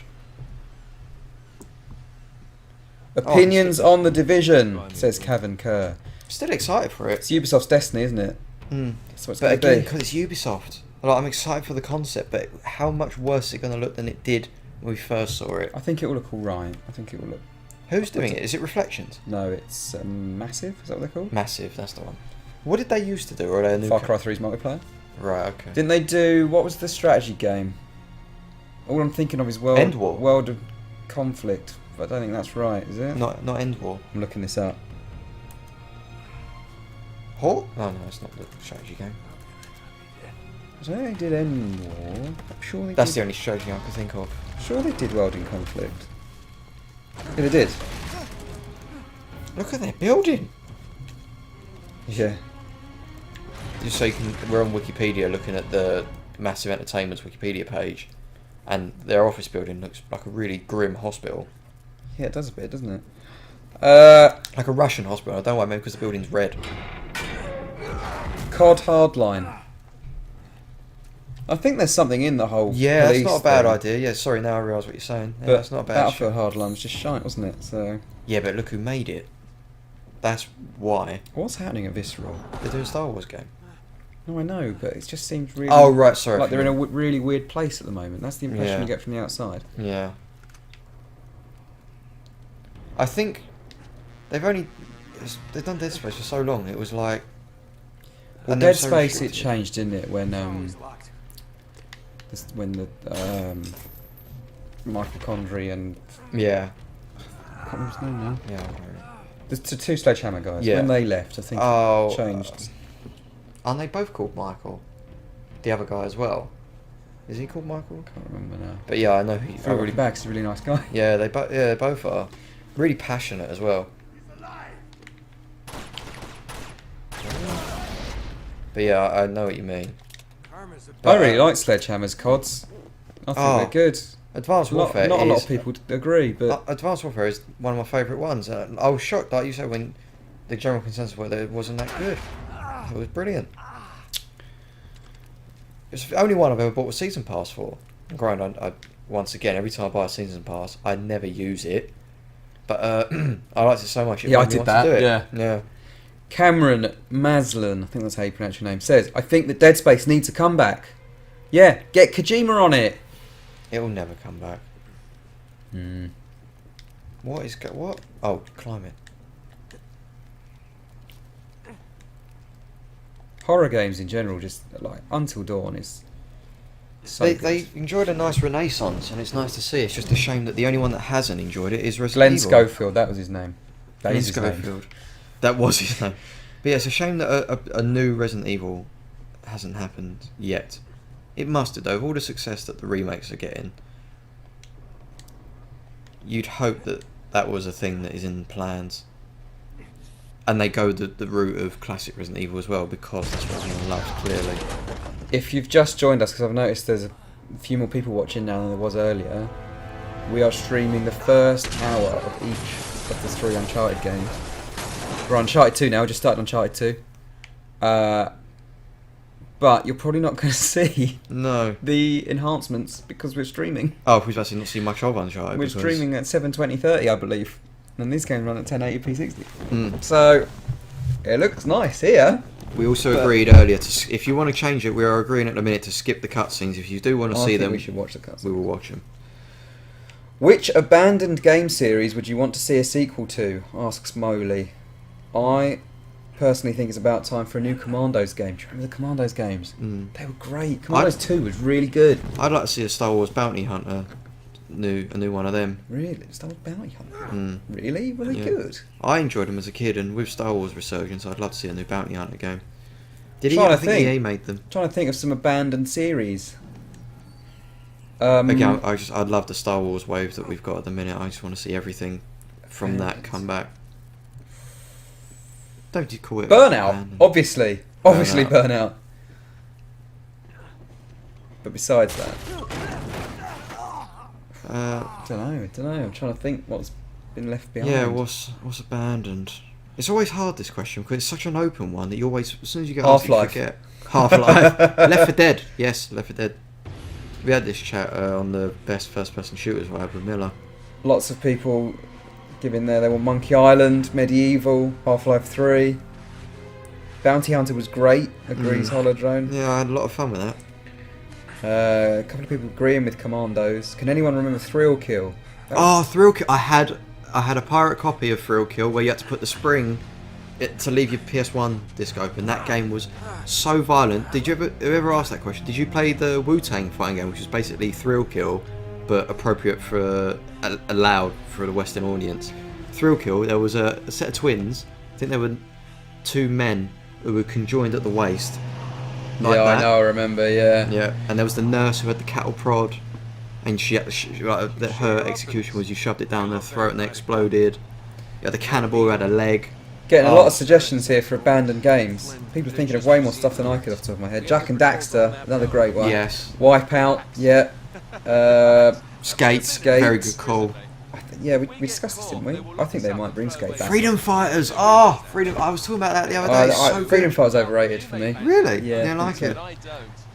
Opinions on The Division, says Kevin Kerr. Still excited for it. It's Ubisoft's Destiny, isn't it? Mm. That's what it's But going to again, be. because it's Ubisoft. Like, I'm excited for the concept, but how much worse is it going to look than it did when we first saw it? I think it will look alright. I think it will look... Who's doing it? Is it Reflections? No, it's Massive, is that what they're called? Massive, that's the one. What did they used to do? Or are they a new Far Cry 3's multiplayer. Right, okay. Didn't they do... What was the strategy game? All I'm thinking of is End War. World of Conflict. But I don't think that's right, is it? Not End War. I'm looking this up. Hawk? Oh no, it's not the strategy game. I don't think they did End War. I'm sure they That's did... the only strategy game I can think of. Sure they did World in Conflict. Yeah, they did. Look at their building! Yeah. Just so you can, we're on Wikipedia looking at the Massive Entertainment's Wikipedia page, and their office building looks like a really grim hospital. Yeah, it does a bit, doesn't it? Like a Russian hospital. I don't know why, maybe because the building's red. COD Hardline. I think there's something in the whole Yeah, that's police not a bad thing, idea. Yeah, sorry, now I realise what you're saying. Yeah, But that's not a bad Battlefield shot. Hardline was just shite, wasn't it? So Yeah, but look who made it. That's why. what's happening at Visceral? They're doing a Star Wars game. No, I know, but it just seems really. Oh, right, sorry. Like they're in a really weird place at the moment. That's the impression Yeah. you get from the outside. Yeah. I think they've done Dead Space for so long. It was like. Well, and they were Dead so Space it restricted. changed, didn't it? When when the Michael Condrey and Yeah. I can't remember his name now. Yeah. I know. The two Sledgehammer guys. Yeah. When they left, I think Oh. it changed. Aren't they both called Michael? The other guy as well. Is he called Michael? Can't remember now. But yeah, I know who. I feel really bad 'cause he's a really nice guy. Yeah, they both are. Really passionate as well. But yeah, I know what you mean. I really like Sledgehammer's CODs. I think Oh, they're good. Advanced Not Warfare a lot is... of people agree, but Advanced Warfare is one of my favourite ones. I was shocked, like you said, when the general consensus was that it wasn't that good. It was brilliant. It's the only one I've ever bought a season pass for. Granted, I once again, every time I buy a season pass, I never use it. But I liked it so much. It Yeah, I made me did want to that, do it. yeah. Yeah. Cameron Maslin, I think that's how you pronounce your name, says, I think that Dead Space needs a comeback. Yeah, get Kojima on it. It will never come back. What is what? Oh, climb it. Horror games in general, just like Until Dawn is so They good. enjoyed a nice renaissance, and it's nice to see. It's just a shame that the only one that hasn't enjoyed it is Glenn Resident Evil. Schofield, that was his name. That Glenn is his name. Schofield. That was his name. But yeah, it's a shame that a new Resident Evil hasn't happened yet. It must have, though. With all the success that the remakes are getting, you'd hope that that was a thing that is in plans. And they go the route of classic Resident Evil as well, because that's what everyone loves, clearly. If you've just joined us, because I've noticed there's a few more people watching now than there was earlier, we are streaming the first hour of each of the 3 Uncharted games. We're on Uncharted 2 now, we just started Uncharted 2. But you're probably not going to see No. the enhancements because we're streaming. Oh, we've actually not seen much of Uncharted. We're because- streaming at 720/30, I believe. And these games run at 1080p 60. Mm. So, it looks nice here. We also But- agreed earlier to, if you want to change it, we are agreeing at the minute to skip the cutscenes. If you do want to I see think them, we should watch the cutscenes. we will watch them. Which abandoned game series would you want to see a sequel to? Asks Moley. I personally think it's about time for a new Commandos game. Do you remember the Commandos games? Mm. They were great. Commandos 2 was really good. I'd like to see a Star Wars Bounty Hunter, a new one of them. Really? Star Wars Bounty Hunter? Mm. Really? Were they Yeah. good? I enjoyed them as a kid, and with Star Wars resurgence, I'd love to see a new Bounty Hunter game. Did Trying I to think think. EA made them. Trying to think of some abandoned series. Again, I'd love the Star Wars wave that we've got at the minute. I just want to see everything from that come back. Don't you call it Burnout, abandoned? obviously. Obviously Burnout. But besides that, don't know. I'm trying to think what's been left behind. Yeah, what's abandoned? It's always hard, this question, because it's such an open one that you always, as soon as you get asked, you Half-Life. forget. Half-Life. Left 4 Dead. Yes, Left 4 Dead. We had this chat on the best first-person shooters I had with Miller. Lots of people giving there. They were Monkey Island, Medieval, Half-Life 3. Bounty Hunter was great. Agrees Holodrone. Yeah, I had a lot of fun with that. A couple of people agreeing with Commandos. Can anyone remember Thrill Kill? Oh, Thrill Kill. I had a pirate copy of Thrill Kill where you had to put the spring to leave your PS1 disc open. That game was so violent. Did you ever ask that question? Did you play the Wu-Tang fighting game, which was basically Thrill Kill, but appropriate for allowed for the Western audience? Thrill Kill. There was a set of twins. I think there were 2 men who were conjoined at the waist. Like yeah, that. I know. I remember. Yeah. Yeah, and there was the nurse who had the cattle prod, and her execution was you shoved it down their throat and they exploded. You had the cannibal who had a leg. Getting a lot of suggestions here for abandoned games. People are thinking of way more stuff than I could off the top of my head. Jack and Daxter, another great one. Yes. Wipeout, yeah. Skates, Skates. very good call. Yeah, we discussed this, didn't we? I think they might bring Skate back. Freedom Fighters. Oh, Freedom. I was talking about that the other day. It's so Freedom good. Fighter's overrated for me. Really? Yeah, Yeah, I I like think it.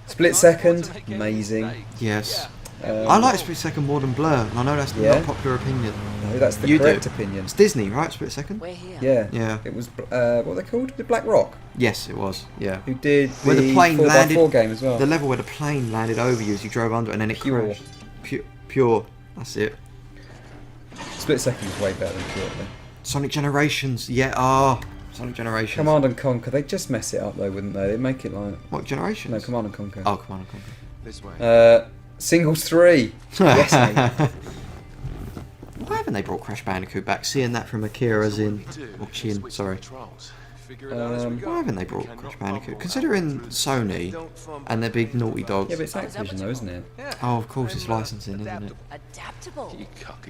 Split Second, amazing. Yes. I like Split Second more than Blur, and I know that's not Yeah. a popular opinion. No, that's the You do. correct opinion. It's Disney, right? Split Second. We're here. Yeah. Yeah. It was, what were they called? The Black Rock, Yes, it was. Yeah. who did Where the plane 4x4 landed- game as well. The level where the plane landed over you as you drove under it, and then it Pure. crashed. Pure. That's it. Split Second is way better than Pure. though. Sonic Generations. Yeah. Ah. Sonic Generations. Command and Conquer, they'd just mess it up though, wouldn't they? They'd make it like... What Generations? No, Command and Conquer. Oh, Command and Conquer. This way. Singles 3. Yes, mate. Why haven't they brought Crash Bandicoot back? Seeing that from Akira's in, or Chin, sorry. Figure it out as we go. Why haven't they brought Crash Bandicoot? Considering Sony and their big naughty dogs. Yeah, but it's Activision though, isn't it? Oh, of course, it's licensing, isn't it? Adaptable.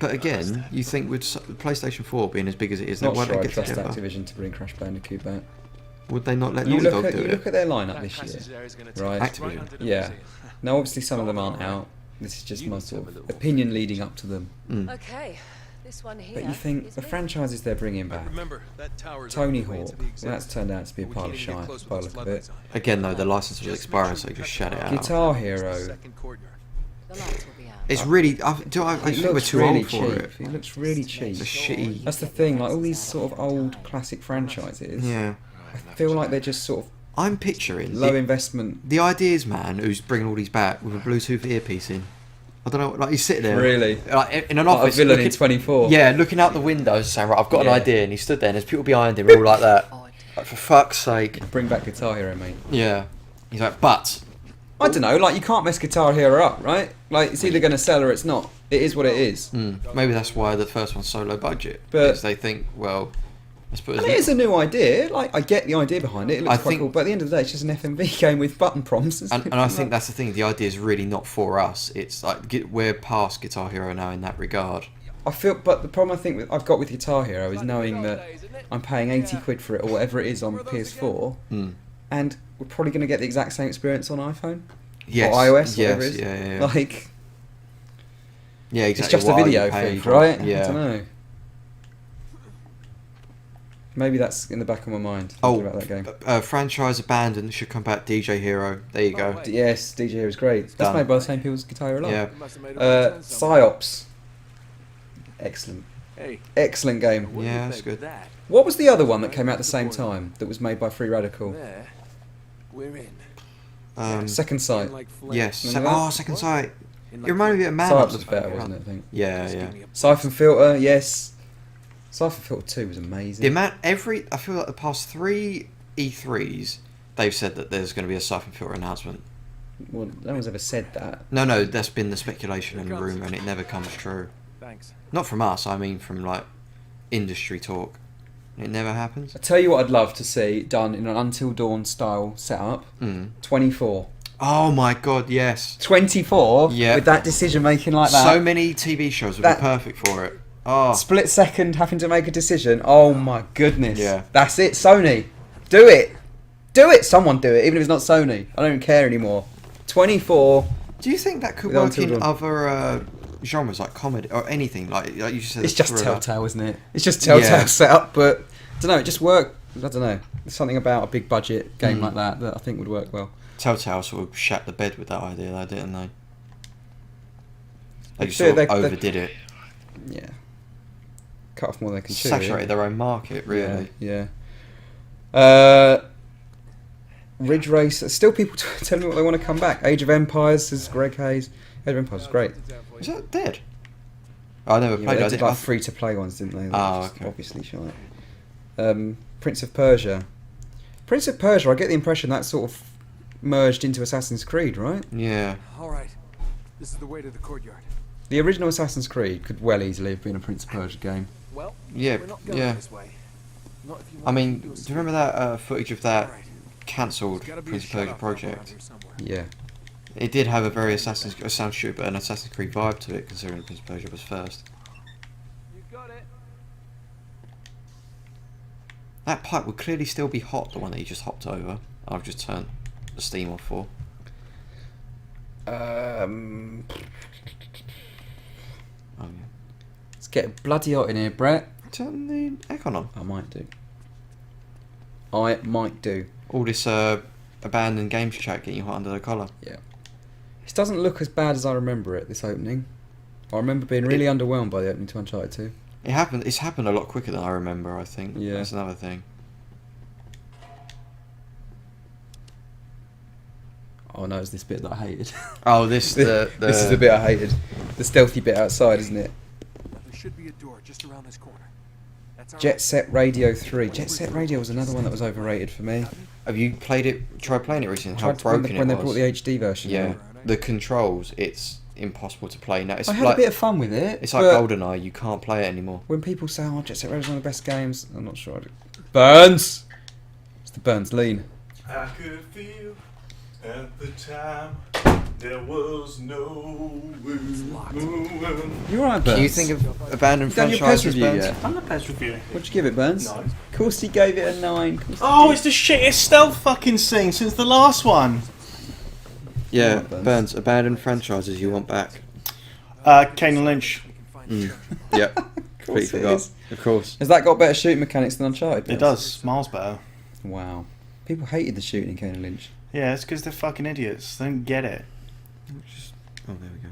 But again, you think with PlayStation 4 being as big as it is, Not why sure don't I they get trust together? Activision to bring Crash Bandicoot back. Would they not let You Naughty Dog do look it? at their lineup this year, right? Activision. Yeah. Now, obviously, some of them aren't out. This is just my sort of opinion leading up to them. Okay, this one here. But you think is the me. franchises they're bringing back, Remember, that tower's Tony on the way Hawk, to the exit. that's turned out to be a We pile can't of even get shite close by the with look of those it. floodlights on. Again, though, the license was expiring, so you just shut it out. Guitar Hero, Second courtyard. The lights will be out. It's really. I it think we're looks too really old for cheap. it. It looks really cheap. It's a shitty. That's the thing, like all these sort of old classic franchises, Yeah. I feel like they're just sort of I'm picturing low investment. the ideas man who's bringing all these back with a Bluetooth earpiece in. I don't know. Like he's sitting there, Really? like in an Like a office, villain in 24. Yeah, looking out the window, saying, "Right, I've got Yeah. an idea," and he stood there, and there's people behind him, all like that. Like, for fuck's sake. Bring back Guitar Hero, mate. Yeah. He's like, but I don't know, like you can't mess Guitar Hero up, right? Like it's either going to sell or it's not. It is what it is. maybe that's why the first one's so low budget. But- Because they think, well, let's put And it is a new idea. Like I get the idea behind it. It looks I quite think- cool. But at the end of the day, it's just an FMV game with button prompts. and I think that's the thing. The idea is really not for us. It's like we're past Guitar Hero now in that regard. I feel, but the problem I think I've got with Guitar Hero is knowing that I'm paying 80 quid for it or whatever it is on PS4, and we're probably going to get the exact same experience on iPhone Yes. or iOS, yes, whatever it is. Yeah. Like Yeah, it's exactly. just a What are video you paying feed, for? right? I Yeah. don't know. Maybe that's in the back of my mind. Oh, Thinking about that game. franchise abandoned. Should come back. DJ Hero. There you go. Yes, DJ Hero is great. That's Done. made by the same people as Guitar Hero Live. Yeah. Must have made a Psyops. Excellent. Hey, Excellent game. what do you Yeah, think that's good. of that? What was the other one that came out at the same time that was made by Free Radical? There, we're in. Second Sight. Like flame. Yes. Remember that? Second Sight. In You like reminded me of Man Psyops Up. was better, wasn't it, I think? Yeah, Just yeah. give me a- Siphon Filter, yes. Siphon Filter 2 was amazing. The amount I feel like the past 3 E3s, they've said that there's going to be a Siphon Filter announcement. Well, no one's ever said that. No, that's been the speculation and the rumour, and it never comes true. Thanks. Not from us, I mean from like industry talk. It never happens. I tell you what I'd love to see done in an Until Dawn style setup. 24. Oh my god, yes. 24 Yeah. with that decision making like that. So many TV shows would That- be perfect for it. Oh, Split second having to make a decision. Oh my goodness. Yeah. That's it, Sony. Do it. Do it. Someone do it, even if it's not Sony. I don't even care anymore. 24. do you think that could With work Until in Dawn. other genres like comedy or anything like you just said? It's just thriller? Telltale, isn't it? It's just Telltale Yeah. setup, but I don't know, it just worked. I don't know. There's something about a big budget game like that I think would work well. Telltale sort of shat the bed with that idea, though, didn't they? They just They- sort they- of overdid it. Yeah. Cut off more than they can chew. Saturated their own market, really. Yeah. Ridge Race. Still people telling me what they want to come back. Age of Empires, says Greg Hayes. Age of Empires is great. Is that dead? I never Yeah, played they it. did like free to play ones, didn't they? Oh, Just okay. Obviously, shite. Prince of Persia. Prince of Persia. I get the impression that sort of merged into Assassin's Creed, right? Yeah. All right. This is the way to the courtyard. The original Assassin's Creed could well easily have been a Prince of Persia game. Well, Yeah, we're not going yeah. this way. Not if you I want mean, to do you remember that footage of that Alright. cancelled There's gotta be a Prince of Persia shut-off valve around project? here somewhere. Yeah. It did have a very sound shoot, but an Assassin's Creed vibe to it, considering Prince of Persia was first. You got it. That pipe would clearly still be hot, the one that you just hopped over. I've just turned the steam off for. Oh yeah. Let's get bloody hot in here, Brett. Turn the aircon on. I might do. I might do. All this abandoned games chat getting you hot under the collar. Yeah. This doesn't look as bad as I remember it, this opening. I remember being really underwhelmed by the opening to Uncharted 2. It's happened a lot quicker than I remember, I think. Yeah. That's another thing. Oh no, it's this bit that I hated. Oh, this the This is the bit I hated. The stealthy bit outside, isn't it? There should be a door just around this corner. That's all Jet right. Set Radio 3. Jet Set Radio was another one that was overrated for me. Have you played it? Tried playing it recently? How Tried to- when broken when it they was. brought the HD version. Yeah, out. the controls. It's impossible to play now. It's I had like a bit of fun with it. it's like but GoldenEye. You can't play it anymore. when people say, "Oh, Jet Set Radio is one of the best games," I'm not sure. Burns. It's the Burns lean. I could feel at the time there was no moving. You alright, Burns? Do you think of abandoned You done your PES franchises? review Burns? yet? I'm the best review. What'd you give it, Burns? 9. Of course he gave it a 9. Of course he Oh, did. it's the shittest stealth fucking scene since the last one. Yeah, Alright, Burns. Burns. Abandoned franchises you want back? Kane and Lynch. Yep. Of Completely course it forgot. is. Of course. Has that got better shooting mechanics than Uncharted? It Burns? does. Miles better. Wow. People hated the shooting in Kane and Lynch. Yeah, it's because they're fucking idiots. They don't get it. Oh, there we go.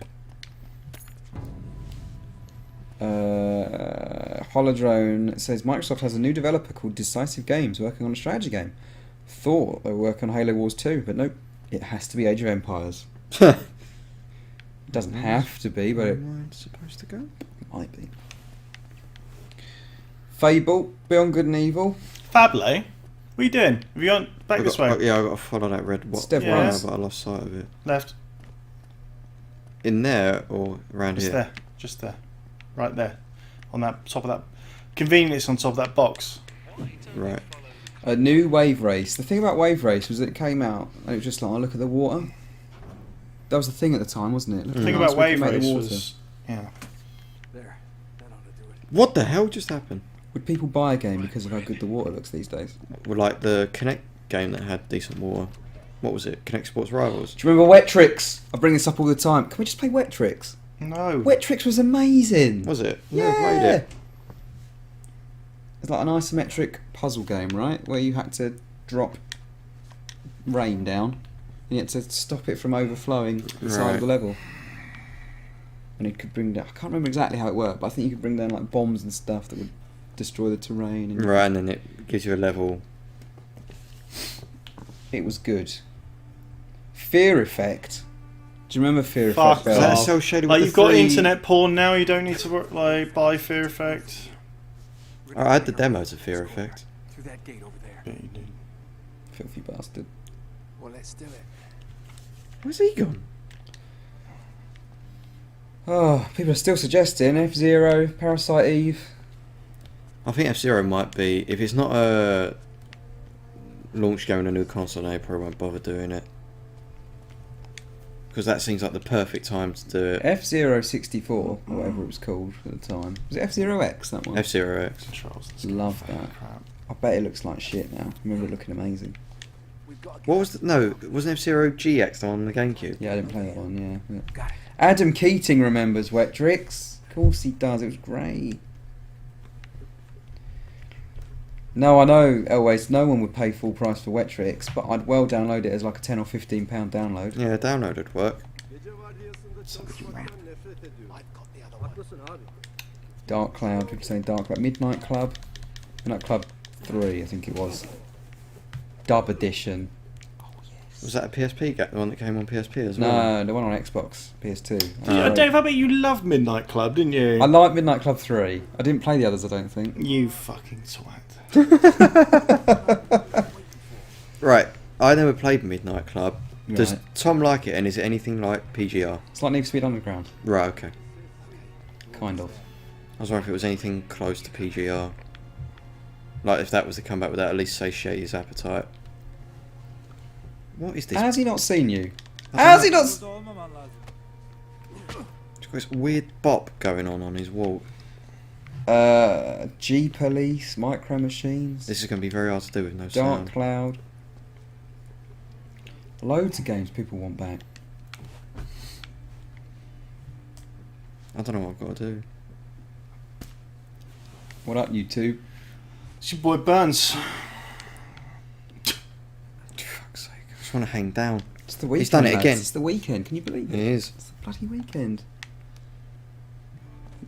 Holodrone says Microsoft has a new developer called Decisive Games working on a strategy game. Thought they were working on Halo Wars 2, but nope. It has to be Age of Empires. Doesn't have to be, but it Mine's supposed to go. might be. Fable, Beyond Good and Evil. Fably, what are you doing? Have you gone back this way? Yeah, I got to follow that red Step wire, right. but I lost sight of it. Left. In there or around Just here? there. Just there. Right there. On that top of that. Conveniently, it's on top of that box. Right. A new Wave Race. The thing about Wave Race was that it came out and it was just like, oh, look at the water. That was the thing at the time, wasn't it? Look The how thing nice about we Wave can make the Race water. was. Yeah. There. That ought to do it. What the hell just happened? Would people buy a game because of how good the water looks these days? Well, like the Connect game that had decent water. What was it? Connect Sports Rivals. Do you remember Wet Tricks? I bring this up all the time. Can we just play Wet Tricks? No. Wet Tricks was amazing. Was it? Yeah. Never played it. It's like an isometric puzzle game, right? Where you had to drop rain down and you had to stop it from overflowing the side Right. of the level. And it could bring down... I can't remember exactly how it worked, but I think you could bring down like bombs and stuff that would destroy the terrain. And Right, and then it gives you a level. It was good. Fear Effect. Do you remember Fear Fuck Effect? Belle? that off. cell shaded Like with you've the got three- internet porn now. You don't need to like buy Fear Effect. I had the demos of Fear Effect. Through that gate over there. Yeah, you do. Filthy bastard. Well, let's do it. Where's he gone? Oh, people are still suggesting F-Zero, Parasite Eve. I think F-Zero might be, if it's not a launch game on a new console, they probably won't bother doing it. Because that seems like the perfect time to do it. F-Zero 64, or whatever it was called at the time. Was it F-Zero X, that one? F-Zero X. Controls. Love Fucking that. crap. I bet it looks like shit now. I remember it looking amazing. We've got What was the, no, wasn't F-Zero GX the one on the GameCube? Yeah, I didn't play that one, yeah. Got it. Adam Keating remembers Wet Tricks. Of course he does, it was great. No, I know, always, no one would pay full price for Wet Tricks, but I'd well download it as like a £10 or £15 download. Yeah, download would work. I've got the other one. Dark Cloud, people saying Dark Cloud. Midnight Club? Midnight Club 3, I think it was. Dub Edition. Was that a PSP game? The one that came on PSP as well? No, the one on Xbox, PS2. Yeah, Dave, I bet you loved Midnight Club, didn't you? I like Midnight Club 3. I didn't play the others, I don't think. You fucking twat. Right, I never played Midnight Club. Does Right. Tom like it, and is it anything like PGR? It's like Need for Speed Underground. Right, okay. Kind of. I was wondering if it was anything close to PGR. Like, if that was to come back with that, at least satiate his appetite. What is this? Has he not seen you? I don't Has know. he not... He's got this weird bop going on his walk. G-Police, Micro Machines, This is going to be very hard to do with no Dark sound. Cloud. Loads of games people want back. I don't know what I've got to do. What up, YouTube? It's your boy Burns. Fuck's sake. I just want to hang down. It's the weekend. He's done it lads. again. It's the weekend. Can you believe It it? is. It's the bloody weekend.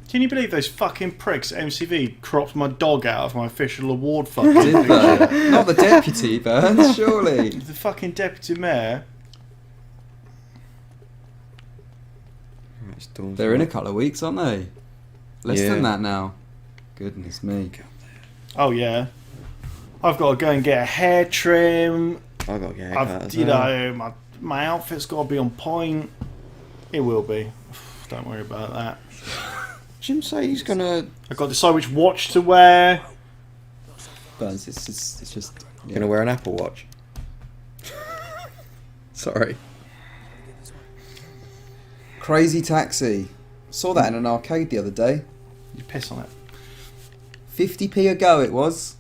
Can you believe those fucking pricks at MCV cropped my dog out of my official award fucking Did picture? they? Not the deputy, Burns, surely. The fucking deputy mayor. Right, it's dawn's They're in a light. couple of weeks, aren't they? Less Yeah. than that now. Goodness me. Oh yeah. I've got to go and get a hair trim. I've got to get a haircut I've, as you well. know, my outfit's got to be on point. It will be. Don't worry about that. Jim say he's going to... I've got to decide which watch to wear. Burns, it's just... yeah. Going to wear an Apple Watch. Sorry. Crazy Taxi. Saw that in an arcade the other day. You piss on it. 50p a go it was.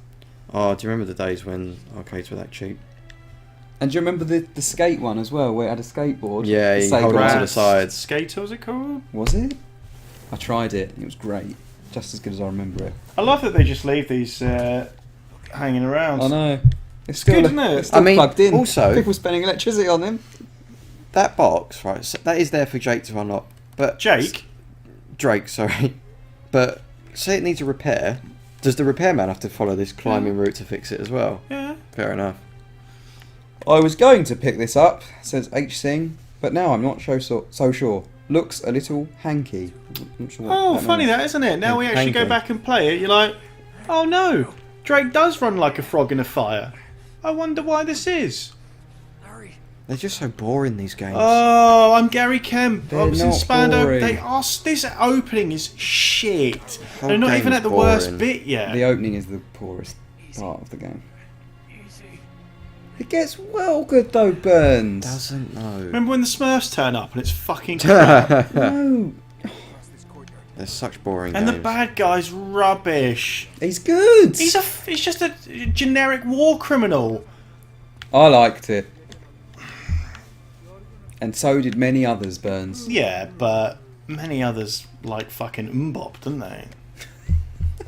Oh, do you remember the days when arcades were that cheap? And do you remember the skate one as well, where it had a skateboard? Yeah, The you hold Sega on to one. the sides. Skater, was it called? Was it? I tried it. It was great. Just as good as I remember it. I love that they just leave these hanging around. I know. It's good, isn't it? It's still I mean, plugged in. also- People spending electricity on them. That box, right, so that is there for Jake to unlock. But Jake? Drake, sorry. But say it needs a repair. Does the repairman have to follow this climbing route to fix it as well? Yeah. Fair enough. I was going to pick this up, says H Sing, but now I'm not so sure. looks a little hanky. I'm not sure what Oh, funny means. that, isn't it? Now we actually go Hanky. back and play it, you're like, oh no, Drake does run like a frog in a fire. I wonder why this is. Hurry. They're just so boring, these games. Oh, I'm Gary Kemp. They're I was in not Spando. boring. They are. This opening is shit. Whole They're not game even is at the worst boring. bit yet. The opening is the poorest part of the game. It gets well good though, Burns. Doesn't know. Remember when the Smurfs turn up and it's fucking crap? No, They're such boring And games. the bad guy's rubbish. he's good. He's just a generic war criminal. I liked it, and so did many others, Burns. Yeah, but many others like fucking Mbop, didn't they?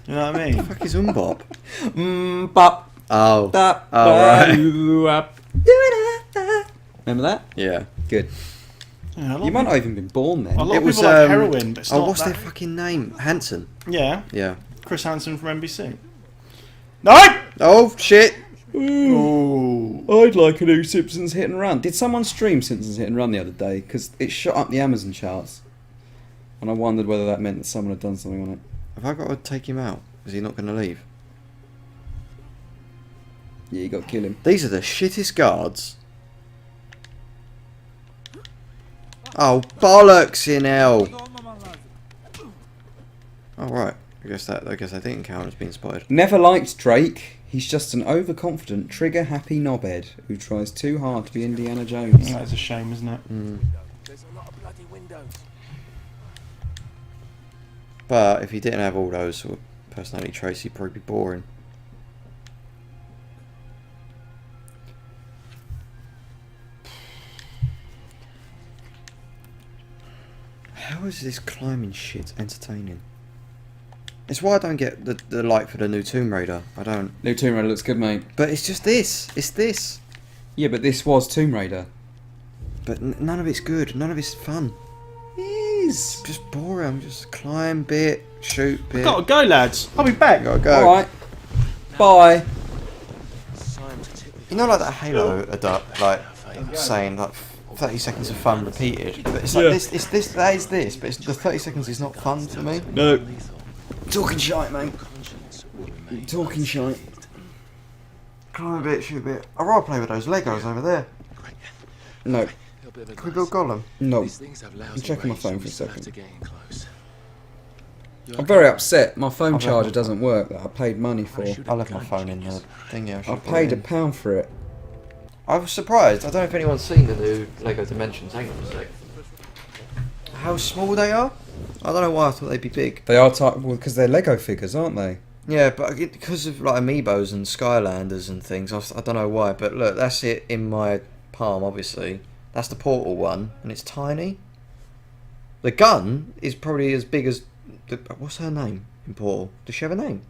You know what I mean? Fuck is Umbop? Bop, Oh. bop, Oh, right. Remember that? Yeah. Good. Yeah, You might not have even been born then. A lot It of was, people like heroin, but it's oh, not what's that. their fucking name? Hanson. Yeah, Yeah. Chris Hansen from NBC. No! Oh, shit! Ooh. I'd like a new Simpsons Hit and Run. Did someone stream Simpsons Hit and Run the other day? Because it shot up the Amazon charts. And I wondered whether that meant that someone had done something on it. Have I got to take him out? Is he not going to leave? Yeah, you got to kill him. These are the shittest guards. Oh, bollocks in hell! Oh, right. I guess that didn't count as being spotted. Never liked Drake. He's just an overconfident, trigger-happy knobhead who tries too hard to be Indiana Jones. That is a shame, isn't it? There's a lot of bloody windows. But if he didn't have all those sort of personality traits, he'd probably be boring. How is this climbing shit entertaining? It's why I don't get the like for the new Tomb Raider. I don't. New Tomb Raider looks good, mate. But it's just this. It's this. Yeah, but this was Tomb Raider. But none of it's good. None of it's fun. It is. Just boring. Just climb bit, shoot bit. Gotta go, lads. I'll be back. Gotta go. Alright. Bye. You know, like that Halo adapt, like saying like 30 seconds of fun repeated. But it's like Yeah. this. It's this. That is this. But the 30 seconds is not fun for me. No. Talking shite, mate. Talking shite. Climb a bit, shoot a bit. I'd rather play with those Legos over there. No. Can we build Gollum? No. I'm checking my phone for a second. I'm very upset. My phone charger doesn't work that I paid money for. I left my phone in the thing. Yeah, I paid £1 for it. I was surprised. I don't know if anyone's seen the new Lego Dimensions. Hang on a sec. How small they are? I don't know why I thought they'd be big. They are well, because they're Lego figures, aren't they? Yeah, but because of like Amiibos and Skylanders and things, I don't know why. But look, that's it in my palm, obviously. That's the Portal one, and it's tiny. The gun is probably as big as... what's her name in Portal? Does she have a name?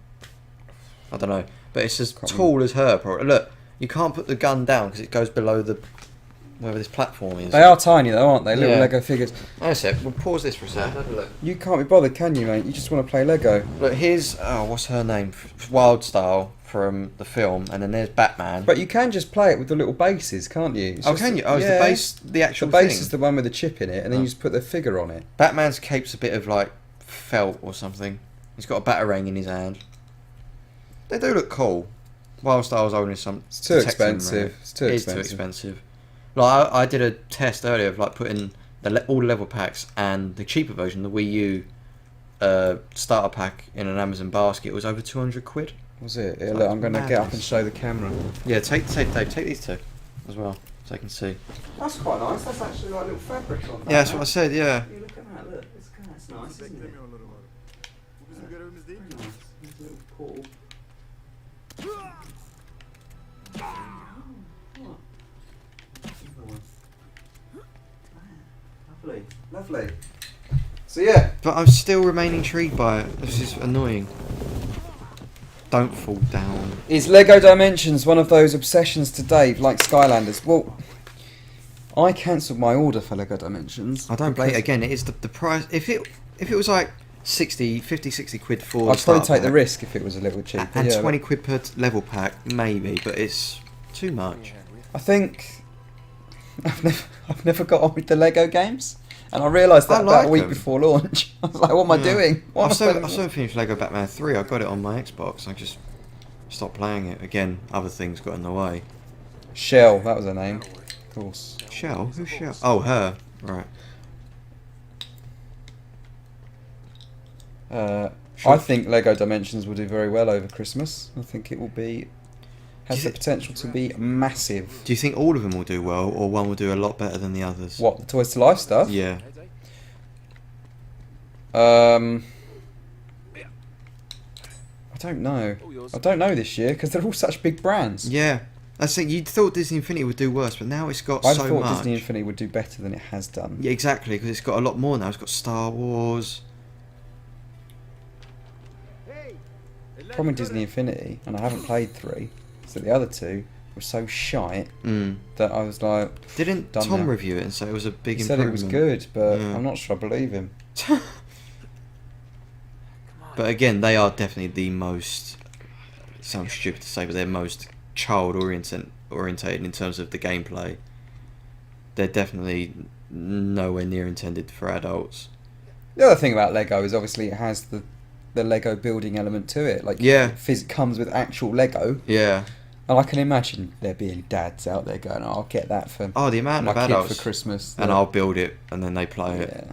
I don't know. But it's as tall as her, probably. Look, you can't put the gun down because it goes below the... wherever this platform is. They are tiny though, aren't they? Little Yeah. Lego figures. Hang on a sec, we'll pause this for a sec. Have a look. You can't be bothered, can you, mate? You just want to play Lego. Look, here's... oh, what's her name? Wild Style from the film, and then there's Batman. But you can just play it with the little bases, can't you? It's oh, just- can you? Oh, is the yeah. base the actual The base thing? is the one with the chip in it, and then you just put the figure on it. Batman's cape's a bit of like felt or something. He's got a batarang in his hand. They do look cool. Wild Style's holding some. It's too expensive. It's too It is too expensive. Like I did a test earlier of like putting all the level packs and the cheaper version, the Wii U starter pack, in an Amazon basket. It was over 200 quid. Was it? Yeah, look, I'm going to get up and show the camera. Yeah, take Dave, take these two as well, so I can see. That's quite nice. That's actually like little fabric on that. Yeah, that's what I said. Yeah. You look at that. Look, that's nice, isn't it? Very nice. There's a little portal. Lovely, lovely. So yeah, But I'm still remain intrigued by it. This is annoying. Don't fall down. is Lego Dimensions one of those obsessions to Dave, like Skylanders? Well, I cancelled my order for Lego Dimensions. I don't blame it. because Again, it is the price. If it was like 50, 60 quid for I'd probably starter take the pack, risk if it was a little cheaper. and yeah, 20 quid per level pack, maybe, but it's too much. I think I've never got on with the Lego games, And I realised that I about like a week them. before launch. I was like, what am I doing? What am I I still spending- haven't finished Lego Batman 3. I got it on my Xbox. I just stopped playing it. Again, other things got in the way. Shell, that was her name. Of course. Shell? Who's Shell? Oh, her. Right. I think Lego Dimensions will do very well over Christmas. I think it will be has Do the you potential to be massive. Do you think all of them will do well, or one will do a lot better than the others? What, the Toys to Life stuff? Yeah. I don't know. I don't know this year because they're all such big brands. Yeah. I think you thought Disney Infinity would do worse, but now it's got I so thought much. Disney Infinity would do better than it has done. Yeah, exactly, because it's got a lot more now. It's got Star Wars. Problem with Disney Infinity, and I haven't played 3, so the other 2 were so shite that I was like, Didn't done Tom now. review it and say it was a big He said improvement? it was good, but Yeah. I'm not sure I believe him. But again, they are definitely the most. It sounds stupid to say, but they're most orientated in terms of the gameplay. They're definitely nowhere near intended for adults. The other thing about Lego is obviously it has the Lego building element to it. Like, Yeah. it comes with actual Lego. Yeah. And I can imagine there being dads out there going, I'll get that for Oh, the amount my of kid adults. for Christmas. And I'll build it, and then they play it. Yeah.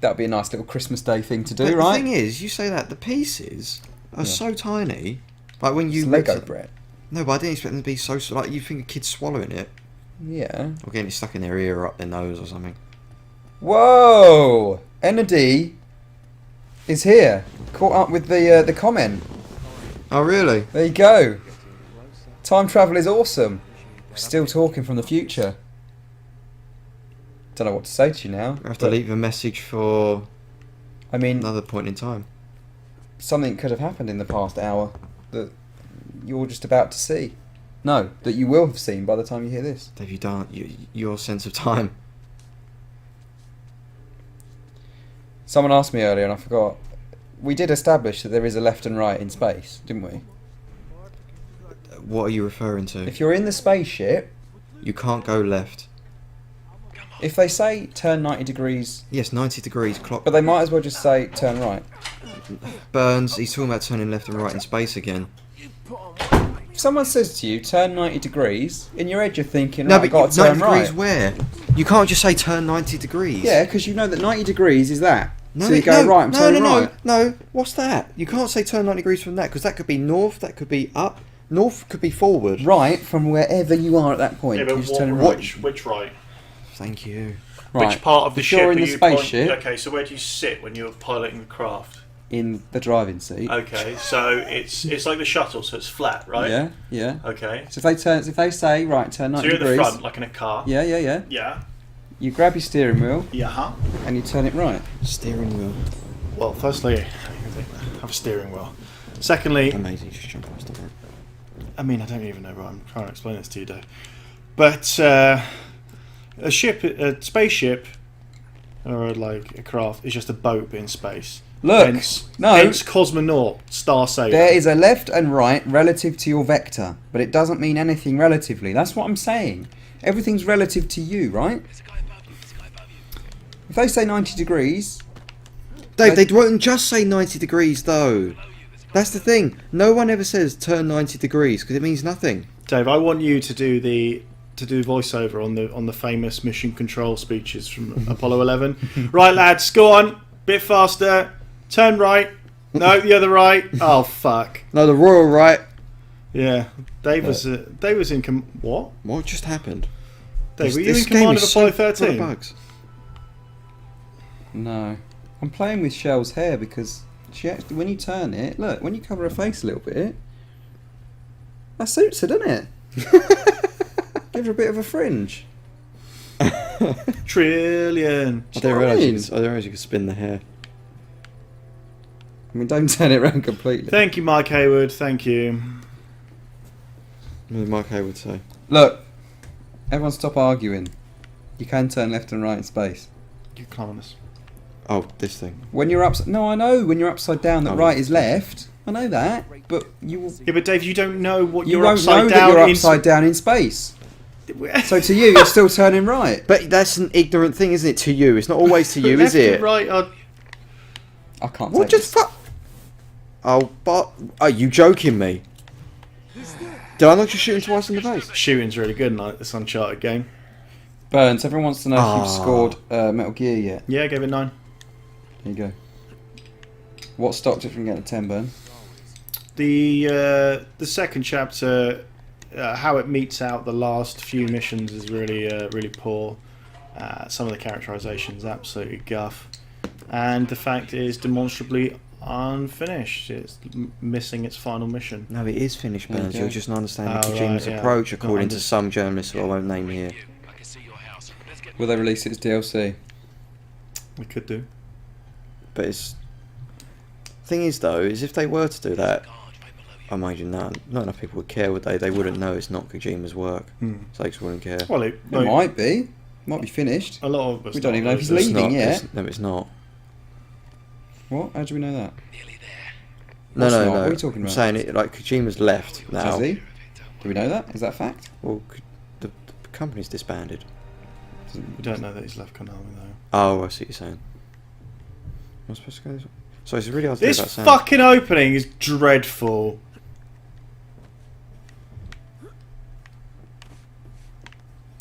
That would be a nice little Christmas Day thing to do, But right? the thing is, you say that the pieces are Yeah. so tiny. Like when you It's looked Lego at- bread. No, but I didn't expect them to be so like you think a kid's swallowing it Yeah. or getting it stuck in their ear or up their nose or something. Whoa! N&D is here. Caught up with the comment. Oh really? There you go. Time travel is awesome. We're still talking from the future. Don't know what to say to you now. I have to but, leave a message for I mean, another point in time. something could have happened in the past hour that you're just about to see. No, that you will have seen by the time you hear this. Dave, you don't. Your sense of time. Someone asked me earlier and I forgot. We did establish that there is a left and right in space, didn't we? What are you referring to? If you're in the spaceship, You can't go left. if they say turn 90 degrees, Yes, 90 degrees clock. but they might as well just say turn right. Burns, he's talking about turning left and right in space again. If someone says to you turn 90 degrees, in your head you're thinking, No, right, I've but got to 90 turn degrees right. where? You can't just say turn 90 degrees. Yeah, because you know that 90 degrees is that. No, so you go right, I'm turning right. No. What's that? You can't say turn 90 degrees from that because that could be north, that could be up. North could be forward. Right from wherever you are at that point. Yeah, you're but just turning right. which right? Thank you. Right. Which part of the If ship you're in are the you point- spaceship, Okay, so where do you sit when you're piloting the craft? in the driving seat. Okay, so it's like the shuttle, so it's flat, right? Yeah, yeah. Okay. So if they say right, turn 90 So you're at the degrees. front, like in a car. Yeah, yeah, yeah. Yeah. You grab your steering wheel Yeah. Huh? and you turn it right. Steering wheel. Well, firstly, have a steering wheel. Secondly, Amazing, just jump past it. I mean, I don't even know what I'm trying to explain this to you, Dave. But a spaceship, or like a craft, is just a boat in space. Look, Hence cosmonaut, star sailor. There is a left and right relative to your vector, but it doesn't mean anything relatively. That's what I'm saying. Everything's relative to you, right? If they say 90 degrees, Dave, they won't just say 90 degrees though. That's the thing. No one ever says turn 90 degrees because it means nothing. Dave, I want you to do voiceover on the famous mission control speeches from Apollo 11. Right, lads, go on, bit faster. Turn right. No, the other right. Oh fuck. No, the royal right. Yeah, Dave was in what? What just happened? Dave, were you This in game command of is Apollo so full of 13? bugs. no. I'm playing with Shell's hair because she actually, when you turn it, look, when you cover her face a little bit, that suits her, doesn't it? Give her a bit of a fringe. Trillion. I didn't realise you could spin the hair. I mean, don't turn it around completely. Thank you, Mike Hayward. Thank you. What did Mark Hay would say? Look, everyone stop arguing. You can turn left and right in space. You clowns. Oh, this thing. When you're upside... No, I know. When you're upside down, that Oh, right yeah. is left. I know that. But you will... Yeah, but Dave, you don't know what You you're won't know upside that down you're in. upside down in space. So to you, you're still turning right. But that's an ignorant thing, isn't it? To you, it's not always to you, Left is it? and right are... I can't What? take Just this. fuck. Oh, but are you joking me? Did I not just shoot him twice in the face? Shooting's really good in this Uncharted game. Burns, everyone wants to know if Ah. you've scored Metal Gear yet. Yeah, I gave it 9. Here you go. What stopped it from getting a 10, Burn? The second chapter, how it meets out the last few missions is really poor. Some of the characterization is absolutely guff, and the fact is demonstrably unfinished. It's missing its final mission. No, it is finished, Burns. Okay. You're just not understanding Oh, Kojima's right, yeah. approach, Not according under- to some journalists who I won't name here. Will they release it as DLC? We could do. But it's... thing is, though, is if they were to do that, I imagine not enough people would care, would they? They wouldn't know it's not Kojima's work. So they just wouldn't care. Well, It might be. Might be finished. a lot of us We don't even know if he's It's leaving not. yet. No, it's not. What? How do we know that? No, What's no, not? no. What are you talking I'm about? saying it like Kojima's left now. Has he? Do we know that? Is that a fact? Well, the company's disbanded. We don't know that he's left Konami though. Oh, I see what you're saying. Am I supposed to go this way? So it's really hard to This do that sound. fucking opening is dreadful.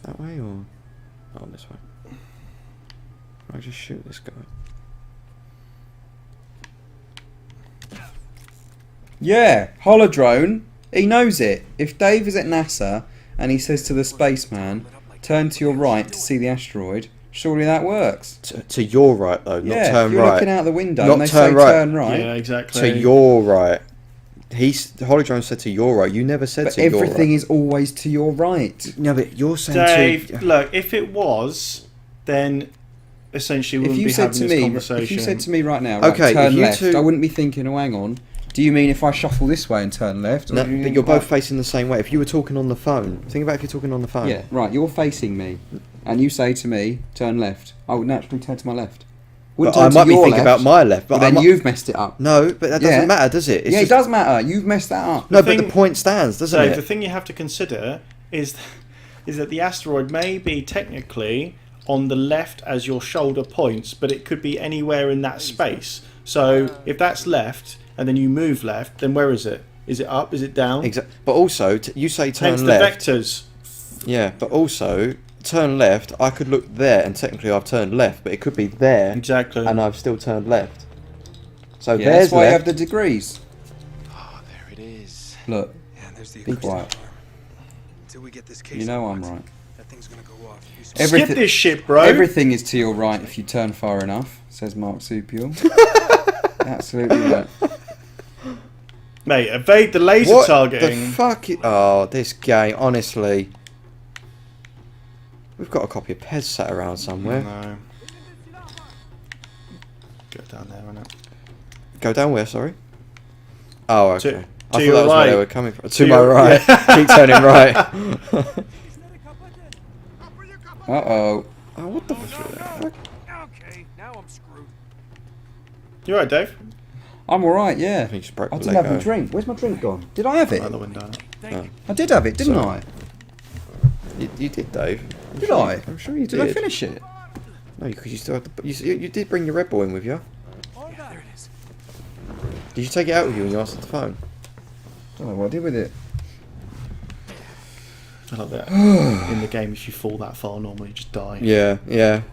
That way or... oh, this way. I just shoot this guy. Yeah, holodrone. He knows it. If Dave is at NASA and he says to the spaceman, "Turn to your right to see the asteroid," surely that works. To your right, though, not Yeah, turn if you're right. looking out the window Not and they turn say right. turn right. Yeah, exactly. To your right. Holodrone said to your right. You never said But to your right. everything is always to your right. No, but you're saying Dave, to... look, if it was, then essentially we If wouldn't you be said having to this me, conversation. if you said to me right now, right, Okay, if turn you left, two- I wouldn't be thinking, "Oh, hang on. Do you mean if I shuffle this way and turn left?" Or No, do you but mean you're both right? facing the same way. If you were talking on the phone, think about if you're talking on the phone. Yeah, right. You're facing me, and you say to me, "Turn left." I would naturally turn to my left. Wouldn't But turn I to might be your thinking left, about my left. But But then I might... you've messed it up. No, but that Yeah. doesn't matter, does it? It's Yeah, just... it does matter. You've messed that up. No, The but the thing- point stands, doesn't Dave, it? the thing you have to consider is that the asteroid may be technically on the left as your shoulder points, but it could be anywhere in that space. So if that's left and then you move left, then where is it? Is it up? Is it down? Exactly. But also, you say turn Hence left. the vectors. Yeah, but also turn left. I could look there, and technically I've turned left, but it could be there, Exactly. and I've still turned left. So Yeah, there's that's why you have left. the degrees. Oh, there it is. Look, Yeah, there's the be acoustic quiet. alarm. Until we get this case You know I'm unlocked, right. That thing's gonna go off. You Skip everything- this shit, bro. Everything is to your right if you turn far enough, says Mark Supiel. Absolutely right. Mate, evade the laser What targeting. the fuck? Oh, this game, honestly. We've got a copy of Pez sat around somewhere. No. Go down there, innit? Go down where? Sorry. Oh, okay. To I thought your that was where they right. were coming from. To To my your- right. Keep turning right. Uh-oh. Oh, what the fuck? Okay, now I'm screwed. You alright, Dave? I'm alright, yeah. I think you just broke I the didn't have my Lego. drink. Where's my drink gone? Did I have it? Out the window. Thank you. I did have it, didn't Sorry. I? You did, Dave. I'm Did sure I? I'm sure you Did did. I finish it? No, because you still had the, you did bring your Red Bull in with you. Yeah, there it is. Did you take it out with you when you answered the phone? Don't know what I did with it. I love that. In the game, if you fall that far, normally you just die. Yeah, yeah.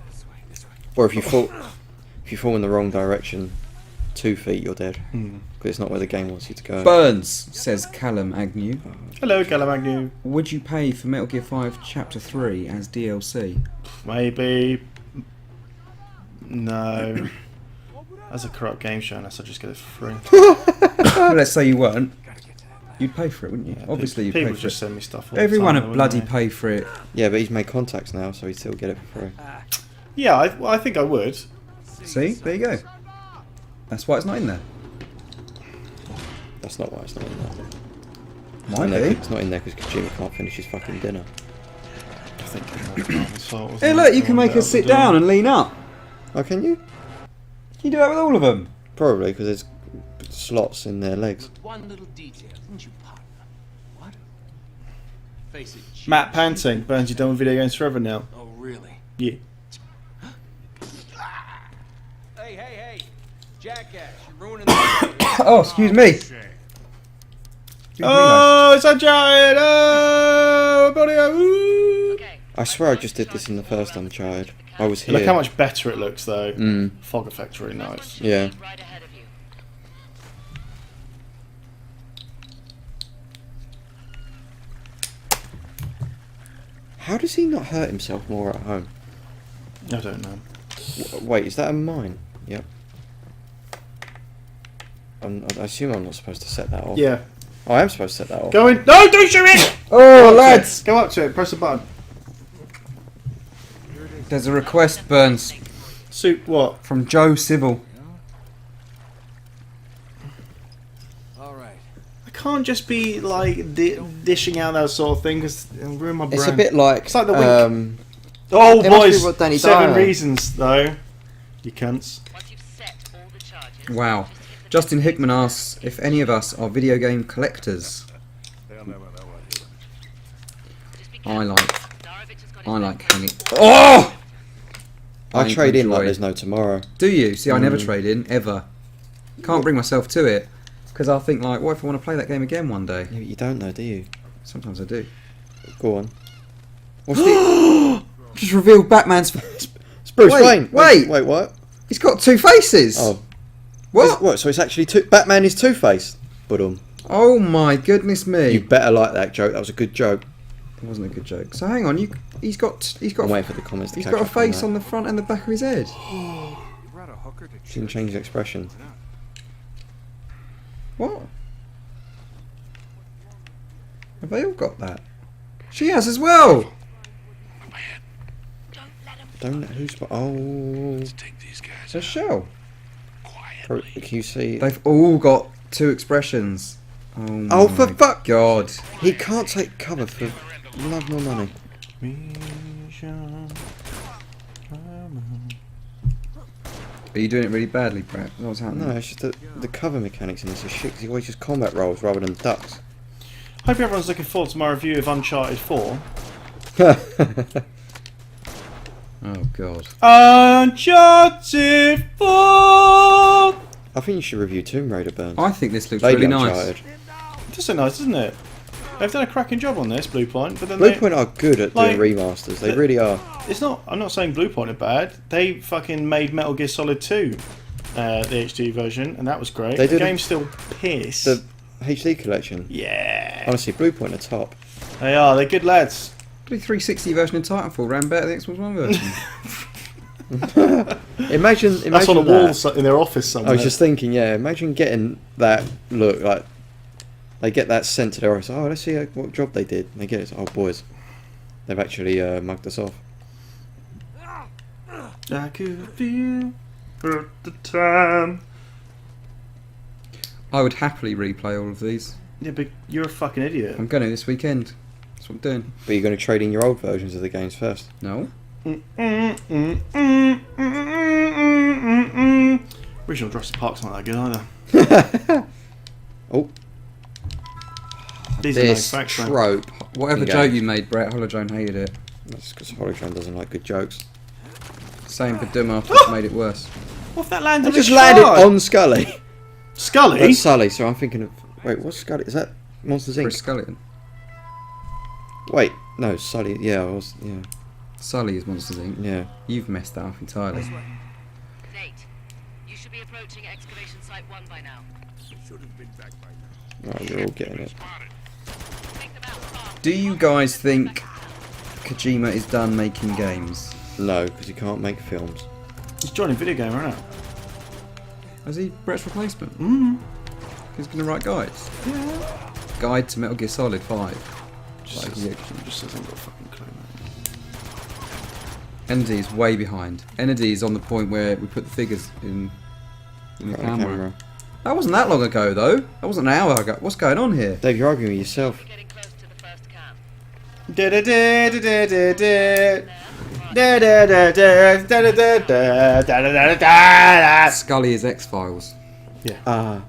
Or if you fall in the wrong direction, 2 feet, you're dead. Mm. Because it's not where the game wants you to go. Burns, says Callum Agnew. Hello, Galamagnu. Would you pay for Metal Gear 5 Chapter 3 as DLC? Maybe. No. As a corrupt game show, unless I just get it for free. Well, let's say you weren't. You'd pay for it, wouldn't you? Yeah, Obviously, you'd people pay for just it. send me stuff. All the Everyone time, would though, bloody wouldn't they? pay for it. Yeah, but he's made contacts now, so he'd still get it for free. Yeah, I think I would. See? There you go. That's why it's not in there. That's not why it's not in there. Might be. It's not in there because Kojima can't finish his fucking dinner. I think it was Marvel's fault, wasn't Hey, it? look, you can One make bit us of sit the down door. and lean up. Oh, can you? You do that with all of them. Probably, because there's slots in their legs. One little detail, didn't you, partner? What? Face it. Matt Panting. Burns, you done with video games forever now. Oh, really? Yeah. Hey. Jackass, you're ruining the Oh, excuse me. Oh, it's Uncharted! Oh, buddy! Ooh. Okay. I swear I just did this in the first Uncharted. I was here. Look how much better it looks, though. Mm. Fog effect's really nice. Yeah. Right ahead of you. How does he not hurt himself more at home? I don't know. Wait, is that a mine? Yep. I assume I'm not supposed to set that off. Yeah. Oh, I am supposed to set that off. Go in. No, don't shoot it! Oh, lads! Go up to it. Press the button. There's a request, Burns, Suit what? from Joe Civil. All right. I can't just be like dishing out that sort of thing because it'll ruin my brain. It's a bit like. It's like the wink. it Oh, must be boys. what Danny 7 Dyer- reasons, though. You cunts. Once you've set all the charges. Wow. Justin Hickman asks if any of us are video game collectors. I like hanging. Oh! I trade in like enjoy there's it. no tomorrow. Do you? See, I never trade in, ever. Can't bring myself to it. Because I think, like, what if I want to play that game again one day? Yeah, but you don't know, do you? Sometimes I do. Go on. What's the. Just revealed Batman's face. It's Bruce Wait, Wayne. wait. Wait, what? He's got 2 faces! Oh. What? What? So it's actually Batman is Two-Face? But Oh my goodness me. you better like that joke. That was a good joke. It wasn't a good joke. So hang on, he's got I'm waiting for the comments to he's catch got a up face that. on the front and the back of his head. You brought a hooker to Didn't change the expression. What? Have they all got that? She has as well. Don't let him. Don't let who's. Oh. Take these guys It's a shell. Can you see? They've all got 2 expressions. Oh, Oh, for my fuck- God. He can't take cover for love nor money. Are you doing it really badly, Brett? What's happening? No, it's just the cover mechanics in this is shit. 'Cause he always just combat rolls rather than ducks. Hope everyone's looking forward to my review of Uncharted 4. Oh, God. Uncharted 4! I think you should review Tomb Raider, Burns. I think this looks Maybe really nice. Uncharted. Just so nice, isn't it? They've done a cracking job on this, Bluepoint, but then Bluepoint are good at like, doing remasters. They really are. it's not. I'm not saying Bluepoint are bad. They fucking made Metal Gear Solid 2, the HD version, and that was great. They The did game's still piss. The HD collection. Yeah, Honestly, Bluepoint are top. they are. They're good lads. The 360 version of Titanfall ran better than the Xbox One version. Imagine That's on a that. wall in their office I somewhere. was just thinking, yeah. Imagine getting that look like they get that sent to their office. Oh, let's see what job they did. And they get it. Oh, boys, they've actually mugged us off. I could feel at the time. I would happily replay all of these. Yeah, but you're a fucking idiot. I'm going to this weekend. That's what I'm doing. But you're going to trade in your old versions of the games first. No? Original Jurassic Park's not that good either. Oh, These are this no facts, man. trope. Whatever in joke games. you made, Brett, Holojone hated it. That's because Holocron doesn't like good jokes. Same for Doom after it made it worse. What if that landed I in just a landed shard? on Scully. Scully? That's Sully. So I'm thinking of. Wait, what's Scully? Is that Monsters Chris Inc? Skeleton. Wait, no, Sully. Yeah, I was. Yeah, Sully is Monsters Inc. yeah. You've messed that up entirely. Nate, you should be approaching excavation site 1 by now. Should have been back by now. Right, we're all getting it. Take them out fast. Do you guys think Kojima is done making games? No, because you can't make films. He's joining Video Gamer, isn't it? Is he Brett's replacement? Mm. He's going to write guides? Guide to Metal Gear Solid 5. Just Like, says, yeah. just says I've got a fucking clue, mate. Energy is way behind. Energy is on the point where we put the figures in the Right on camera. That wasn't that long ago, though. That wasn't an hour ago. What's going on here? Dave, you're arguing with yourself. We're getting close to the first camp. Scully is X-Files. Ah,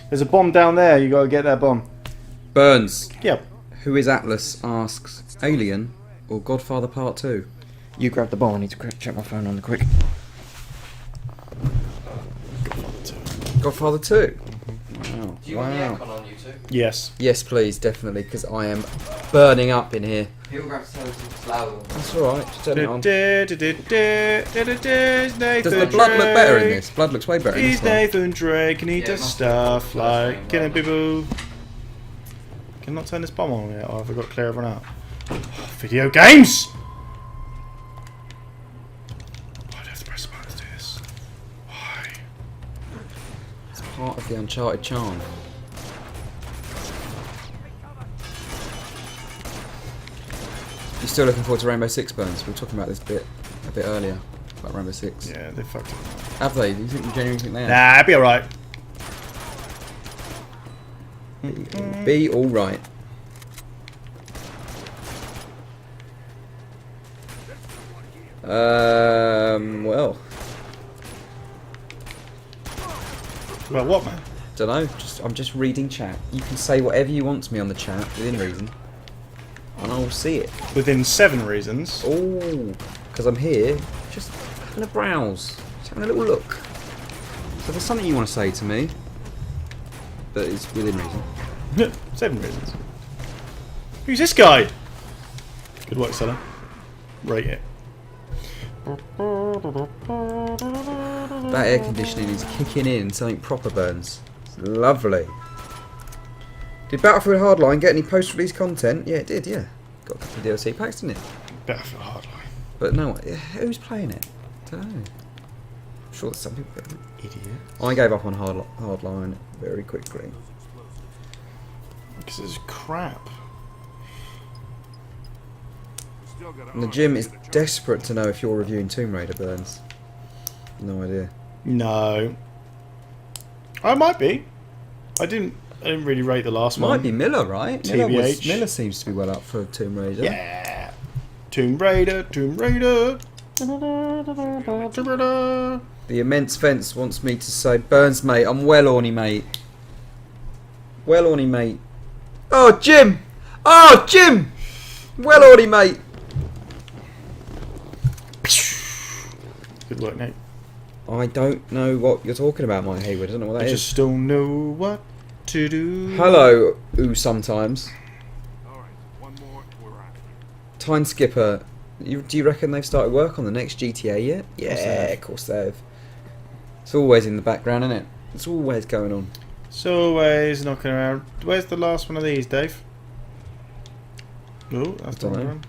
There's a bomb down there, you gotta get that bomb. Burns, Yep. Who is Atlas asks, Alien or Godfather Part 2? You grab the bomb. I need to check my phone on the quick. Godfather 2? Wow. Do you want the aircon on you two? Yes. Yes, please, definitely, because I am burning up in here. People grab the television louder. That's alright, just turn it on. Does Does the blood look better in this? Blood looks way better in this He's one. Nathan Drake and he Yeah, does it must stuff be like killing people. Can I not turn this bomb on yet, or have I got to clear everyone out? Video games! Why do I have to press the button to do this? Why? It's part of the Uncharted charm. You're still looking forward to Rainbow Six, Burns? We were talking about this a bit earlier, about Rainbow Six. Yeah, they fucked it. Have they? Do you genuinely think they have? Nah, it'll be alright. Be alright. Well, Well, what, man? don't know. I'm just reading chat. You can say whatever you want to me on the chat within reason, and I'll see it. Within 7 reasons. Oh, because I'm here, just having a browse, just having a little look. So if there's something you want to say to me that is within reason. 7 reasons. Who's this guy? Good work, Stella. Rate it. That air conditioning is kicking in something proper, Burns. It's lovely. Did Battlefield Hardline get any post-release content? Yeah, it did, yeah. Got a couple of DLC packs, didn't it? Battlefield Hardline. But no, who's playing it? Don't know. I'm sure there's some people that Idiot. I gave up on Hardline very quickly. Because it's crap. And the gym is desperate to know if you're reviewing Tomb Raider, Burns. No idea. No. I might be. I didn't really rate the last one. Might be Miller, right? TBH. Miller seems to be well up for Tomb Raider. Yeah. Tomb Raider, Tomb Raider. Tomb Raider. The immense fence wants me to say, Burns, mate, I'm well horny, mate. Well horny, mate. Oh, Jim! Oh, Jim! Well horny, mate. Good work, Nate. I don't know what you're talking about, Mike Hayward. I don't know what that I is. just don't know what to do. Hello, ooh, sometimes. Alright, one more, we're out. Time Skipper. Do you reckon they've started work on the next GTA yet? Yeah, of course they have. It's always in the background, isn't it? It's always going on. It's always knocking around. Where's the last one of these, Dave? Oh, that's the Dunno. wrong one.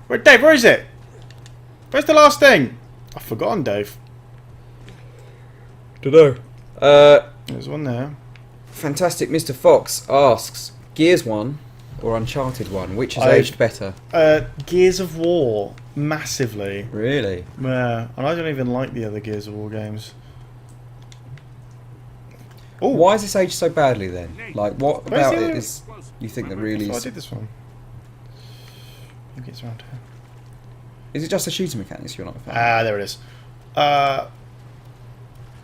Where, Dave, where is it? Where's the last thing? I've forgotten, Dave. Dunno. There's one there. Fantastic Mr. Fox asks, Gears 1 or Uncharted 1, which has aged better? Gears of War. Massively. Really? Yeah, and I don't even like the other Gears of War games. Oh, Why is this aged so badly then? Like, what Where's about the it other- is you think that really I is... did this one. I think it's around here. Is it just the shooting mechanics you're not a fan of? Ah, there it is.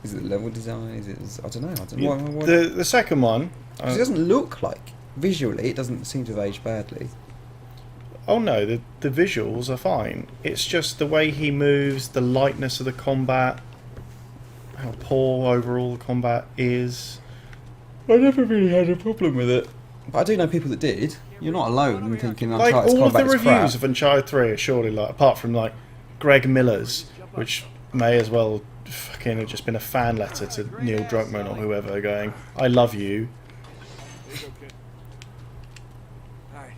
Is it the level design? Is it... I don't know. I don't know. What, The second one. 'cause it doesn't look like... Visually, it doesn't seem to have aged badly. Oh no, the visuals are fine. It's just the way he moves, the lightness of the combat, how poor overall the combat is. I never really had a problem with it. But I do know people that did. You're not alone in thinking Like Uncharted's all of the combat is reviews crap. of Uncharted 3 are surely like, apart from like Greg Miller's, which may as well fucking have just been a fan letter to Neil Druckmann or whoever going, I love you. Alright.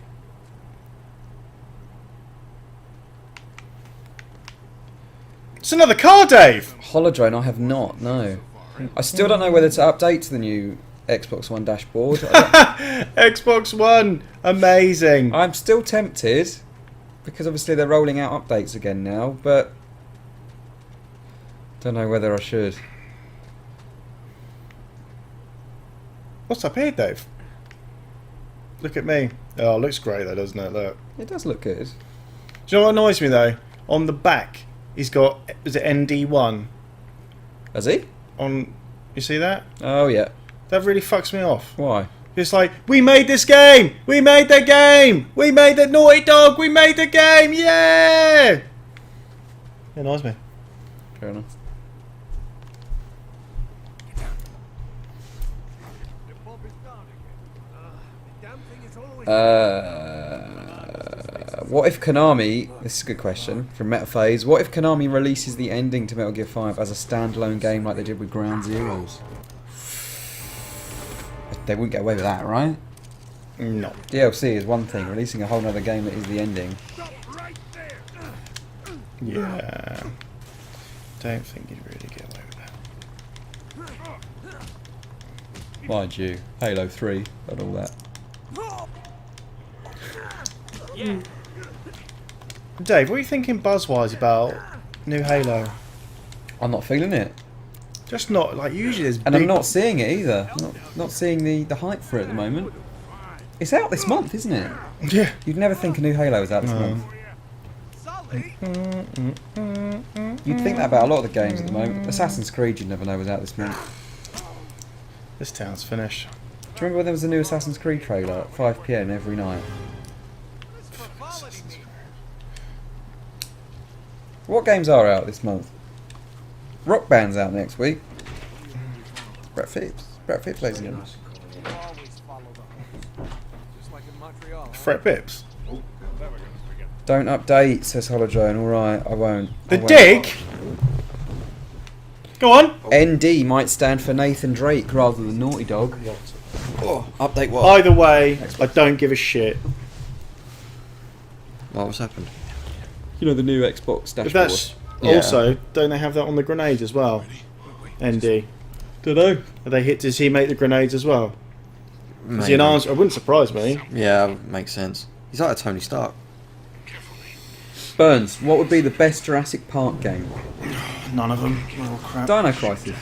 It's another car, Dave! Holodrone, I have not, no. I still don't know whether to update to the new Xbox One dashboard. Xbox One! Amazing! I'm still tempted, because obviously they're rolling out updates again now, but... Don't know whether I should. What's up here, Dave? Look at me. Oh, it looks great though, doesn't it? Look. It does look good. Do you know what annoys me though? On the back, he's got, is it ND1? Has he? On, you see that? Oh, yeah. That really fucks me off. Why? It's like, we made this game! We made the game! We made the Naughty Dog! We made the game! Yeah! It annoys me. Fair enough. What if Konami... This is a good question from Metaphase. What if Konami releases the ending to Metal Gear 5 as a standalone game like they did with Ground Zeroes? They wouldn't get away with that, right? No. DLC is one thing. Releasing a whole other game that is the ending. Yeah. Don't think you'd really get away with that. Mind you, Halo 3 and all that. Dave, what are you thinking buzz-wise about new Halo? I'm not feeling it. Just not, like, usually there's And I'm not seeing it either. Not seeing the hype for it at the moment. It's out this month, isn't it? Yeah. You'd never think a new Halo was out this month. You'd think that about a lot of the games at the moment. Assassin's Creed, you'd never know was out this month. This town's finished. Do you remember when there was a new Assassin's Creed trailer at 5 PM every night? What games are out this month? Rock Band's out next week. Brett Phipps plays again. Fret Bips. Don't update, says Holojoan. Alright, I won't. The Dig? Go on! ND might stand for Nathan Drake rather than Naughty Dog. Oh, update what? Either way, I don't give a shit. What's happened? You know, the new Xbox dashboard. But that's Yeah. also, don't they have that on the grenades as well? ND. Don't know. Are they hit? Does he make the grenades as well? Is he an Maybe. answer? It wouldn't surprise me. Yeah, makes sense. He's like a Tony Stark. Burns, what would be the best Jurassic Park game? None of them. They're all crap. Dino Crisis.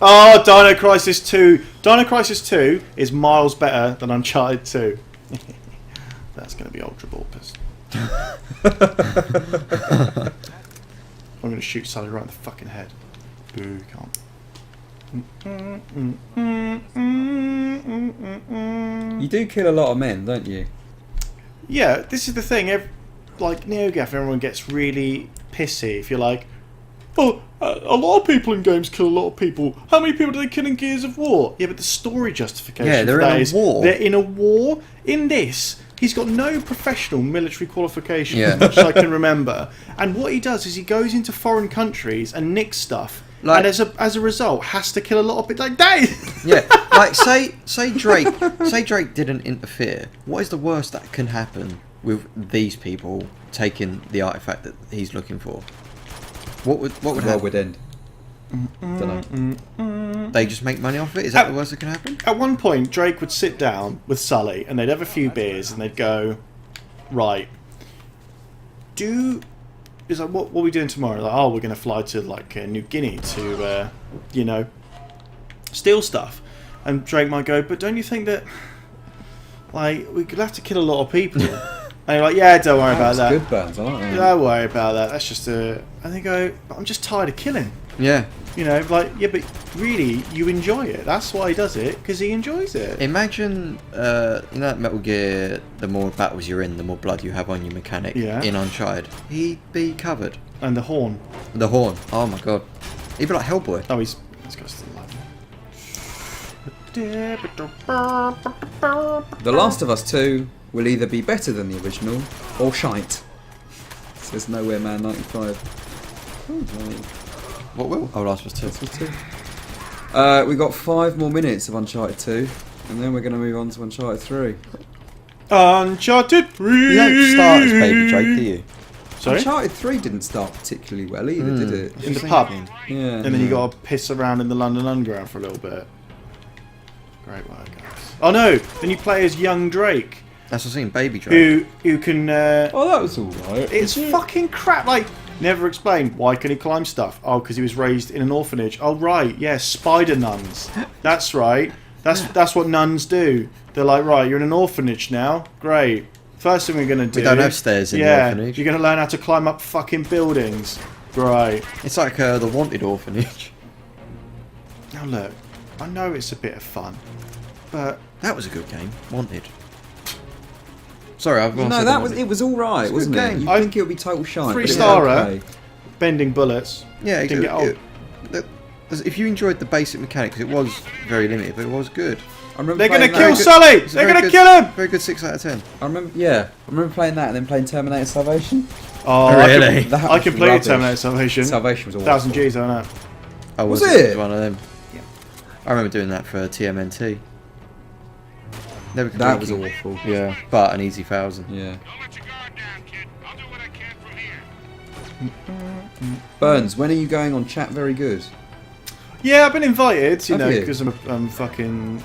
Oh, Dino Crisis 2. Dino Crisis 2 is miles better than Uncharted 2. That's going to be ultra bulbous. I'm going to shoot Sally right in the fucking head. Boo, can't. You do kill a lot of men, don't you? Yeah, this is the thing. Like NeoGaf, everyone gets really pissy if you're like, oh, a lot of people in games kill a lot of people. How many people do they kill in Gears of War? Yeah, but the story justification Yeah, they're for that in a is war. they're in a war. In this, he's got no professional military qualifications, Yeah. as much as I can remember. And what he does is he goes into foreign countries and nicks stuff. Like- and as a result, has to kill a lot of people. Like that. Yeah, like say Drake didn't interfere. What is the worst that can happen with these people taking the artifact that he's looking for? What would Well, happen? would end. Don't know. They just make money off it? Is that the worst that can happen? At one point, Drake would sit down with Sully and they'd have a few beers and they'd go, right, it's like, what are we doing tomorrow? Like, oh, we're going to fly to like New Guinea to, steal stuff. And Drake might go, but don't you think that, like, we could have to kill a lot of people? And you're like, yeah, don't worry about That's that. good, Burns. I like that. Don't worry about that. That's just a... And they go, but I'm just tired of killing. Yeah. You know, like, yeah, but really, you enjoy it. That's why he does it, because he enjoys it. Imagine, that Metal Gear, the more battles you're in, the more blood you have on your mechanic. Yeah. In Uncharted. He'd be covered. And the horn. The horn. Oh my god. He'd be like Hellboy. Oh, he's got still alive. The Last of Us 2 will either be better than the original or shite. Says Nowhere Man 95. What will? Oh, Last of Us 2. Last of Us 2. We got 5 more minutes of Uncharted 2, and then we're going to move on to Uncharted 3. Uncharted 3! You don't start as Baby Drake, do you? Sorry? Uncharted 3 didn't start particularly well either, did it? In the pub. Yeah. And then you got to piss around in the London Underground for a little bit. Great work, guys. Oh no! Then you play as young Drake, That's what I'm saying, Baby Drake. who can... Oh, that was alright. It's fucking crap. Like, never explained. Why can he climb stuff? Oh, because he was raised in an orphanage. Oh, right. Yeah, spider nuns. That's right. That's what nuns do. They're like, right, you're in an orphanage now. Great. First thing we're going to do... We don't have stairs in the orphanage. You're going to learn how to climb up fucking buildings. Great. It's like the Wanted orphanage. Now look, I know it's a bit of fun, but That was a good game. Wanted. Sorry, I've No, that was it. Was all right, It's a wasn't good it? game. You I- think it would be total shite? but it was 3-star, okay. Bending bullets. Yeah, Didn't get old. if you enjoyed the basic mechanics, it was very limited, but it was good. I remember They're gonna playing kill that. Sully! It's a They're very gonna good- kill him! Very good 6 out of 10. I remember playing that and then playing Terminator Salvation. Oh, Really? That I was completed rubbish. Terminator Salvation. Salvation was awful. 1,000 G's on that. Oh, Was it? it? was one of them. Yeah. I remember doing that for TMNT. Never That was completed. awful. Yeah, but an easy 1,000. Yeah. Don't let your guard down, kid. I'll do what I can from here. Burns, when are you going on Chat Very Good? Yeah, I've been invited, you Have know, you? because I'm fucking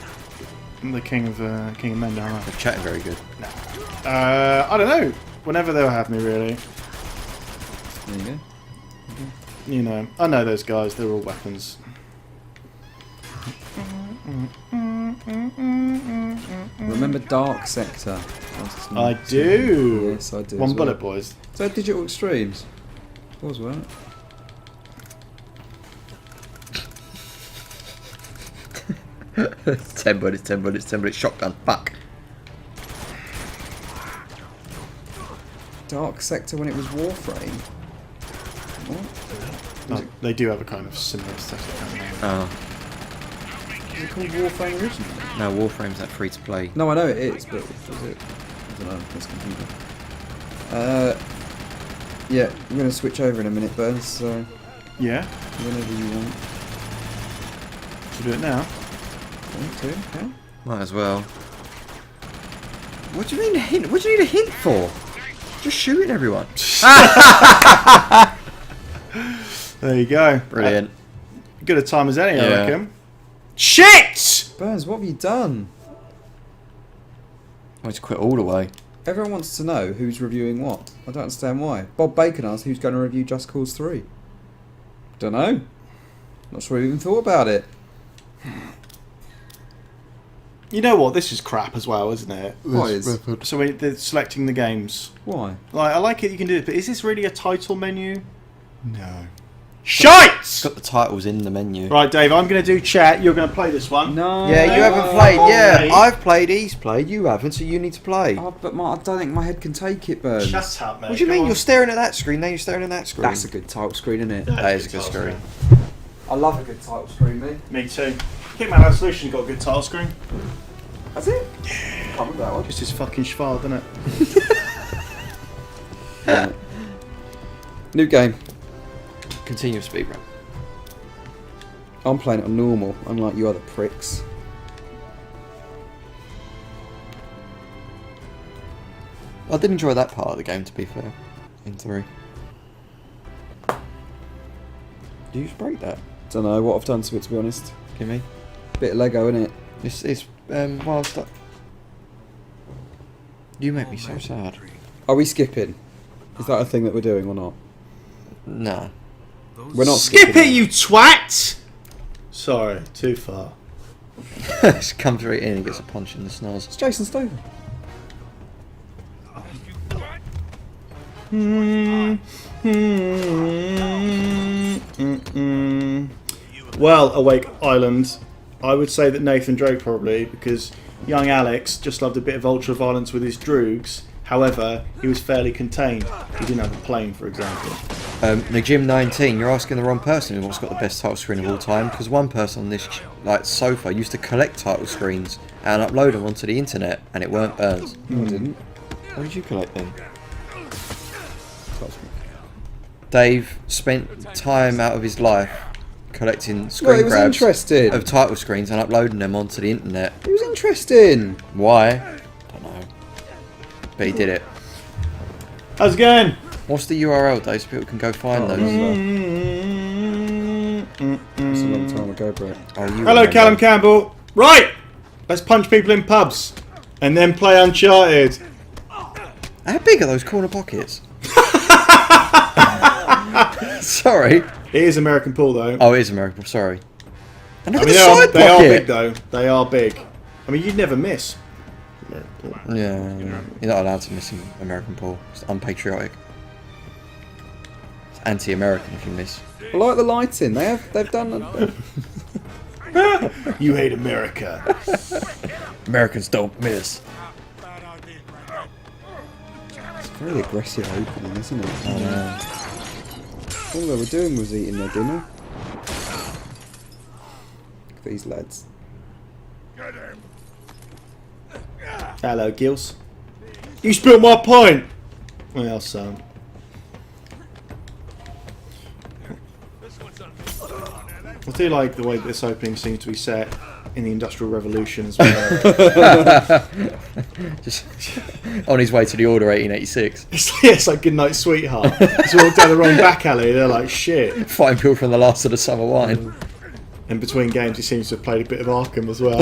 the king of men down The chatting very good. there. I don't know. Whenever they'll have me, really. There you go. You know, I know those guys. They're all weapons. Remember Dark Sector? I do. Yes, I do. One as well. bullet, boys. Is that Digital Extremes? Was, weren't it? It's 10 bullets, 10 bullets, 10 bullets, shotgun, fuck. Dark Sector when it was Warframe? What? Oh, they do have a kind of similar aesthetic. Oh, Was it called Warframe originally? no, Warframe's that free to play. No, I know it is, but was it? I don't know, that's confusing. Yeah, I'm going to switch over in a minute, Burns, so Yeah, whenever you want. should we do it now. Want to, yeah? Might as well. What do you mean a hint? What do you need a hint for? Just shooting everyone. There you go. Brilliant. Good a time as any, I Yeah. reckon. Shit! Burns, what have you done? I just quit all the way. Everyone wants to know who's reviewing what. I don't understand why. Bob Bacon asked who's going to review Just Cause 3. Don't know. Not sure we even thought about it. You know what? This is crap as well, isn't it? What is? So when they're selecting the games. Why? Like, I like it, you can do it, but is this really a title menu? No. Shite! It's got the titles in the menu. Right, Dave, I'm going to do chat. You're going to play this one. No. Yeah, you haven't played. Yeah, Mate. I've played. He's played. You haven't, so you need to play. Oh, but I don't think my head can take it, Burns. Shut up, mate. What do you Come mean? on. You're staring at that screen. Now you're staring at that screen. That's a good title screen, isn't it? That is a good screen. I love a good title screen, mate. Me too. Hitman Absolution got a good title screen. Has it? Yeah. Can't remember that one. Just his fucking schwal, doesn't it? Right. New game. Continue speed run. I'm playing it on normal, unlike you other pricks. I did enjoy that part of the game, to be fair. In 3. Did you just break that? Don't know what I've done to it, to be honest. Give me. Bit of Lego, innit? It's wild stuff. You make me so sad. Are we skipping? Is that a thing that we're doing or not? Nah. We're not Skip skipping it, you twat! Sorry, too far. Just comes right in and gets a punch in the snars. It's Jason Statham. Well, Awake Island, I would say that Nathan Drake probably, because young Alex just loved a bit of ultra violence with his droogs. However, he was fairly contained. He didn't have a plane, for example. Jim19, you're asking the wrong person what's got the best title screen of all time, because one person on this sofa used to collect title screens and upload them onto the internet, and it weren't Burns. No, I didn't. What did you collect then? Dave spent time out of his life collecting No, screen it was grabs interesting. of title screens and uploading them onto the internet. It was interesting. Why? Don't know. But he did it. How's it going? What's the URL, Dave, so people can go find those? It's a long time ago, Brett. Oh, you Hello, remember. Callum Campbell. Right! Let's punch people in pubs. And then play Uncharted. How big are those corner pockets? Sorry. It is American Pool, though. Oh, it is American. Sorry. And look I at mean, the side they are pocket. big, though. They are big. I mean, you'd never miss. Yeah, you're not allowed to miss an American pool. It's unpatriotic. It's anti-American if you miss. I like the lighting. They've done. You hate America. Americans don't miss. It's a very aggressive opening, isn't it? I know. All they were doing was eating their dinner. Look at these lads. Hello, Gills. You spilled my pint! Well, son. I do like the way this opening seems to be set in the Industrial Revolution as well. Just on his way to the Order 1886. It's like Goodnight Sweetheart. He's walked down the wrong back alley, they're like, shit. Fighting people from the last of the summer wine. In between games, he seems to have played a bit of Arkham as well.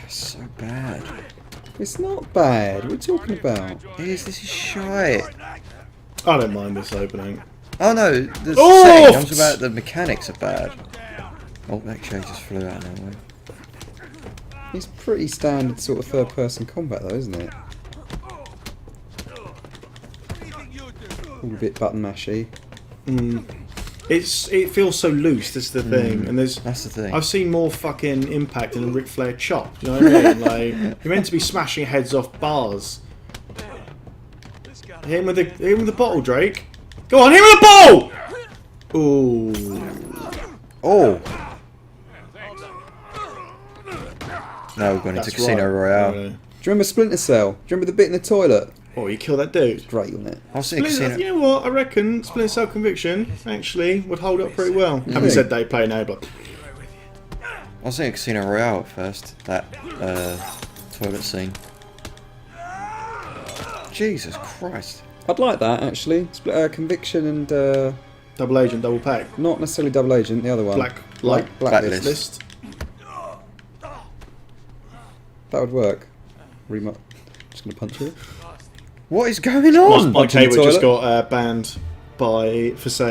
So bad. It's not bad. What are you talking about? This is shite. I don't mind this opening. Oh no, the Oh! setting comes about the mechanics are bad. Oh, that actually just flew out of nowhere. It's pretty standard sort of third-person combat, though, isn't it? All a bit button mashy. It feels so loose. That's the thing, and That's the thing. I've seen more fucking impact than a Ric Flair chop. You know what I mean? Like you're meant to be smashing heads off bars. Hit him with the bottle, Drake. Go on, hit him with the ball. Ooh. Oh! No, we're going into That's Casino right. Royale. Do you remember Splinter Cell? Do you remember the bit in the toilet? Oh, you kill that dude. Great, wasn't it? I was thinking Splinter, Casino. you know what? I reckon Splinter Cell Conviction actually would hold up pretty well. Having said they play enabler. I was thinking Casino Royale at first. That toilet scene. Jesus Christ! I'd like that, actually. Conviction and... Double agent, double pack. not necessarily Double Agent, the other one. Blacklist. Blacklist. That would work. Just gonna punch you. What is going on? My Punching the cable just toilet. got banned for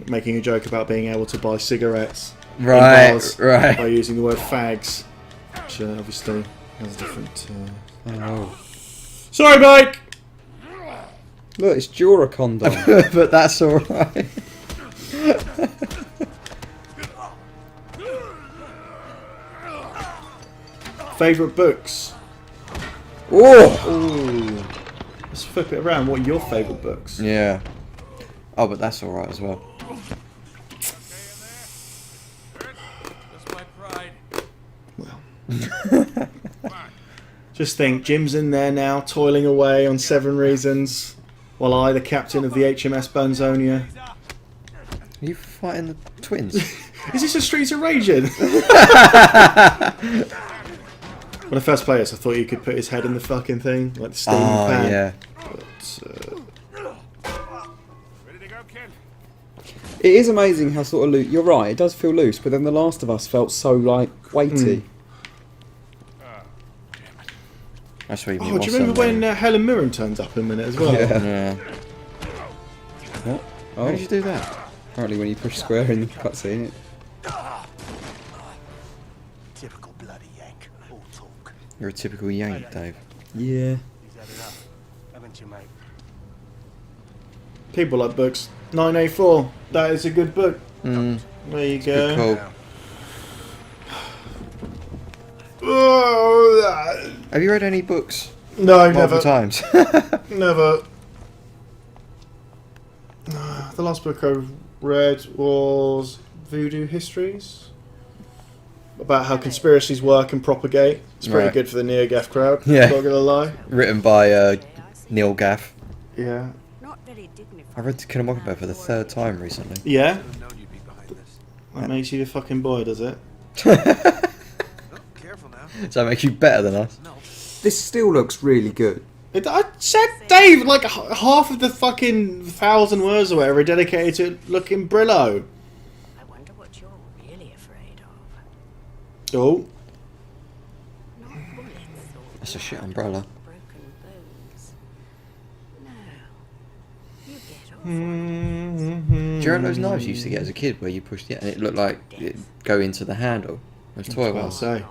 making a joke about being able to buy cigarettes in Right, bars right. by using the word fags, which obviously has a different. Oh. Sorry, Mike. Look, it's Jura condom. But that's alright. Favorite books. Oh! Let's flip it around. What are your favorite books? Yeah. Oh, but that's alright as well. Just think, Jim's in there now, toiling away on 7 Reasons, while I, the captain of the HMS Bonzonia. Are you fighting the twins? Is this a Streets of Raging? When I first played this, I thought you could put his head in the fucking thing, like the steaming Oh, pan. yeah. It is amazing how sort of loose... You're right, it does feel loose, but then The Last of Us felt so, like, weighty. That's where you meet Oh, do you remember when Helen Mirren turns up in a minute as well? Yeah. What? How Oh, did you do that? apparently when you push square in the cutscene, Typical bloody yank. All talk. You're a typical Yank, Dave. Yeah. He's had enough, haven't you, mate? People like books. 9A4. That is a good book. Mm. There you Good go. call. Oh, Have you read any books no, multiple never. times? Never. The last book I read was Voodoo Histories. About how conspiracies work and propagate. It's pretty Right. good for the NeoGAF crowd. Yeah. Not gonna lie. Written by Neil Gaff. Yeah. Not very dignified. I read To Kill a Mockingbird for the 3rd time recently. Yeah? I've known you'd be behind this. That makes you the fucking boy, does it? Oh, careful now. Does that make you better than us? This still looks really good. I said, Dave, like half of the fucking 1,000 words or whatever are dedicated to looking Brillo. I wonder what you're really afraid of. Oh. Not bullets or That's a shit umbrella. broken bones. No. You get off. Do you remember those knives you used to get as a kid where you pushed it and it looked like it'd go into the handle? Those toy Well, ones. say.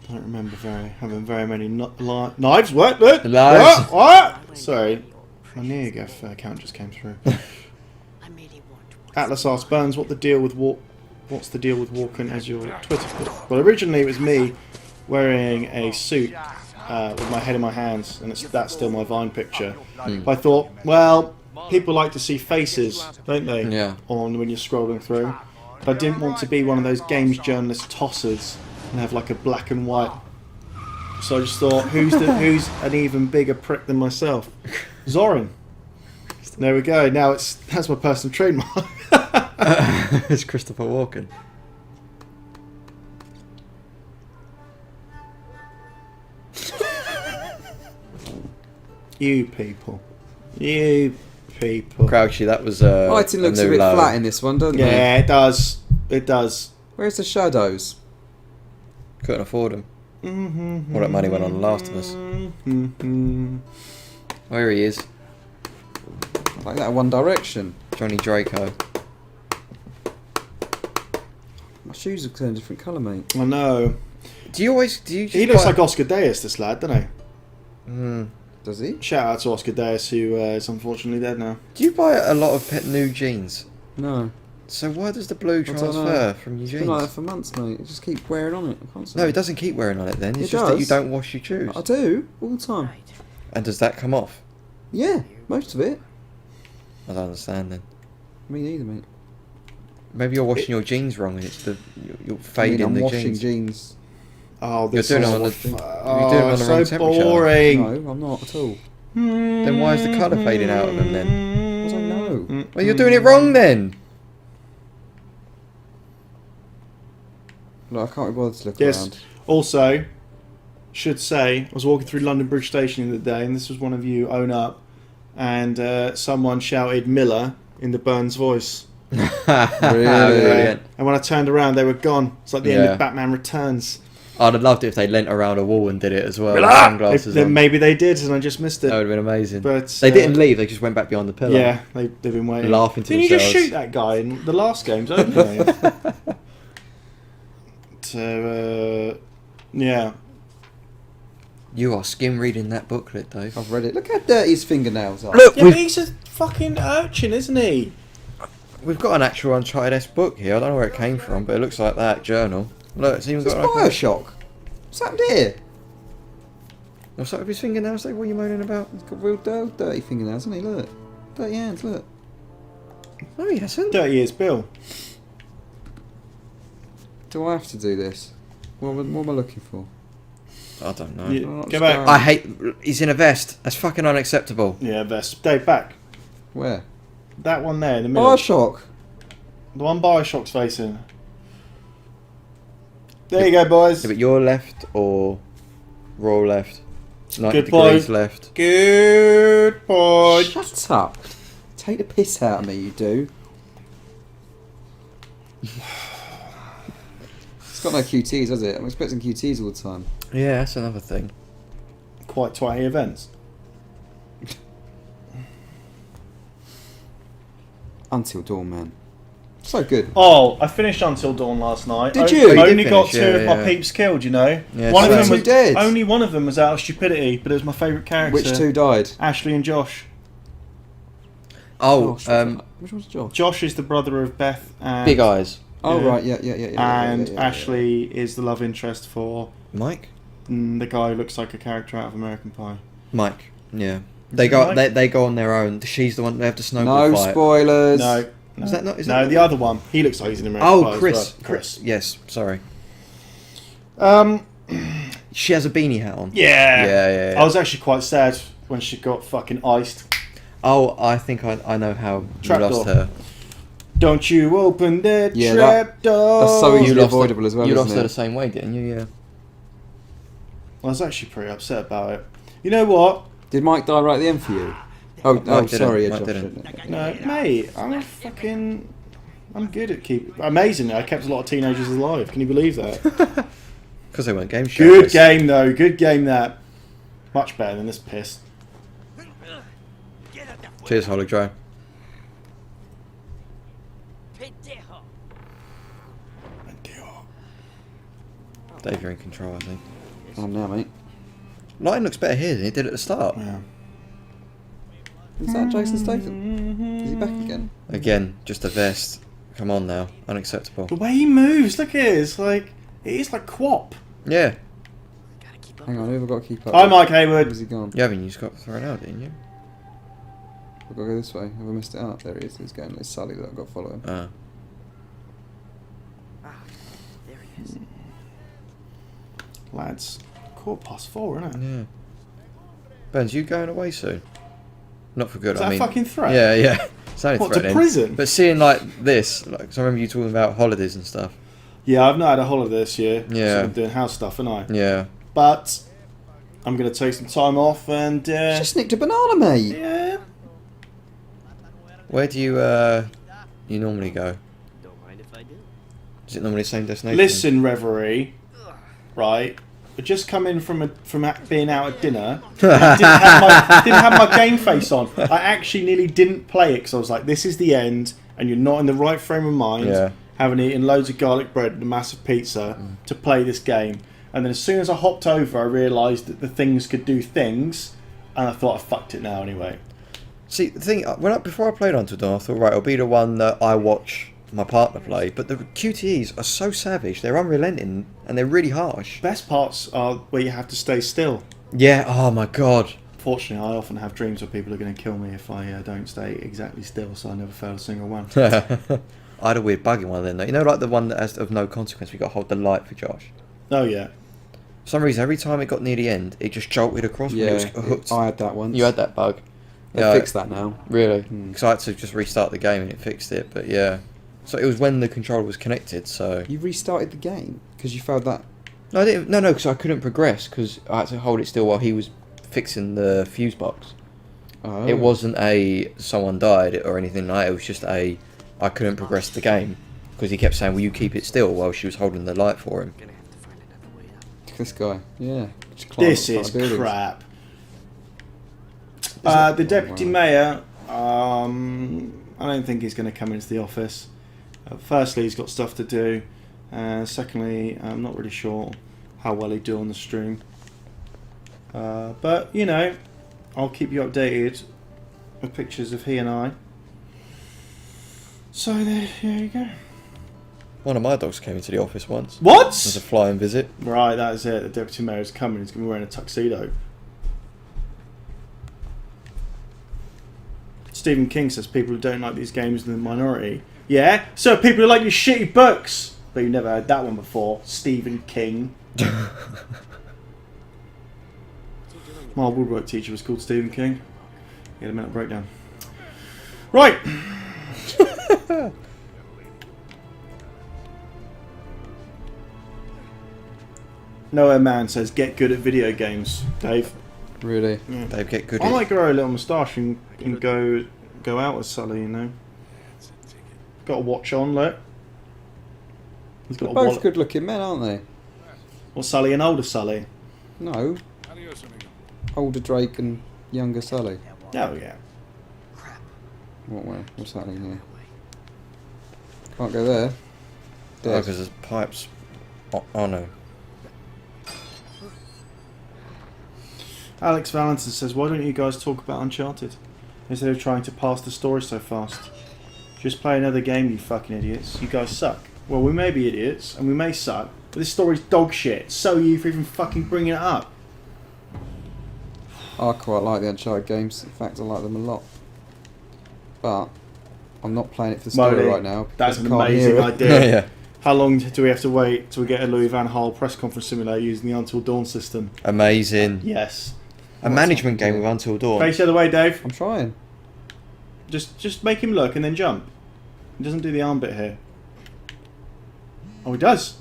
I don't remember having very many knives. What? What? Knives. What? Sorry. My NeoGAF count just came through. I merely want what's Atlas asks Burns, what's the deal with walking as your Twitter feed? Well, originally it was me wearing a suit with my head in my hands, and that's still my Vine picture. But I thought, well, people like to see faces, don't they? Yeah. On when you're scrolling through. But I didn't want to be one of those games journalist tossers and have like a black and white. So I just thought, who's an even bigger prick than myself? Zorin. There we go. Now that's my personal trademark. It's Christopher Walken. You people. Crouchy, that was Lighting looks a new bit low. flat in this one, doesn't it? Yeah, it does. It does. Where's the shadows? Couldn't afford them. All that money went on The Last of Us. Oh, here he is. Like that One Direction. Johnny Draco. My shoes have turned a different colour, mate. I know. Do you just He looks buy- like Oscar Deas, this lad, doesn't he? Does he? Shout out to Oscar Deas, who is unfortunately dead now. Do you buy a lot of new jeans? No. So why does the blue don't know. transfer from your It's jeans? been like that for months, mate. It just keeps wearing on it constantly. No, it doesn't keep wearing on it then. It's It just that you does. don't wash your shoes. I do, all the time. And does that come off? Yeah, most of it. I don't understand then. Me neither, mate. Maybe you're washing your jeans wrong and it's you're I mean, fading I'm the washing jeans. jeans. Oh, this You're doing is it on the- f- you're doing it on the so wrong temperature. boring. No, I'm not at all. Then why is the colour fading out of them then? Because I know. Well, you're doing it wrong then. Look, I can't be bothered to look Yes. around. Also, should say, I was walking through London Bridge Station the other day, and this was one of you, Own Up, and someone shouted Miller in the Burns voice. Brilliant. And when I turned around, they were gone. It's like the end Yeah. of Batman Returns. I'd have loved it if they leant around a wall and did it as well. With If- sunglasses then on. maybe they did, and I just missed it. That would have been amazing. But They didn't leave, they just went back behind the pillar. Yeah, they've been waiting. Laughing to Didn't you just themselves. shoot that guy in the last games, haven't you? So, yeah. You are skim reading that booklet, Dave. I've read it. Look how dirty his fingernails are. Look, Yeah, but he's a fucking urchin, isn't he? we've got an actual Uncharted-esque book here. I don't know where it came from, but it looks like that journal. Look, it's even It's got like Bioshock. What's happened here? What's up with his fingernails, Dave? What are you moaning about? He's got real dirty fingernails, hasn't he? Look. Dirty hands, look. No, he hasn't. 30 years, Bill. Do I have to do this? What am I looking for? I don't know. Oh, Go back. Scar. I hate... He's in a vest. That's fucking unacceptable. Yeah, vest. Dave, back. Where? That one there in the middle. Bioshock. The one Bioshock's facing. There you go, boys. Yeah, but you're left or roll left? 90 Good boy. degrees left. Good boy. Shut up. Take the piss out of me, you do. It's got no QTs, has it? I'm expecting QTs all the time. Yeah, that's another thing. Quite twatty events. Until Dawn, man. So good. Oh, I finished Until Dawn last night. Did I you? You only did got finish, two of yeah, my yeah. peeps killed, you know. Yeah, one of same. them was Two dead? only one of them was out of stupidity, but it was my favourite character. Which two died? Ashley and Josh. Oh, Josh, which one's Josh? Josh is the brother of Beth and Big Eyes. Oh, Yeah. right, yeah. and yeah. Ashley is the love interest for Mike? the guy who looks like a character out of American Pie. Mike. Yeah. it They go. Mike? They go on their own. She's the one. They have to snowball No fight. spoilers. No, Is that not? Is no, that the other one. He looks like he's in American Pie. Oh, as Chris. well. Chris. Yes. Sorry. Um, She has a beanie hat on. yeah. Yeah. I was actually quite sad when she got fucking iced. Oh, I think I know how you Trapdoor. lost her. Don't you open the Yeah, trap door. that's so You easily lost avoidable her, as well, You isn't lost her it? the same way, didn't you? Yeah. I was actually pretty upset about it. You know what? Did Mike die right at the end for you? Oh, Mike didn't. sorry, yeah, Mike Josh. didn't. No, mate, I'm good at amazingly, I kept a lot of teenagers alive. Can you believe that? Because they weren't game Good shows. game though. Good game that. Much better than this piss. Cheers, Holy Joe. Dave, you're in control, I think. Oh, now, mate. Lighting looks better here than it did at the start. Yeah. Is that Jason Statham? Is he back again? Again, just a vest. Come on now, unacceptable. The way he moves, look at it. It is like Quap. Yeah, Hang on, who have I got to keep up Hi, with? Mike Hayward. Where's he gone? you haven't. You just got thrown out, didn't you? I've got to go this way. Have I missed it out? There he is. He's going. It's Sully that I've got to follow him. Ah. Lads, 4:15, isn't it? Yeah. Burns, you going away soon? Not for good. Is that a fucking threat? Yeah, yeah. It's only What, to threatening. prison? But seeing like this, like, 'cause I remember you talking about holidays and stuff. Yeah, I've not had a holiday this year. Yeah. I've been doing house stuff, haven't I? Yeah. But I'm going to take some time off and... Just nicked a banana, mate. yeah. Where do you normally go? Is it normally the same destination? Listen, Reverie, right? I just come in from being out at dinner. didn't have my game face on. I actually nearly didn't play it because I was like, this is the end and you're not in the right frame of mind, Yeah. having eaten loads of garlic bread and a massive pizza to play this game. And then as soon as I hopped over, I realised that the things could do things, and I thought I fucked it now anyway. See, the thing, before I played Until Dawn, I thought, right, it'll be the one that I watch my partner play. But the QTEs are so savage, they're unrelenting, and they're really harsh. Best parts are where you have to stay still. Yeah, oh my god. Fortunately, I often have dreams where people are going to kill me if I don't stay exactly still, so I never fail a single one. I had a weird bug in one of them, though. You know, like the one that has of no consequence, we got to hold the light for Josh. Oh, yeah. For some reason, every time it got near the end, it just jolted across when it was hooked. I had that once. You had that bug? They Yeah, fixed that now. Really? Because I had to just restart the game and it fixed it, but yeah. So it was when the controller was connected, so... You restarted the game because you failed that. No, I didn't. No, because I couldn't progress because I had to hold it still while he was fixing the fuse box. Oh. It wasn't someone died or anything like that. It was just I couldn't progress the game because he kept saying, "Will you keep it still?" while she was holding the light for him. This guy. Yeah. Just climb This up is the buildings. crap. it? The deputy Wow. mayor, I don't think he's going to come into the office. Firstly, he's got stuff to do. Secondly, I'm not really sure how well he'd do on the stream. But, you know, I'll keep you updated with pictures of he and I. So there you go. One of my dogs came into the office once. What? It was a flying visit. Right, that is it. The deputy mayor's coming. He's going to be wearing a tuxedo. Stephen King says people who don't like these games are the minority. Yeah, so people who like your shitty books. But you've never heard that one before. Stephen King. My woodwork teacher was called Stephen King. He had a mental breakdown. Right. Nowhere Man says, get good at video games, Dave. Really? Dave, get good. I might grow a little moustache and go out with Sully, you know. Got a watch on, look. He's got They're a both wallet. good looking men, aren't they? Well, Sully and older Sully. No. Older Drake and younger Sully. Oh, yeah. What way? What's happening here? Can't go there. Dead. because there's pipes. Oh no. Alex Valentin says, why don't you guys talk about Uncharted? Instead of trying to pass the story so fast. Just play another game, you fucking idiots. You guys suck. Well, we may be idiots, and we may suck, but this story's dog shit. So are you for even fucking bringing it up. I quite like the Uncharted games. In fact, I like them a lot. But I'm not playing it for the story Molly, right now. that's because an I can't hear amazing it. idea. Yeah. How long do we have to wait till we get a Louis Van Gaal press conference simulator using the Until Dawn system? Amazing. Yes. A management game with Until Dawn. Face the other way, Dave. I'm trying. Just make him look and then jump. He doesn't do the arm bit here. Oh, he does.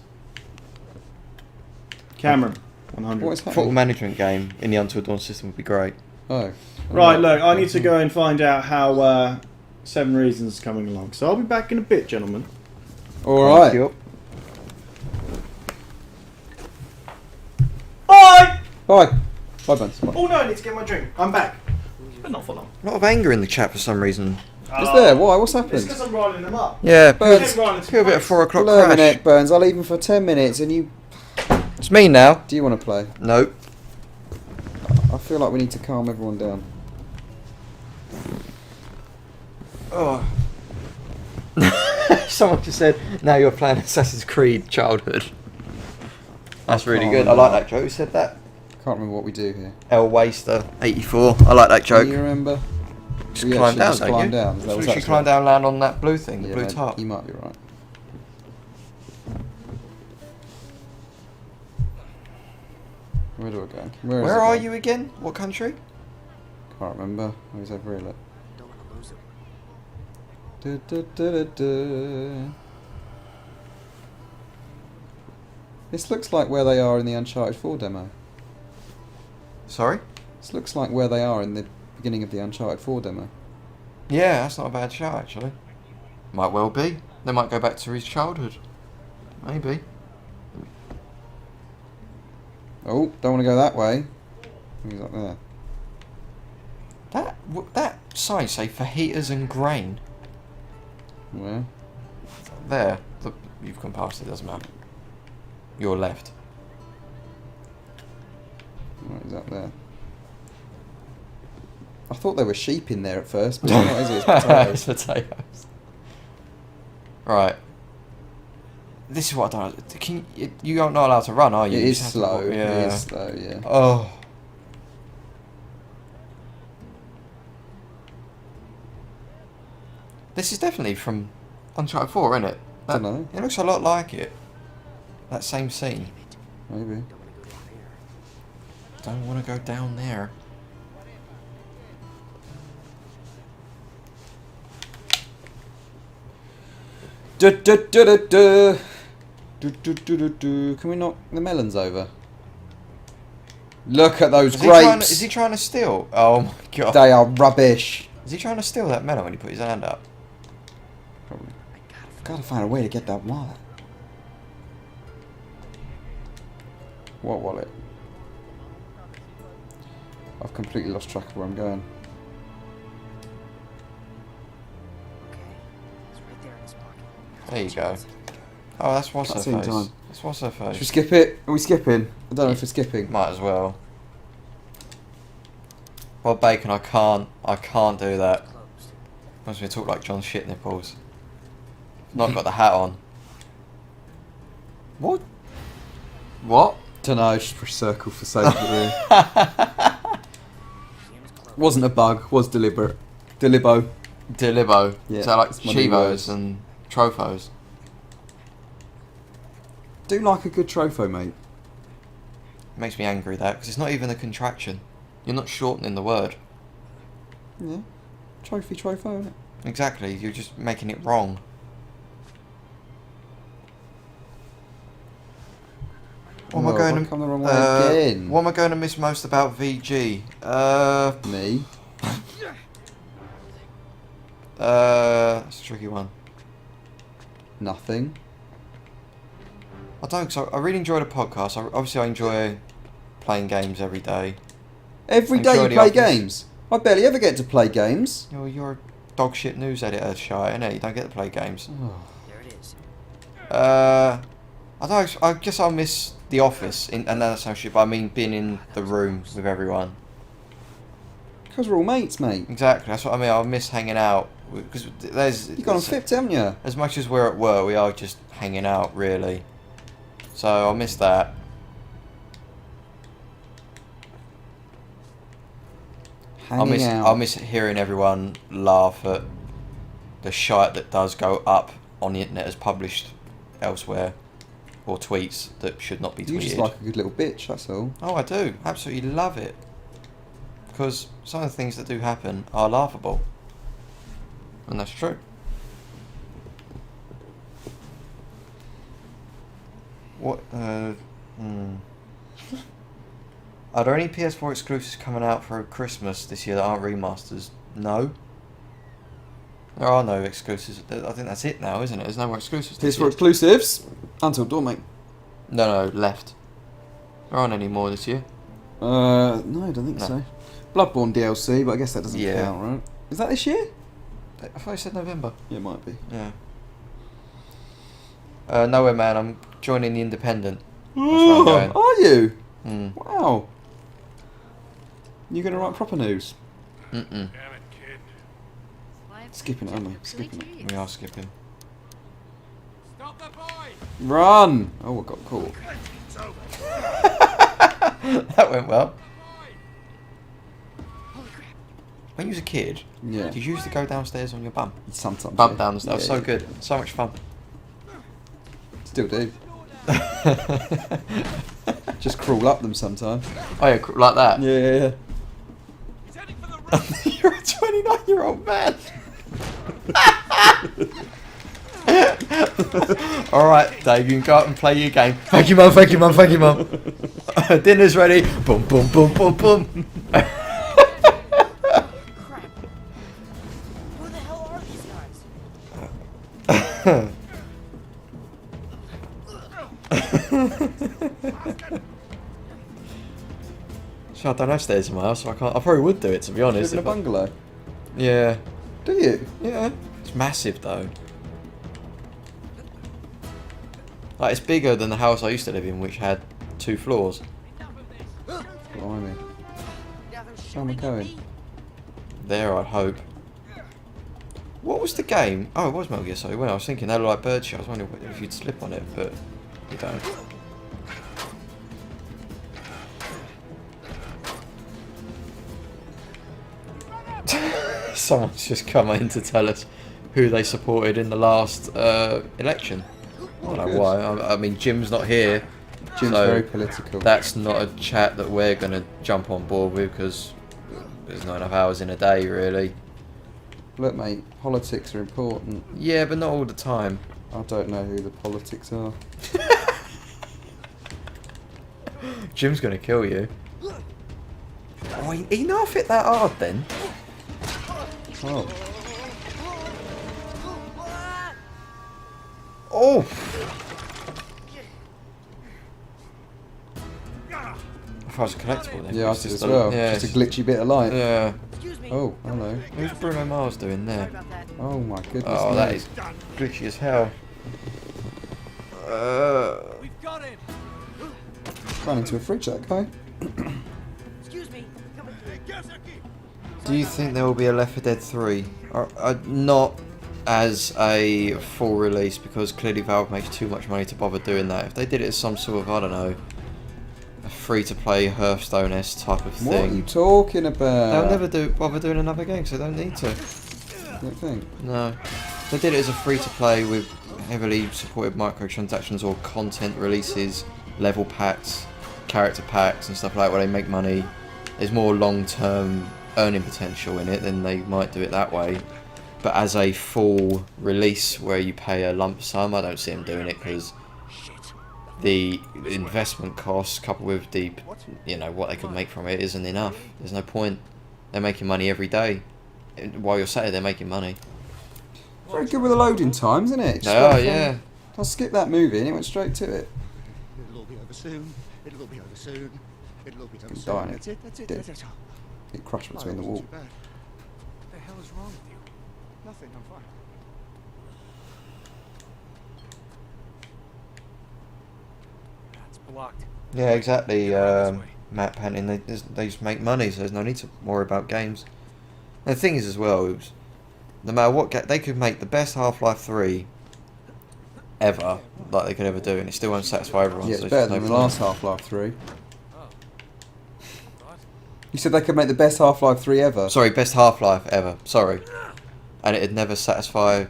Cameron, 100. What is Football happening? management game in the Until Dawn system would be great. Oh. Right, look, I need to go and find out how 7 Reasons is coming along. So I'll be back in a bit, gentlemen. Alright. Bye! Bye. Bye, Buns. Bye. Oh no, I need to get my drink. I'm back. But not for long. A lot of anger in the chat for some reason. Is there? Why? What's It's happened? because I'm riling them up. Yeah, Burns. feel a bit of 4 o'clock Hold on a crash. minute, Burns. I'll leave him for 10 minutes and you... It's me now. Do you want to play? No. I feel like we need to calm everyone down. Oh. Someone just said, now you're playing Assassin's Creed Childhood. That's really good. I like that joke. Who said that? Can't remember what we do here. L Waster 84. I like that joke. Do you remember? Just We climb actually down, just don't climb you? down. Is that So what's you actually climb down, land on that blue thing, the blue maybe, top. you might be right. Where do I go? Where are you again? What country? Can't remember. I was over here. Look. Don't want to lose him. This looks like where they are in the Uncharted 4 demo. Sorry? This looks like where they are in the beginning of the Uncharted 4 demo. Yeah, that's not a bad shot actually. Might well be. They might go back to his childhood. Maybe. Oh, don't want to go that way. He's up there. That sign say fajitas and grain. Where? There. You've gone past it, doesn't matter. Your left. Right, he's up there. I thought there were sheep in there at first, but it's not, is it? It's potatoes. It's potatoes. Right. This is what I don't. You are not allowed to run, are you? It You is just have to slow. walk- Yeah. It is slow, yeah. Oh. This is definitely from Uncharted 4, isn't it? Dunno. It looks a lot like it. That same scene. Maybe. Don't want to go down there. Can we knock the melons over? Look at those Is grapes. he trying to steal? Oh my god. They are rubbish. Is he trying to steal that melon when he put his hand up? Probably. Gotta find a way to get that wallet. What wallet? I've completely lost track of where I'm going. Okay. It's right there in his pocket. There you go. Oh, that's what's her Cutscene face. time. That's what's her Should we face. skip it? Are we skipping? I don't know if we're skipping. Might as well. Well, Bacon, I can't do that. Closed. Wants me to talk like John Shit Nipples. Not got the hat on. What? What? Don't know, just push circle for sake of it. Wasn't a bug, was deliberate. Delibo. Delibo. Yeah, Is that like it's one of the words. Chivos and Trofos? Do like a good trofo, mate. Makes me angry that, because it's not even a contraction. You're not shortening the word. Yeah. Trophy, trofo, innit? Exactly, you're just making it wrong. What am I Oh, going I've to come the wrong way again. What am I going to miss most about VG? Me. That's a tricky one. Nothing. I don't, because I really enjoy the podcast. Obviously, I enjoy playing games every day. Every day Enjoy you the play office. games. I barely ever get to play games. You're a dog shit news editor, shy, innit? You don't get to play games. There it is. I guess I'll miss the office, and that's how shit, but I mean being in the room with everyone. Because we're all mates, mate. Exactly, that's what I mean. I'll miss hanging out, because there's... You got on flipped, haven't you? As much as we're at work, we are just hanging out, really. So I'll miss that. Hanging out. I'll miss hearing everyone laugh at the shite that does go up on the internet as published elsewhere, or tweets that should not be tweeted. You just like a good little bitch, that's all. Oh, I do. Absolutely love it. Because some of the things that do happen are laughable. And that's true. What, Are there any PS4 exclusives coming out for Christmas this year that aren't remasters? No. There are no exclusives. I think that's it now, isn't it? There's no more exclusives this PS4 year. exclusives. Until Dawn, mate. No, left. There aren't any more this year. No, I don't think No. so. Bloodborne DLC, but I guess that doesn't Yeah. count, right? Is that this year? I thought I said November. Yeah, it might be. Yeah. Nowhere, man. I'm joining the Independent. That's where I'm going. Are you? Mm. Wow. You going to write proper news? Mm-mm. Damn it, kid. Skipping it, aren't we? Skipping it. We are skipping. Run! Oh, I got caught. That went well. When you was a kid, Yeah. did you used to go downstairs on your bum? Sometimes. Bump yeah. down. That was Yeah, so yeah. good. So much fun. Still do. Just crawl up them sometimes. Oh yeah, like that. Yeah. You're a 29-year-old man. Alright, Dave, you can go up and play your game. Thank you, mum, thank you, mum, thank you, mum. Dinner's ready. Boom, boom, boom, boom, boom. Crap. Who the hell are these guys? So I don't have stairs in my house, so I can't. I probably would do it, to be You honest. live in a if I- bungalow? Yeah. Do you? Yeah. It's massive, though. Like, it's bigger than the house I used to live in, which had 2 floors. Blimey. Where am I going? There, I'd hope. What was the game? Oh, it was Metal Gear Solid. When I was thinking they looked like bird shit. I was wondering if you'd slip on it, but you don't. Someone's just come in to tell us who they supported in the last election. I don't know good. why. I mean, Jim's not here. Jim's so very political. That's not a chat that we're going to jump on board with because there's not enough hours in a day, really. Look, mate, politics are important. Yeah, but not all the time. I don't know who the politics are. Jim's going to kill you. Oh, he not hit that hard then. Oh. Oh! I thought it was a collectible then. Yeah, I It's did as a- well. Yeah, Just a glitchy bit of light. yeah. Excuse me. Oh, hello. Who's Bruno Mars doing there? About that. Oh my goodness. Oh, me. that is glitchy as hell. We've got him. Ran into a fridge, that guy. Excuse me. Come in. Do you think there will be a Left 4 Dead 3? Not as a full release, because clearly Valve makes too much money to bother doing that. If they did it as some sort of, I don't know, a free-to-play Hearthstone-esque type of What are you thing, talking about? they'll never bother doing another game, so they don't need to. Don't think. No. If they did it as a free-to-play with heavily supported microtransactions or content releases, level packs, character packs and stuff like that, where they make money, there's more long-term earning potential in it, then they might do it that way. But as a full release where you pay a lump sum, I don't see them doing it because the investment costs coupled with the, you know, what they could make from it isn't enough. There's no point. They're making money every day. While you're sat here, they're making money. Very good with the loading times, isn't it? They are, yeah. I skipped that movie and it went straight to it. It'll all be over soon. It'll all be over soon. It'll all be over Can soon. die in it. That's it. That's it. Dead. That's it. It crushed Oh, between it the wasn't wall. too bad. What the hell is wrong with you? Nothing. I'm fine. That's blocked. Yeah, exactly. Matt Panton, they just make money, so there's no need to worry about games. And the thing is, as well, it was, no matter what, they could make the best Half-Life 3 ever, like they could ever do, and it still won't satisfy everyone. Yeah, so it's there's better no than the point. last Half-Life 3. Oh. What? You said they could make the best Half-Life 3 ever. Sorry, best Half-Life ever. Sorry, and it'd never satisfy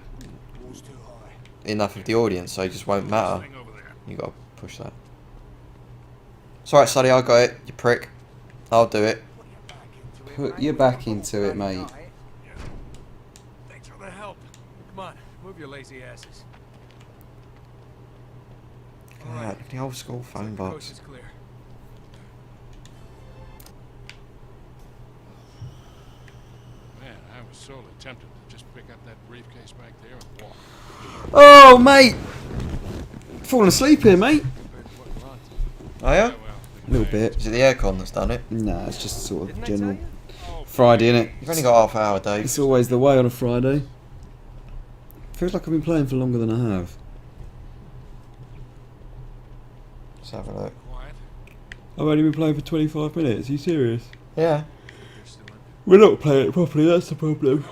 enough of the audience, so it just won't matter. You gotta push that. It's alright, Sully, I got it. You prick. I'll do it. Put your back into it, mate. Thanks for the help. Come on, move your lazy asses. God, look at the old school phone Coast box. is clear. Man, I was sorely tempted to just pick up that briefcase back there and walk. Oh, mate! Falling asleep here, mate. Oh yeah? A little bit. Is it the aircon that's done it? Nah, it's just sort of general Friday, innit? You've only got half hour, Dave. It's always the way on a Friday. Feels like I've been playing for longer than I have. Let's have a look. Quiet. I've only been playing for 25 minutes. Are you serious? Yeah. We're not playing it properly, that's the problem.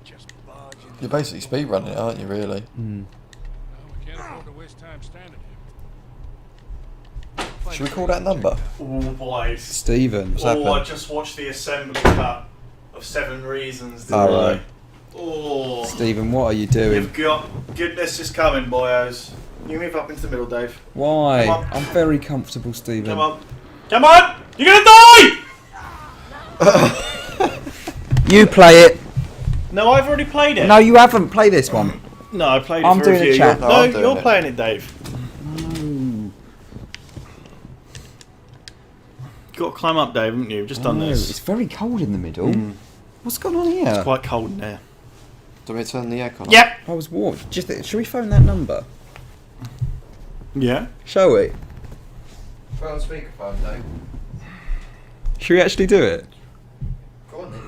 Just barge You're basically speedrunning it, aren't you, really? Mm. Well, we can't afford to waste time standing here. Should we call that number? Oh, boys. Stephen. What's happened? I just watched the assembly cut of 7 Reasons. Oh, right. Oh. Stephen, what are you doing? You've got goodness is coming, boyos. You move up into the middle, Dave. Why? Come on. I'm very comfortable, Stephen. Come on. Come on! You're gonna die! You play it. No, I've already played it. No, you haven't. Play this one. No, I played it I'm for doing a review. chat. No, No, I'm doing you're it. playing it, Dave. You've got to climb up, Dave, haven't you? You've just done Oh, this. it's very cold in the middle. Mm. What's going on here? It's quite cold in there. Do we turn the aircon on? Yep. I was warm. Should we phone that number? Yeah. Shall we? Put on speakerphone, Dave. Should we actually do it? Go on then.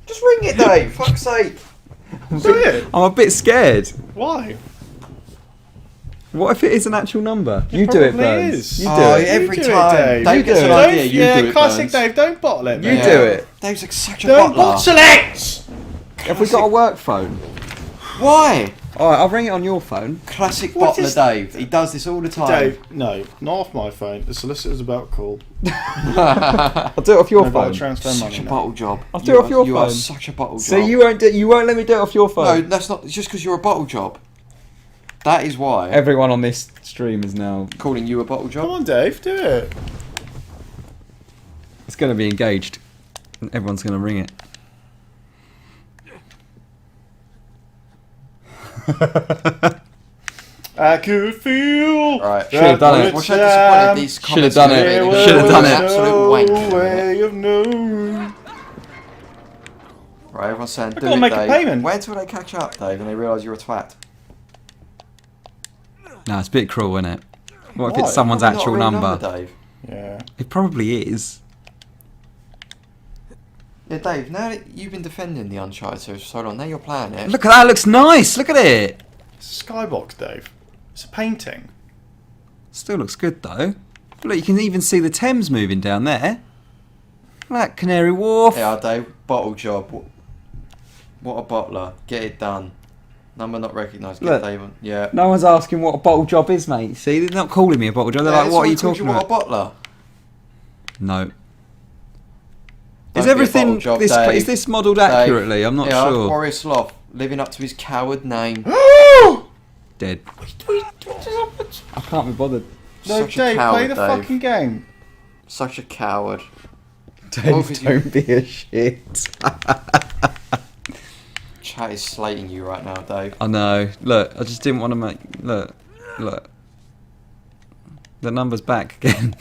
Just ring it, Dave. Fuck's sake. Do it. I'm a bit scared. Why? What if it is an actual number? You do it, probably Burns. is. You do Oh, it. every You do it, time. Dave. Dave You gets do an it. idea, you yeah, do it, classic Burns. Dave. Don't bottle it. You man. do it. Dave's such a Don't butler. bottle it. Have we got a work phone? Why? Alright, I'll ring it on your phone. Classic What butler is- Dave. He does this all the time. Dave, no, not off my phone. The solicitor's about to call. I'll do it off your I've got phone. to transfer Such money a now. bottle job. I'll do it off your You are phone. such a bottle job. See, you won't let me do it off your No, phone. that's not. It's just because you're a bottle job. That is why. Everyone on this stream is now. Calling you a bottle job. Come on, Dave, do it. It's going to be engaged. And everyone's going to ring it. I could feel. Right. Should have done it. Watch how disappointed these Should have comments done are it. gonna be. Should have done it. Absolute wank. No way of knowing. Right, everyone's saying, do gotta it, make a Dave. payment. Wait until they catch up, Dave, and they realise you're a twat. No, it's a bit cruel, isn't it? What if Why? it's someone's Probably not a actual real number? Dave. Yeah. It probably is. Yeah, Dave, now that you've been defending the Uncharted series for so long, now you're playing it. Look at that, it looks nice. Look at it. It's a skybox, Dave. It's a painting. Still looks good though. Look, you can even see the Thames moving down there. Look at that Canary Wharf. Yeah, Dave, bottle job. What a bottler. Get it done. Number not recognised. Get Look. Dave on. Yeah. No one's asking what a bottle job is, mate. See, they're not calling me a bottle job. They're like, what are you talking about? What a bottler. No. Don't Is be a everything bottle job, this Dave. is this modelled Dave. accurately? I'm not Yeah, sure. Warrior Sloth, living up to his coward name. Dead. I can't be bothered. No, Such a Dave, coward, play the Dave. fucking game. Such a coward. Dave, because don't be a shit. Chat is slating you right now, Dave. I know. Look, I just didn't want to make. Look. The number's back again.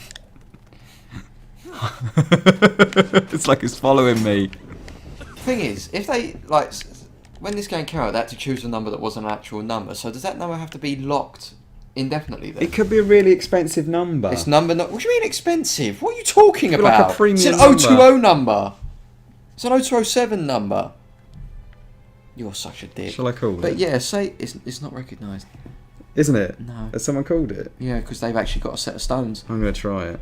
It's like it's following me. Thing is, if they when this game came out, they had to choose a number that wasn't an actual number. So does that number have to be locked indefinitely? Then It could be a really expensive number. it's number not. What do you mean expensive? What are you talking Could be like about? a premium it's an number. 020 number. It's an 0207 number. You're such a dick. Shall I call But it? yeah, say it's not recognised. Isn't it? No. Has someone called it? Yeah, because they've actually got a set of stones. I'm going to try it.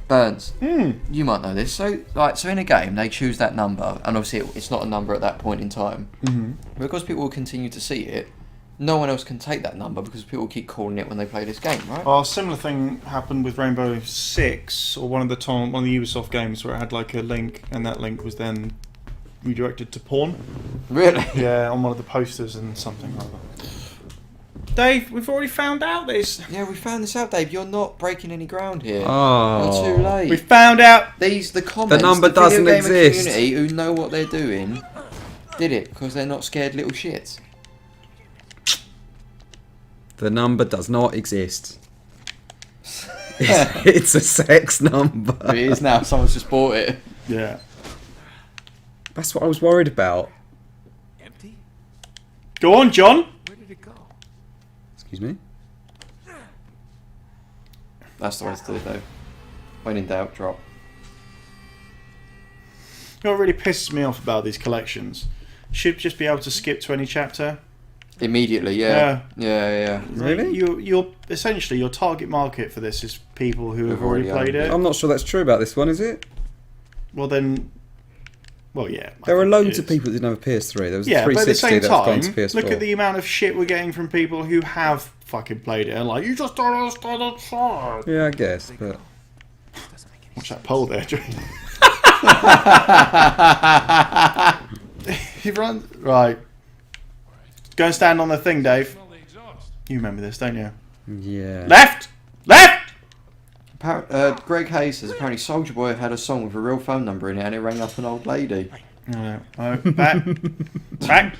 Burns, Hmm. you might know this. So in a game, they choose that number, and obviously it's not a number at that point in time. Mm-hmm. Because people will continue to see it, no one else can take that number because people keep calling it when they play this game, right? Well, a similar thing happened with Rainbow Six, or one of the Ubisoft games where it had like a link, and that link was then redirected to porn. Really? Yeah, on one of the posters and something like that. Dave, we've already found out this. Yeah, we found this out, Dave. You're not breaking any ground here. Oh. You're too late. We found out. The comments, number the video doesn't gamer exist. community who know what they're doing did it because they're not scared little shits. The number does not exist. It's a sex number. It is now. Someone's just bought it. Yeah. That's what I was worried about. Empty? Go on, John. Where did it go? Excuse me? That's the way to do it, though. When in doubt, drop. You know what really pisses me off about these collections? Should just be able to skip to any chapter. Immediately, yeah. Yeah. Really? You're essentially your target market for this is people who have Who've already already played owned it. I'm not sure that's true about this one, is it? Well then, Well, yeah. There were loads of people that didn't have a PS3. There was a Yeah, but at the 360 same that's gone to time, PS4. look at the amount of shit we're getting from people who have fucking played it and like, you just don't understand Uncharted. Yeah, I guess, but... Watch that pole there, Joe. He runs... Right. Go and stand on the thing, Dave. Smell the exhaust. You remember this, don't you? Yeah. Left! Left! Greg Hayes says apparently Soldier Boy had a song with a real phone number in it and it rang up an old lady. No, back. Back.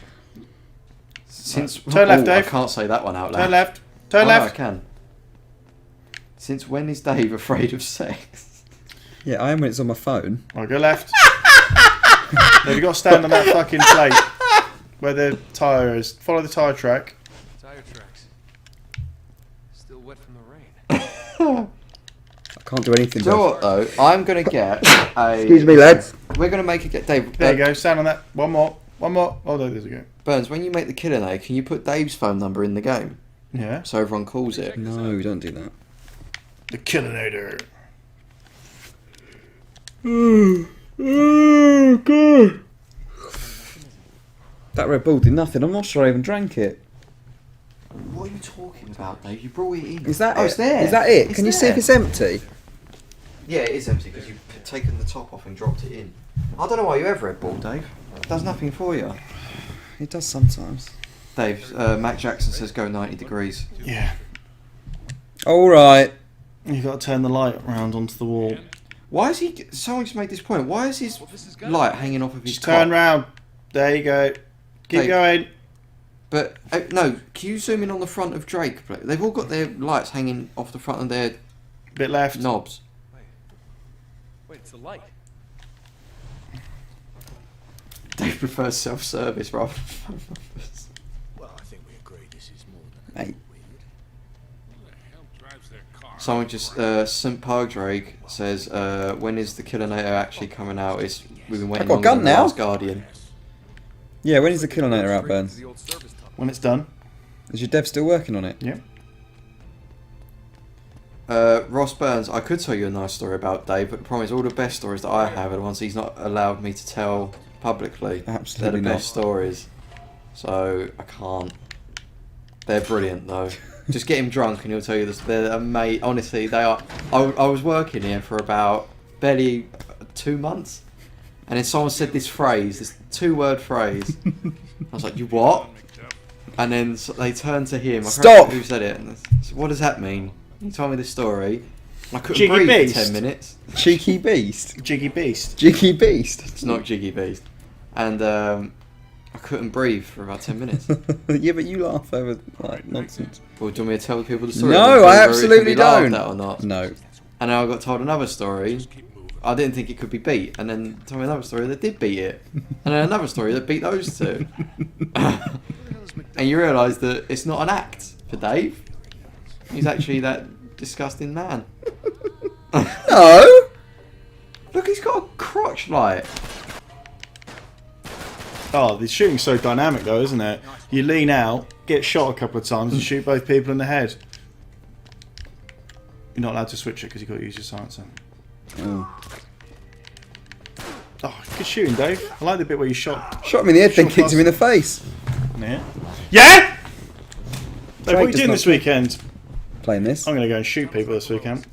Since Turn left, Dave. I can't say that one out loud. Turn left. Turn Oh, left. I can. Since when is Dave afraid of sex? Yeah, I am when it's on my phone. Right, go left. Now you've got to stand on that fucking plate where the tyre is. Follow the tyre track. Tire tracks. Still wet from the rain. I can't do anything. Do you know Dave. what though? I'm gonna get a. Excuse me, lads. We're gonna make it get Dave. There you go. Stand on that. One more. One more. Oh, there we go. Burns, when you make the killer nade, can you put Dave's phone number in the game Yeah. so everyone calls it? No, don't do that. The Killinator. Oh, God. That Red Bull did nothing. I'm not sure I even drank it. What are you talking about, Dave? You brought it in. Is that Oh, it? it's there. Is that it? It's Can you see if there. it's empty? Yeah, it is empty because you've taken the top off and dropped it in. I don't know why you have Red Bull, Dave. It does nothing for you. It does sometimes. Dave, Matt Jackson says go 90 degrees. Yeah. All right. You've got to turn the light around onto the wall. Why is he? Someone just made this point. Why is his light hanging off of his Just turn cock? round. There you go. Keep Dave. going. But no, can you zoom in on the front of Drake? Please? They've all got their lights hanging off the front of their Bit left. knobs. Wait, it's the light. Dave prefers self-service rather than phone numbers. Well, I think we agree this is more than Hey. Who the hell drives their car? Someone just St. Park Drake says when is the Killinator actually coming out? We've been waiting got a longer gun than the now. Last Guardian. Yeah, when is the Killinator out, Burns? When it's done. Is your dev still working on it? Yeah. Ross Burns, I could tell you a nice story about Dave, but the problem is all the best stories that I have are the ones he's not allowed me to tell publicly. Absolutely They're the not. best stories. So I can't. They're brilliant though. Just get him drunk and he'll tell you this. They're amazing. Honestly, they are. I was working here for about barely 2 months, and then someone said this phrase, this 2-word phrase. I was like, "You what?" And then they turned to him. I can't Stop! remember who said it? And I said, what does that mean? He told me this story. And I couldn't Jiggy breathe Beast. for 10 minutes. Cheeky Beast. Jiggy Beast. Jiggy Beast. It's not Jiggy Beast. And I couldn't breathe for about 10 minutes. Yeah, but you laugh over like nonsense. Well, do you want me to tell people the story? No, Or I whether it can absolutely be laughed don't. at or not? No. And then I got told another story. I didn't think it could be beat. And then told me another story that did beat it. And then another story that beat those two. And you realise that it's not an act for Dave. He's actually that disgusting man. No. Look, he's got a crotch light. Oh, the shooting's so dynamic though, isn't it? You lean out, get shot a couple of times, and shoot both people in the head. You're not allowed to switch it because you've got to use your silencer. Oh. Oh, good shooting, Dave. I like the bit where you shot. Shot him in the head, then Shot kicked him in the past- face. Yeah. Yeah! Dave, what are you does doing not- this weekend? Playing this. I'm going to go and shoot people this weekend. At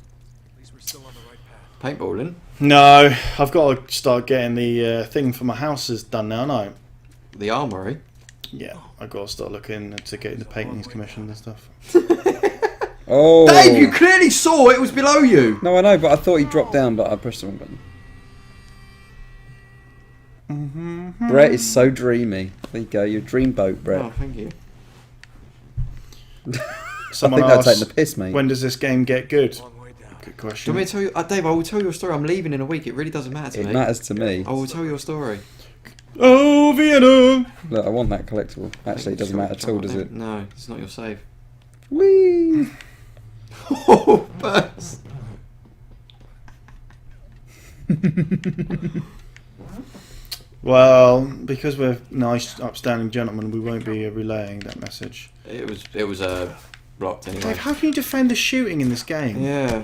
least we're still on the right path. Paintballing. No, I've got to start getting the thing for my houses done now, no? The armoury. Yeah, I've got to start looking to get the paintings commissioned and stuff. Oh. Dave, you clearly saw it was below you. No, I know, but I thought he dropped down, but I pressed the wrong button. Brett is so dreamy. There you go, your dream boat, Brett. Oh, thank you. Someone I think they're asked, taking the piss, mate. when does this game get good? Long way down. Good Do you question. want me to tell you, Dave? I will tell you a story. I'm leaving in a week. It really doesn't matter to It me. matters to me. I will tell you a story. Oh, Vienna! Look, I want that collectible. Actually, it doesn't matter at all, does it? No, it's not your save. Whee! Oh, burst. Well, because we're nice, upstanding gentlemen, we won't be relaying that message. It was blocked anyway. Dave, how can you defend the shooting in this game? Yeah.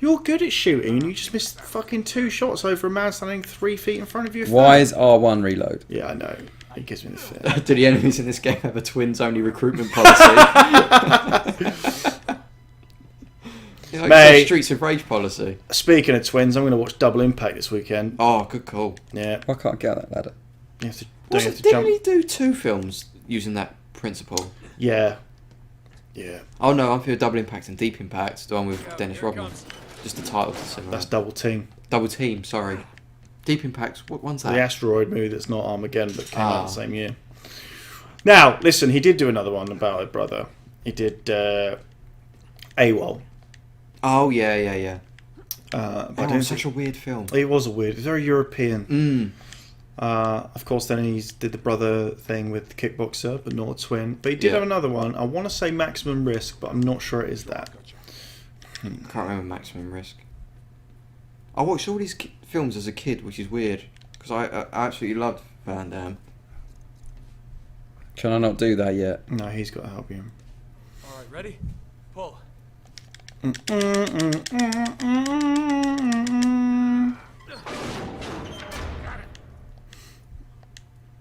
You're good at shooting, and you just missed fucking 2 shots over a man standing 3 feet in front of you. Why is R1 reload? Yeah, I know. It gives me the fear. Do the enemies in this game have a twins-only recruitment policy? Like Mate. Streets of Rage policy. Speaking of twins, I'm going to watch Double Impact this weekend. Oh, good call. Yeah. I can't get out that ladder. You have to, Didn't he do 2 films using that principle? Yeah. Yeah. Oh no, I'm for Double Impact and Deep Impact, the one with Dennis Rodman. Just the titles are similar. That's Double Team. Double Team, sorry. Deep Impact, what one's that? The asteroid movie that's not Armageddon, but came out the same year. Now, listen, he did do another one about it, brother. He did AWOL. Oh, yeah. But Oh, it's such a weird film. It was very European. Mm. Of course, then he did the brother thing with the kickboxer, but not a twin. But he did have another one. I want to say Maximum Risk, but I'm not sure it is that. I can't remember Maximum Risk. I watched all these films as a kid, which is weird, because I absolutely loved Van Damme. Can I not do that yet? No, he's got to help you. Alright, ready? Pull.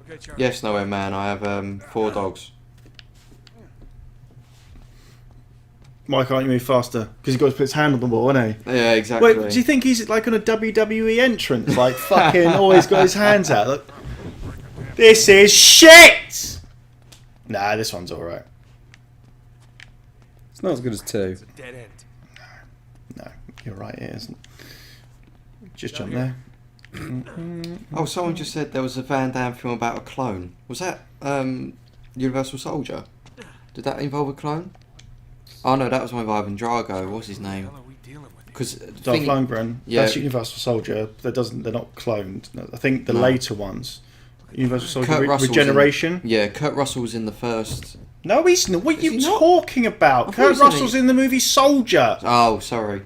Okay, Charlie. Yes, Nowhere Man, I have 4 dogs. Why can't you move faster? Because he's got to put his hand on the wall, hasn't he? Yeah, exactly. Wait, do you think he's like on a WWE entrance? Like, fucking always got his hands out. Look. This is shit! Nah, this one's alright. It's not as good as 2. It's a dead end. No, you're right, it isn't. Just jump there. Oh, someone just said there was a Van Damme film about a clone. Was that Universal Soldier? Did that involve a clone? Oh no, that was one with Ivan Drago. What's his name? What the hell are we dealing with? Because Dolph Lundgren. Yeah. That's Universal Soldier. They're not cloned. No, I think the later ones. Universal Soldier Kurt Russell's Regeneration. Yeah, Kurt Russell was in the first. No, he's not. What are you he not? talking about? I thought he Kurt was in Russell's in the movie Soldier. Oh, sorry.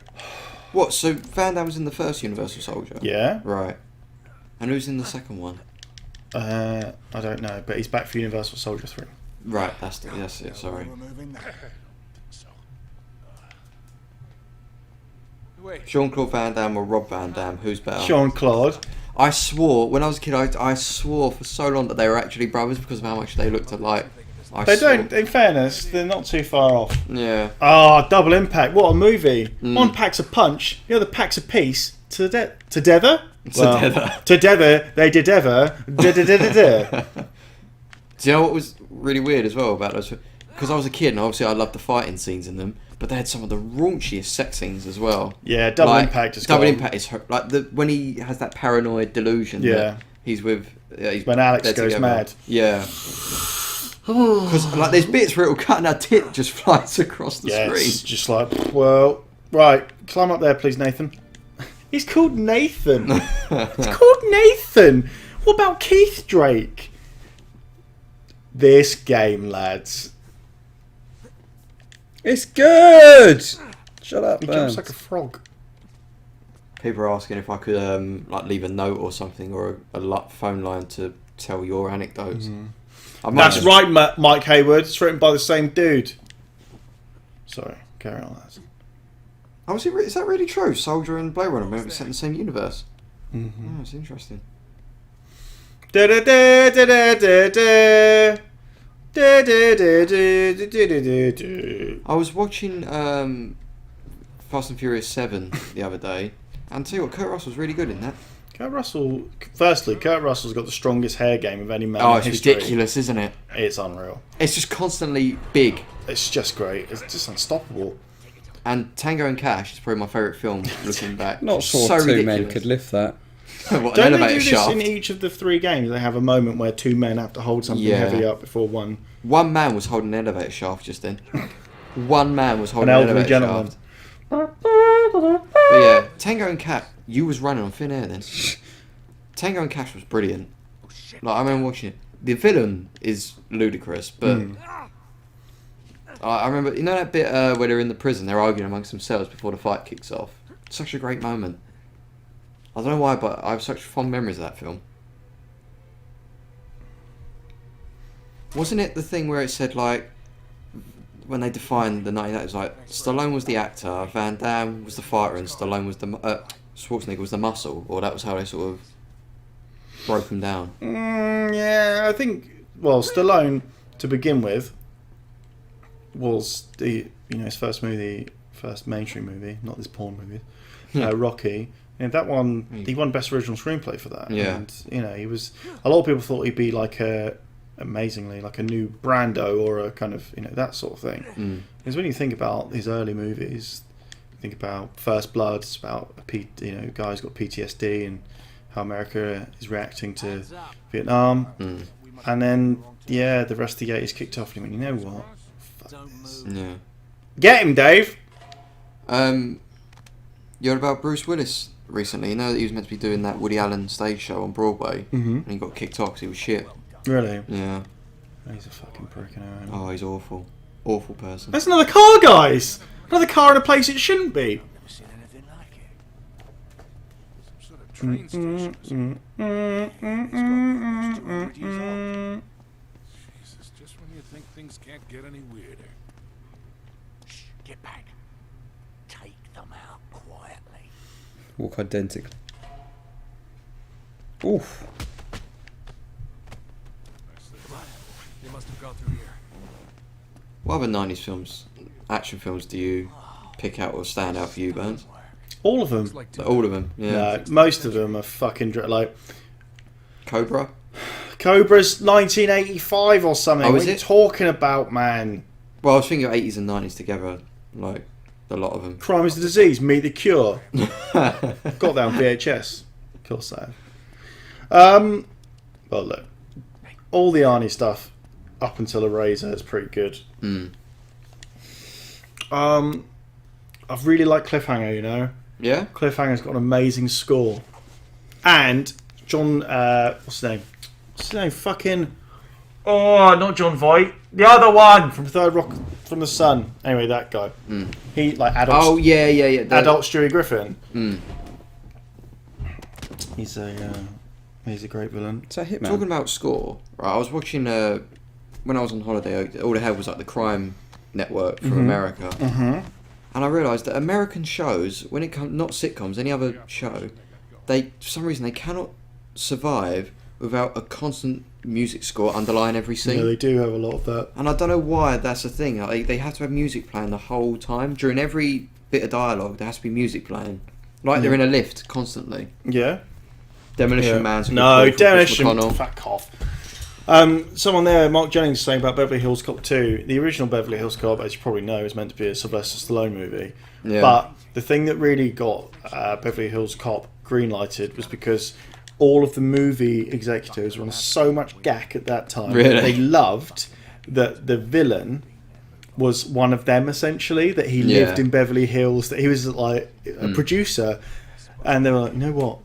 What? So Van Damme was in the first Universal Soldier? Yeah. Right. And who's in the second one? I don't know, but he's back for Universal Soldier 3. Right, that's it. Sorry. Wait. Jean-Claude Van Damme or Rob Van Damme? Who's better? Jean-Claude. I swore when I was a kid. I swore for so long that they were actually brothers because of how much they looked alike. They don't. In fairness, they're not too far off. Yeah. Ah, Double Impact. What a movie! One packs a punch, the other packs a piece. Together. Together they did ever. Do you know what was really weird as well about those? Because I was a kid and obviously I loved the fighting scenes in them, but they had some of the raunchiest sex scenes as well. Yeah, Double Impact is Double Impact is like when he has that paranoid delusion. Yeah. That he's with. He's When Alex they're goes together. mad. Yeah. Because like there's bits where it'll cut and our tit just flies across the Yeah, screen. it's just like, well, right, climb up there, please, Nathan. He's called Nathan. It's called Nathan. What about Keith Drake? This game, lads. It's good! Shut up, He Burns. jumps like a frog. People are asking if I could like leave a note or something or a phone line to tell your anecdotes. I might That's just- right, Mike Hayward. It's written by the same dude. Sorry, carry on, lads. Oh, is that really true? Soldier and Blade Runner are set in the same universe. Oh, it's interesting. Da da da da da da da. Da da da da da da da da. I was watching Fast and Furious 7 the other day, and tell you what, Kurt Russell's really good in that. Kurt Russell. Firstly, Kurt Russell's got the strongest hair game of any man Oh, in it's history. ridiculous, isn't it? It's unreal. It's just constantly big. It's just great. It's just unstoppable. And Tango and Cash is probably my favourite film looking back. Not It's sure so two men ridiculous. could lift that. What, an Don't they elevator do this shaft? in each of the 3 games? They have a moment where 2 men have to hold something Yeah. heavy up before one. One man was holding an elevator shaft just then. One man was holding An an elderly elevator gentleman. shaft. But yeah, Tango and Cash, you was running on thin air then. Tango and Cash was brilliant. Like I remember watching it. The villain is ludicrous, but I remember, you know that bit where they're in the prison, they're arguing amongst themselves before the fight kicks off. Such a great moment. I don't know why, but I have such fond memories of that film. Wasn't it the thing where it said like when they defined the 1980s, it was like Stallone was the actor, Van Damme was the fighter, and Stallone was the Schwarzenegger was the muscle, or that was how they sort of broke them down. Yeah, I think. Well, Stallone to begin with was the his first mainstream movie, not this porn movie, Rocky. And that one, he won Best Original Screenplay for that. Yeah. And he was. A lot of people thought he'd be like amazingly like a new Brando or a kind of that sort of thing. Because when you think about his early movies, think about First Blood. It's about a guy's got PTSD and how America is reacting to Vietnam. And then the rest of the 80s kicked off and he went, you know what? Fuck this. Yeah. Get him, Dave. You heard about Bruce Willis recently? You know that he was meant to be doing that Woody Allen stage show on Broadway, and he got kicked off because he was shit. Really? Yeah. He's a fucking prick. Oh, he's awful. Awful person. That's another car, guys. Another car in a place it shouldn't be. Never seen anything like it. Some sort of train station. Jesus, just when you think things can't get any weirder. Shh, get back. Take them out quietly. Walk identically. Oof. They must have gone through here. What other 90s films, action films, do you pick out or stand out for you, Burns? All of them. All of them, yeah. No, most of them are fucking like Cobra? Cobra's 1985 or something. Oh, What is are you it? talking about, man? Well, I was thinking of 80s and 90s together, like, a lot of them. Crime is the disease. Meet the Cure. Got that on VHS. Of course I have. Well, look, all the Arnie stuff up until Eraser is pretty good. I've really liked Cliffhanger. Yeah? Cliffhanger's got an amazing score, and John, what's his name? What's his name? Fucking, not John Voight. The other one from Third Rock from the Sun. Anyway, that guy. He like adult. Oh, yeah. Adult Stewie Griffin. Mm. He's a great villain. Is that Hitman? Talking about score, right, I was watching, when I was on holiday, all they had was like the crime network from America. And I realised that American shows, when it comes, not sitcoms, any other show, they, for some reason, they cannot survive without a constant music score underlying every scene. Yeah, they do have a lot of that. And I don't know why that's a thing. Like, they have to have music playing the whole time. During every bit of dialogue, there has to be music playing. Like they're in a lift constantly. Yeah. Demolition Man's a good No, call for Chris Demolition. McConnell. Fuck off. Someone there, Mark Jennings, saying about Beverly Hills Cop 2. The original Beverly Hills Cop, as you probably know, is meant to be a Sylvester Stallone movie. Yeah. But the thing that really got Beverly Hills Cop greenlighted was because all of the movie executives were on so much gack at that time. Really? They loved that the villain was one of them, essentially, that he lived in Beverly Hills, that he was like a producer. And they were like, you know what?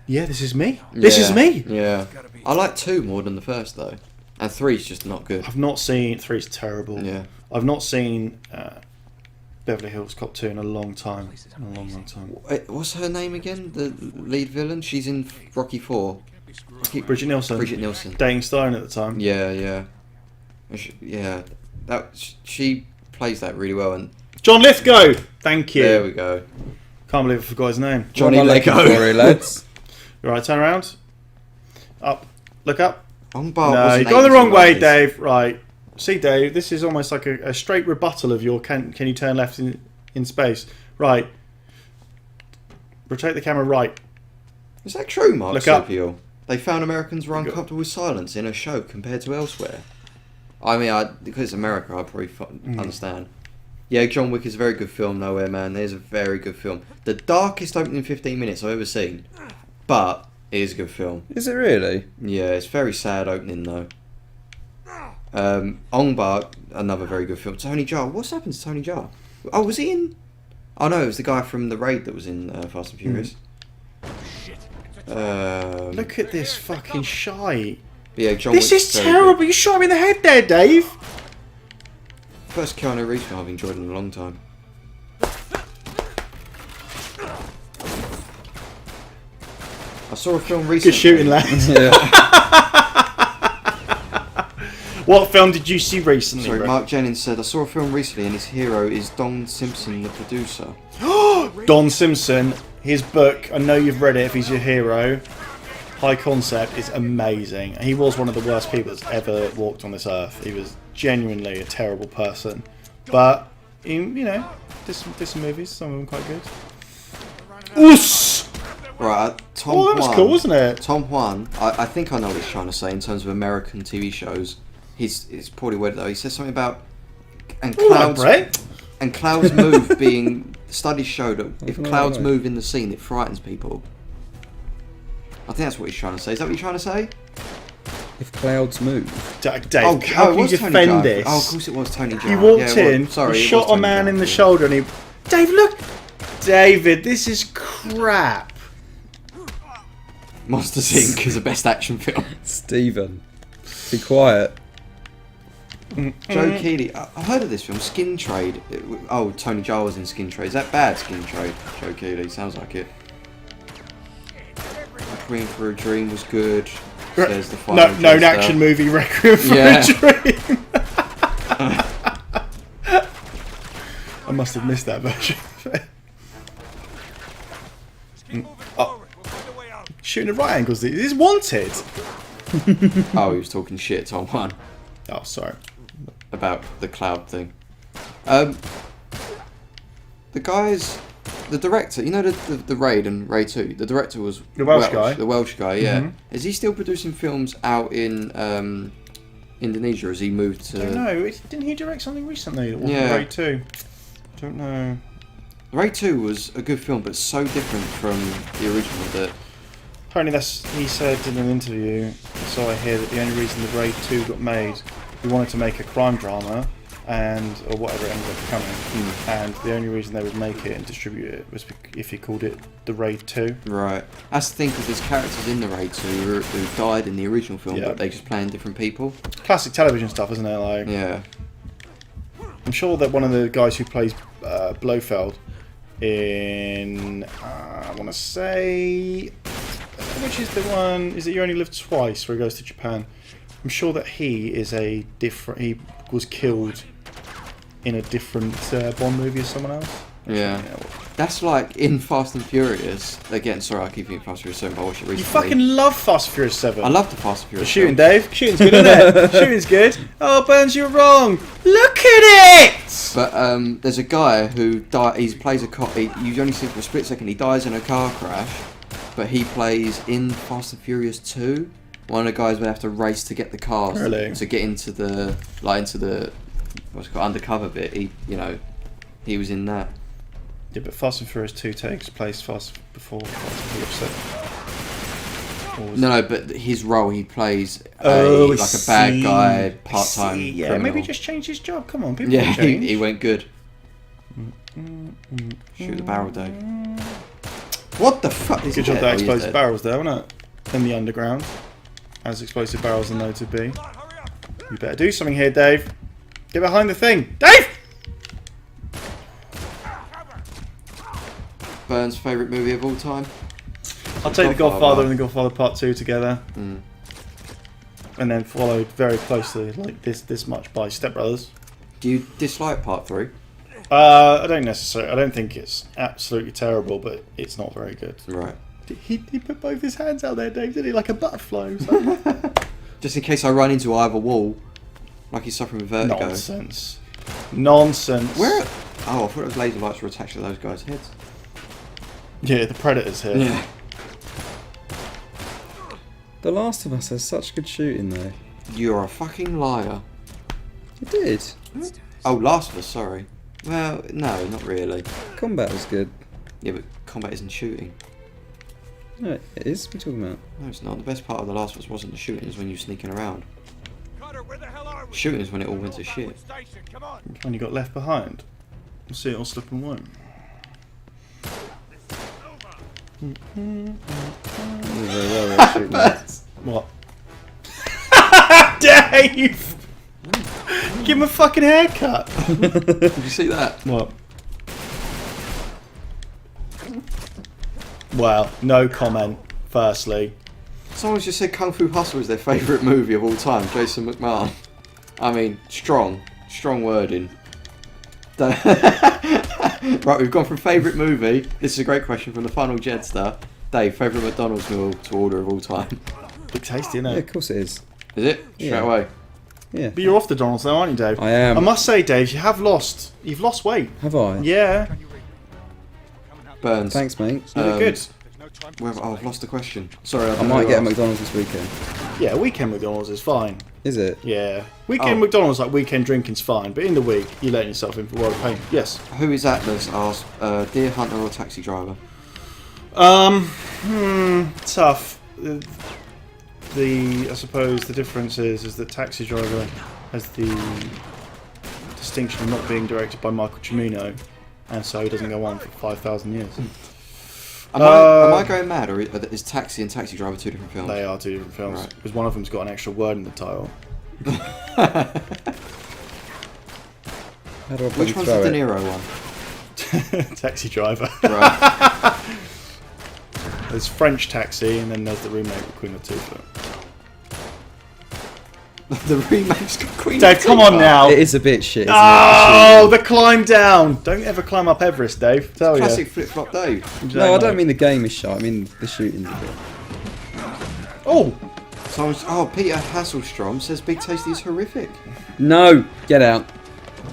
Yeah, this is me. This is me. Yeah. I like 2 more than the first, though. And 3's just not good. I've not seen... 3's terrible. Yeah. I've not seen Beverly Hills Cop 2 in a long time. In a long, long time. Wait, what's her name again? The lead villain? She's in Rocky 4. Bridget Nielsen. Bridget Nielsen. Dating Stone at the time. Yeah. She plays that really well. And John Lithgow! Thank you. there we go. Can't believe I forgot his name. Johnny What am I looking Lego. for here, lads? Right, turn around. Up. Look up. On bar No, wasn't you've gone the 80s wrong and way, 90s. Dave. Right. See, Dave, this is almost like a straight rebuttal of your can you turn left in space. Right. Rotate the camera right. Is that true, Mark Look up. Serpio? They found Americans were uncomfortable with silence in a show compared to elsewhere. I mean, because it's America, I probably understand. Yeah, John Wick is a very good film, Nowhere Man. There's a very good film. The darkest opening 15 minutes I've ever seen. But it is a good film. Is it really? Yeah, it's very sad opening, though. Ong Bak, another very good film. Tony Jaa. What's happened to Tony Jaa? Oh, was he in... Oh, no, it was the guy from The Raid that was in Fast and Furious. Look at this fucking shite. Yeah, John This Wick's is very terrible. good. You shot me in the head there, Dave. First Keanu Reeves film I've enjoyed in a long time. I saw a film recently. Good shooting, lads. Yeah. What film did you see recently? Sorry, Rick? Mark Jennings said, I saw a film recently and his hero is Don Simpson, the producer. Don Simpson, his book, I know you've read it if he's your hero. High Concept is amazing. He was one of the worst people that's ever walked on this earth. He was genuinely a terrible person. But, he, you know, did some movies, some of them quite good. Oos! Right, Tom Oh, that was Juan, cool, wasn't it? Tom Juan, I think I know what he's trying to say in terms of American TV shows. It's poorly worded though. He says something about and clouds move being studies show that if clouds move in the scene it frightens people. I think that's what he's trying to say. Is that what you're trying to say? If clouds move. Dave, how can you defend this? Oh, of course it was Tony Jaa. He walked in, sorry, he shot a man in the shoulder, and he... Dave, look! David, this is crap. Monsters Inc. is the best action film. Stephen, be quiet. Joe Keighley. I heard of this film, Skin Trade. Tony Jaa was in Skin Trade. Is that bad, Skin Trade? Joe Keighley, sounds like it. Requiem for a Dream was good. Says the final No, an action movie, Requiem for a Dream. I must have missed that version. Shooting at right angles. This is Wanted. Oh, he was talking shit, Tom Juan. Oh, sorry. About the cloud thing. The director, you know the Raid and Raid 2, the director was the Welsh guy. The Welsh guy, yeah. Is he still producing films out in Indonesia, or has he moved to... I don't know, didn't he direct something recently that wasn't Raid 2? I don't know. Raid 2 was a good film, but so different from the original that... Apparently he said in an interview, so I hear that the only reason the Raid 2 got made, he wanted to make a crime drama, or whatever it ended up becoming, and the only reason they would make it and distribute it was if he called it the Raid 2. Right. That's the thing, because there's characters in the Raid 2 who died in the original film, but they just playing different people. Classic television stuff, isn't it? Like, yeah. I'm sure that one of the guys who plays Blofeld in, I want to say, which is the one, is it You Only Live Twice, where he goes to Japan? I'm sure that he was killed in a different Bond movie as someone else. Yeah. That's like in Fast and Furious. Again, sorry, I keep thinking Fast and Furious 7, but I watched it recently. You fucking love Fast and Furious 7. I love the Fast and Furious. Shooting, Dave. Shooting's good, isn't it? Shooting's good. Oh, Burns, you're wrong. Look at it! But there's a guy who he plays a cop. You only see for a split second. He dies in a car crash, but he plays in Fast and Furious 2. One of the guys would have to race to get the cars to get into the what's it called, undercover bit. He was in that. Yeah, but Fast and Furious 2 takes place before Fast and Furious 7. No, but his role, he plays a bad guy, part-time Yeah, criminal. maybe just change his job. Come on, people Yeah, change. he went good. Shoot the barrel, Dave. What the fuck? Good job that explosive barrels there, wasn't it? In the underground. As explosive barrels are known to be. You better do something here, Dave. Get behind the thing. Dave! Burns' favourite movie of all time? I'll take The Godfather and The Godfather Part 2 together. And then followed very closely, like this much, by Step Brothers. Do you dislike Part 3? I don't necessarily. I don't think it's absolutely terrible, but it's not very good. Right. He put both his hands out there, Dave, did he? Like a butterfly. Just in case I run into either wall, like he's suffering with vertigo. Nonsense. Where? Oh, I thought those laser lights were attached to those guys' heads. Yeah, the Predator's here. Yeah. The Last of Us has such good shooting, though. You're a fucking liar. You did. Oh, Last of Us, sorry. Well, no, not really. Combat was good. Yeah, but combat isn't shooting. No, it is. What are you talking about? No, it's not. The best part of The Last of Us wasn't the shooting, it's when you're sneaking around. Shooting is when it all went to shit. When you got left behind. We'll see it all slip and won't. What? Dave! Give him a fucking haircut! Did you see that? What? Well, no comment, firstly. Someone's just said Kung Fu Hustle is their favourite movie of all time, Jason McMahon. I mean, strong wording. Right, we've gone from favourite movie. This is a great question from the final Jedster. Dave, favourite McDonald's meal to order of all time. Big tasty, isn't Yeah, it? of course it is. Is it? Straight Yeah. away. Yeah. But you're off the Donald's though, aren't you, Dave? I am. I must say, Dave, you've lost weight. Have I? Yeah. Burns. Thanks, mate. You look good. I've lost the question. Sorry, I might get a McDonald's this weekend. Yeah, weekend McDonald's is fine. Is it? Yeah. Weekend McDonald's, like weekend drinking's fine, but in the week, you're letting yourself in for a world of pain. Yes. Who is Atlas? Asked Deer Hunter or Taxi Driver? Tough. I suppose the difference is that Taxi Driver has the distinction of not being directed by Michael Cimino, and so he doesn't go on for 5,000 years. Am I going mad, or is Taxi and Taxi Driver two different films? They are two different films, Right. because one of them's got an extra word in the title. How do I Which one's the throw De it? Niro one? Taxi Driver. Right. There's French Taxi, and then there's the remake with Queen Latifah. The remake's got Queen Dave, come on Latifah. now! It is a bit shit. Isn't Oh, the climb down! Don't ever climb up Everest, Dave. Tell Classic you. flip flop Dave. No, I don't mean the game is shit. I mean the shooting's a bit. Oh, Peter Hasselstrom says Big Tasty is horrific. No, get out.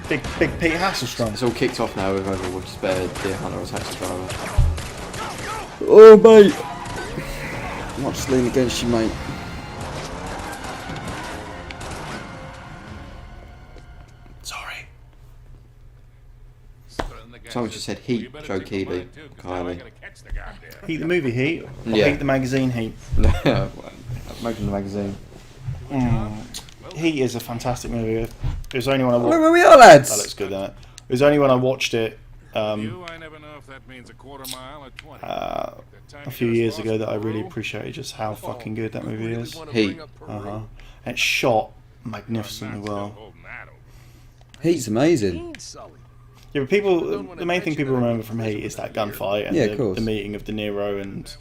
big Pete Hasselstrom. It's all kicked off now with Overwatch Spare, Deer Hunter or Taxi Driver. Oh mate, I'm not just leaning against you, mate. Sorry. Someone just said Heat, Joe Keeley, Kylie. Heat the movie Heat? Or Yeah. Heat the magazine Heat? Making the magazine. Heat is a fantastic movie. It was only when I Look watched where we are, lads. that looks good, doesn't it? It was only when I watched it I never know if that means a quarter mile or 20. a few years ago that I really appreciated just how fucking good that movie is. Heat. And it's shot magnificently well. Heat's amazing. Yeah, but the main thing people remember from Heat is that gunfight and Yeah, of course. the meeting of De Niro and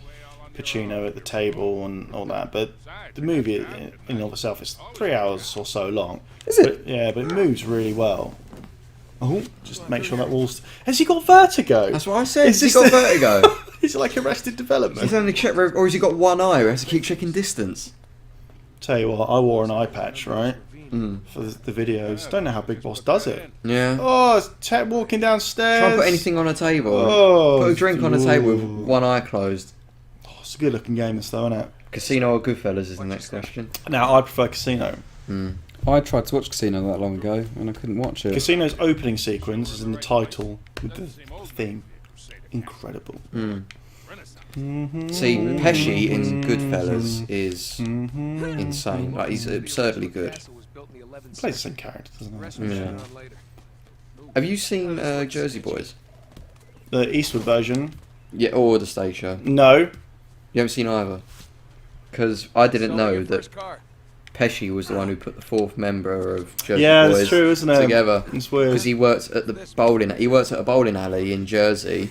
Pacino at the table and all that. But the movie in and of itself is 3 hours or so long. Is it? But, yeah, but it moves really well. Oh, just make sure that wall's... Has he got vertigo? That's what I said. Is Has this he got the- vertigo? He's like Arrested Development. He's only checked, or has he got one eye? He has to keep checking distance. Tell you what, I wore an eye patch, right? For the videos. Don't know how Big Boss does it. Yeah. Oh, it's Ted walking downstairs. Try and put anything on a table. Oh, Put a drink on a table with ooh. one eye closed. Oh, it's a good looking game, this though, isn't it? Casino or Goodfellas is the next question. Now, I prefer Casino. I tried to watch Casino not that long ago and I couldn't watch it. Casino's opening sequence is in the title with the theme. Incredible. See, Pesci in Goodfellas is insane. Like, he's absurdly good. Plays the same character, doesn't it? Yeah. Have you seen Jersey Boys? The Eastwood version? Yeah, or the stage show? No. You haven't seen either? Because I didn't know that Pesci was the one who put the fourth member of Jersey Yeah, Boys that's true, isn't it? together. It's weird. Because he worked at the bowling. He worked at a bowling alley in Jersey,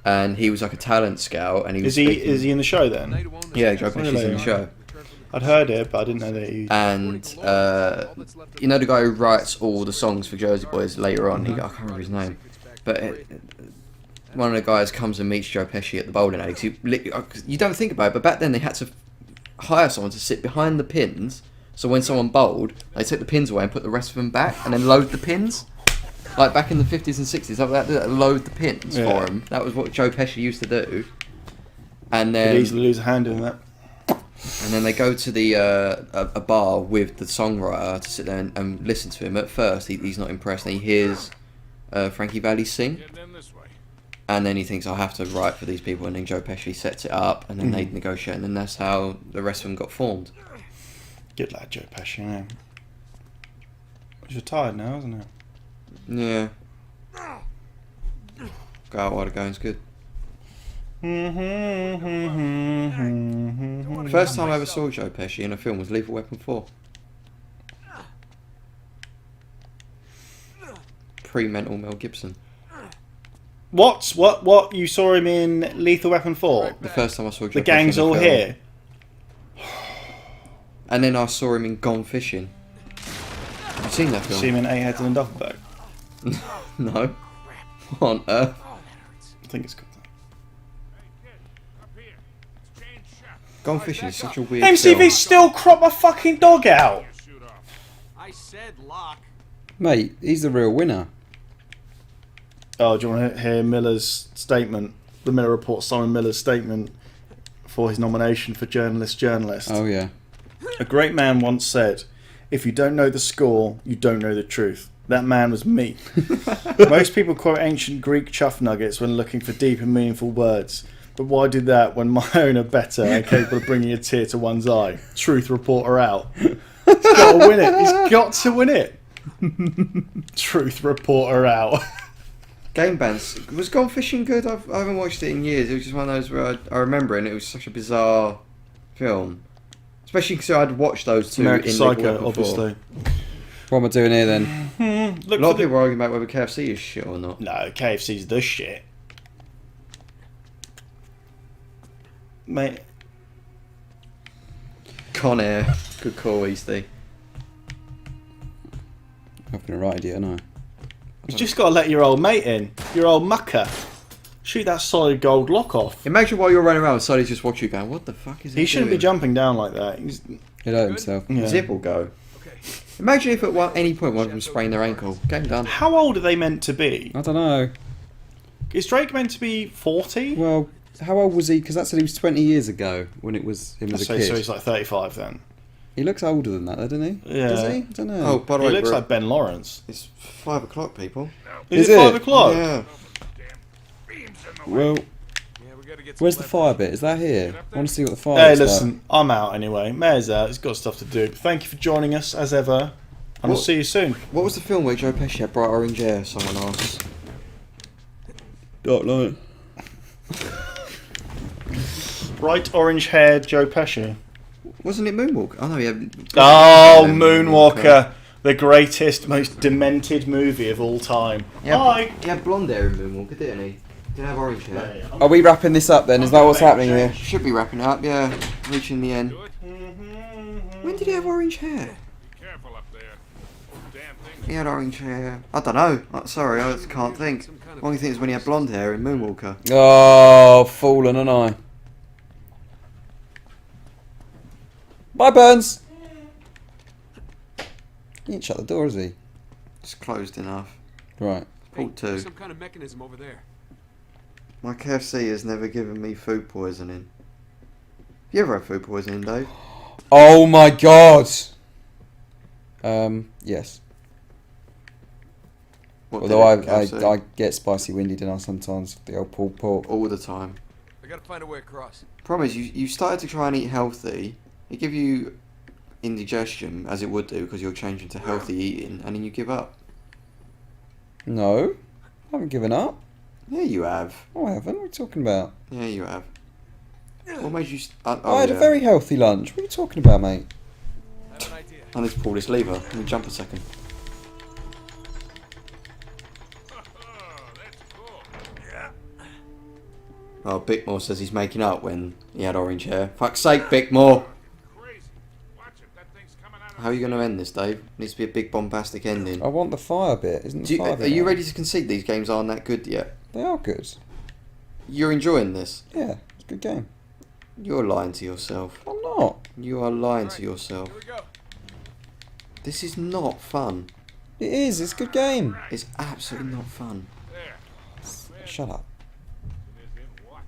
and he was like a talent scout. And he was Is he in the show then? Yeah, Joe Pesci's in Really? the show. I'd heard it, but I didn't know that he... And you know the guy who writes all the songs for Jersey Boys later on. I can't remember his name, but one of the guys comes and meets Joe Pesci at the bowling alley. 'Cause you don't think about it, but back then they had to hire someone to sit behind the pins. So when someone bowled, they take the pins away and put the rest of them back, and then load the pins. Like back in the 50s and 60s, they had to load the pins for him. That was what Joe Pesci used to do. And then Could easily lose a hand doing that. And then they go to the a bar with the songwriter to sit there and listen to him. At first, he's not impressed, and he hears Frankie Valli sing, and then he thinks, "I have to write for these people." And then Joe Pesci sets it up, and then they negotiate, and then that's how the rest of them got formed. Good lad, Joe Pesci, yeah. He's retired now, isn't he? Yeah. Go out while the going's good. First time I ever saw Joe Pesci in a film was Lethal Weapon 4. Pre-mental Mel Gibson. What? You saw him in Lethal Weapon 4? The first time I saw Joe The Pesci gang's in a all film. here. And then I saw him in Gone Fishing. you seen that film? See him in 8 Heads in a Duffel Bag. No. What on earth? I think it's good. Gone Fishing is such a weird MCV film. still crop my fucking dog out. I said lock. Mate, he's the real winner. Oh, do you want to hear Miller's statement? The Miller Report, Simon Miller's statement for his nomination for Journalist. Oh, yeah. A great man once said, "If you don't know the score, you don't know the truth." That man was me. Most people quote ancient Greek chuff nuggets when looking for deep and meaningful words. But why do that when my own are better and capable of bringing a tear to one's eye? Truth reporter out. He's got to win it. He's got to win it. Truth reporter out. Game Bands. Was Gone Fishing good? I haven't watched it in years. It was just one of those where I remember it and it was such a bizarre film. Especially because I'd watched those two American in Psycho, Liverpool obviously. What am I doing here then? Look A lot for of people are arguing about whether KFC is shit or not. No, KFC's the shit. Mate, Con Air. Good call, Easty. I've been a right idea, no. you just got to let your old mate in. Your old mucker. Shoot that solid gold lock off. Imagine while you're running around, suddenly just watch you going, what the fuck is he He shouldn't be doing? jumping down like that. He's, He'll hurt himself. yeah. Zip will go. Imagine if at any point one of them sprained their ankle. Game done. How old are they meant to be? I don't know. Is Drake meant to be 40? Well, how old was he? Because that said he was 20 years ago when it was him as a So kid. he's like 35 then. He looks older than that, though, doesn't he? Yeah. Does he? I don't know. Oh, by the He way, looks like Ben Lawrence. it's 5 o'clock, people. Is Is it 5 it? o'clock? Yeah. Well, Yeah, we gotta get some where's the leverage. fire bit? Is that here? I want to see what the fire Hey, looks listen, I'm out anyway. Mayor's out. He's got stuff to do. But thank you for joining us, as ever. And I'll What- see you soon. What was the film where Joe Pesci had bright orange hair? Someone asked. Dark Knight. Bright orange-haired Joe Pesci. Wasn't it Moonwalk? Oh no, yeah. Oh, Moonwalker. The greatest, most demented movie of all time. Yeah, Hi. he had blonde hair in Moonwalker, didn't he? Didn't have orange hair. Are we wrapping this up then? Is that what's happening here? Should be wrapping it up, yeah. Reaching the end. When did he have orange hair? Careful up there. Damn thing. He had orange hair. I don't know. Sorry, I can't think. Only thing is when he had blonde hair in Moonwalker. Oh, fallen and I. Bye, Burns. He didn't shut the door, is he? It's closed enough. Right. Port 2. Some kind of mechanism over there. My KFC has never given me food poisoning. You ever had food poisoning, Dave? Oh my God. Yes. What Although did it, KFC? I get spicy windy, don't I? Sometimes the old pulled pork. all the time. I gotta find a way across. Problem is, you started to try and eat healthy. It give you indigestion, as it would do, because you're changing to healthy eating, and then you give up. No, I haven't given up. Yeah, you have. Oh, I haven't. What are you talking about? Yeah, you have. What made you... I had a very healthy lunch. What are you talking about, mate? I have an idea. I need to pull this lever. Let me jump a second. Oh, Bickmore says he's making up when he had orange hair. Fuck's sake, Bickmore! Crazy. Watch it. That thing's coming out of How are you going to end this, Dave? Needs to be a big bombastic ending. I want the fire bit. Isn't the fire Are bit you on? ready to concede these games aren't that good yet? They are good. You're enjoying this? Yeah, it's a good game. You're lying to yourself. I'm not. You are lying to yourself. Here we go. This is not fun. It is. It's a good game. It's absolutely not fun. there. Shut up. It is in what?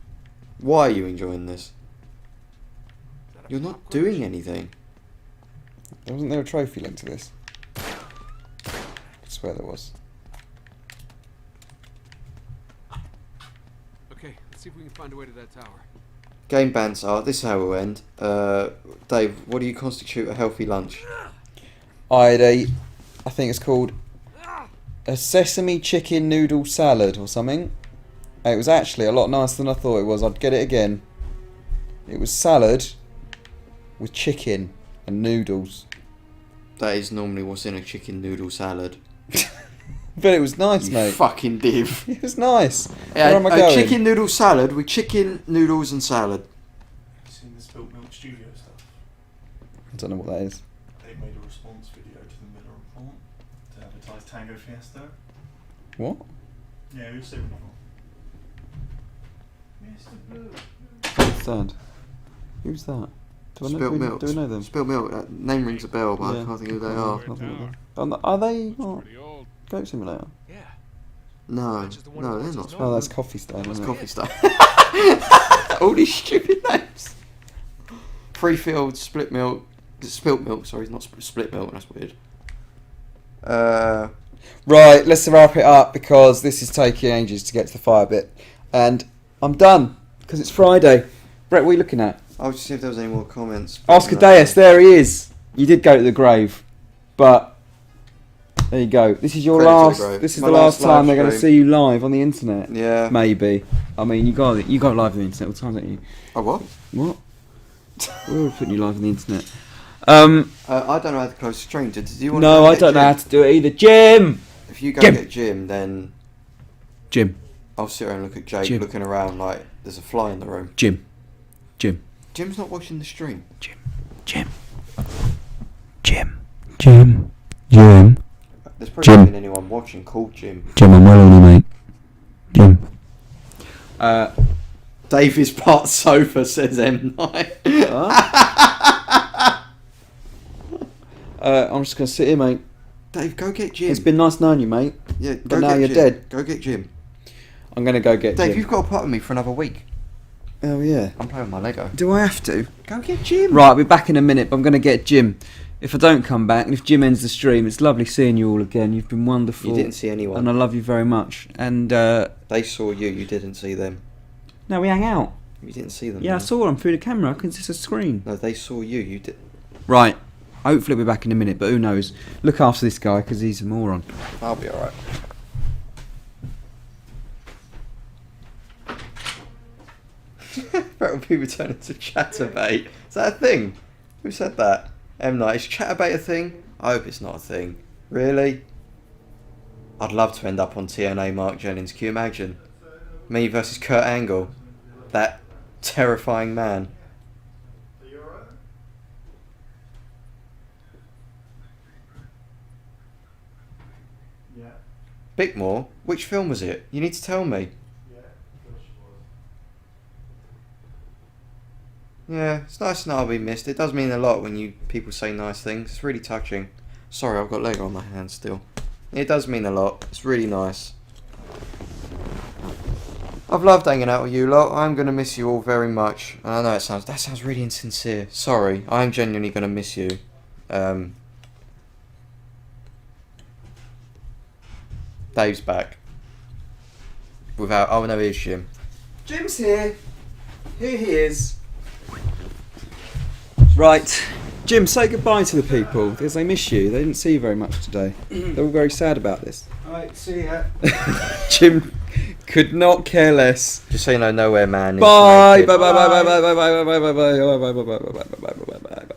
Why are you enjoying this? Is that a You're not popcorn doing machine? anything. Wasn't there a trophy linked to this? I swear there was. Okay, let's see if we can find a way to that tower. Game bans are, this is how we'll end. Dave, what do you constitute a healthy lunch? I had I think it's called a sesame chicken noodle salad or something. It was actually a lot nicer than I thought it was. I'd get it again. It was salad with chicken and noodles. That is normally what's in a chicken noodle salad. But it was nice, You mate. fucking div. It was nice. Yeah, Where am I a going? chicken noodle salad with chicken noodles and salad. Have you seen the Spilt Milk Studio stuff? I don't know what that is. They made a response video to the Miller Report. Tango Fiesta. What? Yeah, who's 74? Mr. Blue. Understand. Who's that? Do Spilt milk. Do we know them? Spilt milk. That name rings a bell, but Yeah. I can't think who they are. Are they not Pretty old. Goat Simulator? Yeah. No, Which is the one no, who they're wants not. his Spilt Oh, that's Coffee Stain, It's isn't it? Coffee Stain. All these stupid names. Free Field, Split Milk, Spilt Milk. Sorry, not Split Milk. That's weird. Right, let's wrap it up because this is taking ages to get to the fire bit. And I'm done because it's Friday. Brett, what are you looking at? I'll just see if there was any more comments. Oscar No. Deus, there he is. You did go to the grave, but there you go. This is your Credit to the last. grave. This is My the last last time they're going to live see you live on the internet. Yeah. Maybe. I mean, you go live on the internet all the time, don't you? Oh, what? What? We're all putting you live on the internet. I don't know how to close the stream. Do you want? No, to I don't know how to do it either. Jim. If you go Jim. get Jim, then Jim. I'll sit around and look at Jake Jim. looking around like there's a fly in the room. Jim. Jim's not watching the stream. Jim. Jim. There's probably Jim. not been anyone watching called Jim. Jim, I'm well on you, mate. Jim. Dave is part sofa, says M Night. I'm just going to sit here, mate. Dave, go get Jim. It's been nice knowing you, mate. Yeah, but go now get you're Jim. dead. Go get Jim. I'm going to go get Dave, Jim. you've got to part with me for another week. Oh, yeah. I'm playing with my Lego. Do I have to? Go get Jim. Right, I'll be back in a minute, but I'm going to get Jim. If I don't come back, and if Jim ends the stream, it's lovely seeing you all again. You've been wonderful. You didn't see anyone. And I love you very much. And, They saw you. You didn't see them. no, we hang out. You didn't see them. Yeah, I no. saw them through the camera. I can see a screen. No, they saw you. You did. Right. Hopefully we'll be back in a minute, but who knows. Look after this guy, because he's a moron. I'll be alright. That would be returning to Chatterbait. Is that a thing? Who said that? M Night. Is Chatterbait a thing? I hope it's not a thing. Really? I'd love to end up on TNA Mark Jennings. Can you imagine? Me versus Kurt Angle. That terrifying man. Yeah. Bickmore? Which film was it? You need to tell me. Yeah, it's nice to know I'll be missed. It does mean a lot when you people say nice things. It's really touching. Sorry, I've got Lego on my hand still. It does mean a lot. It's really nice. I've loved hanging out with you lot. I'm going to miss you all very much. And I know that sounds really insincere. Sorry, I'm genuinely going to miss you. Dave's back. Without... Oh no, here's Jim. Jim's here. Here he is. Right. Jim, say goodbye to the people, because they miss you. They didn't see you very much today. They're all very sad about this. Alright, see ya. Jim could not care less. Just so you know, Nowhere Man is Bye. naked. Bye. Bye. Bye. Bye. Bye. Bye. Bye. Bye. Bye. Bye. Bye. Bye. Bye. Bye. Bye. Bye. Bye. Bye. Bye.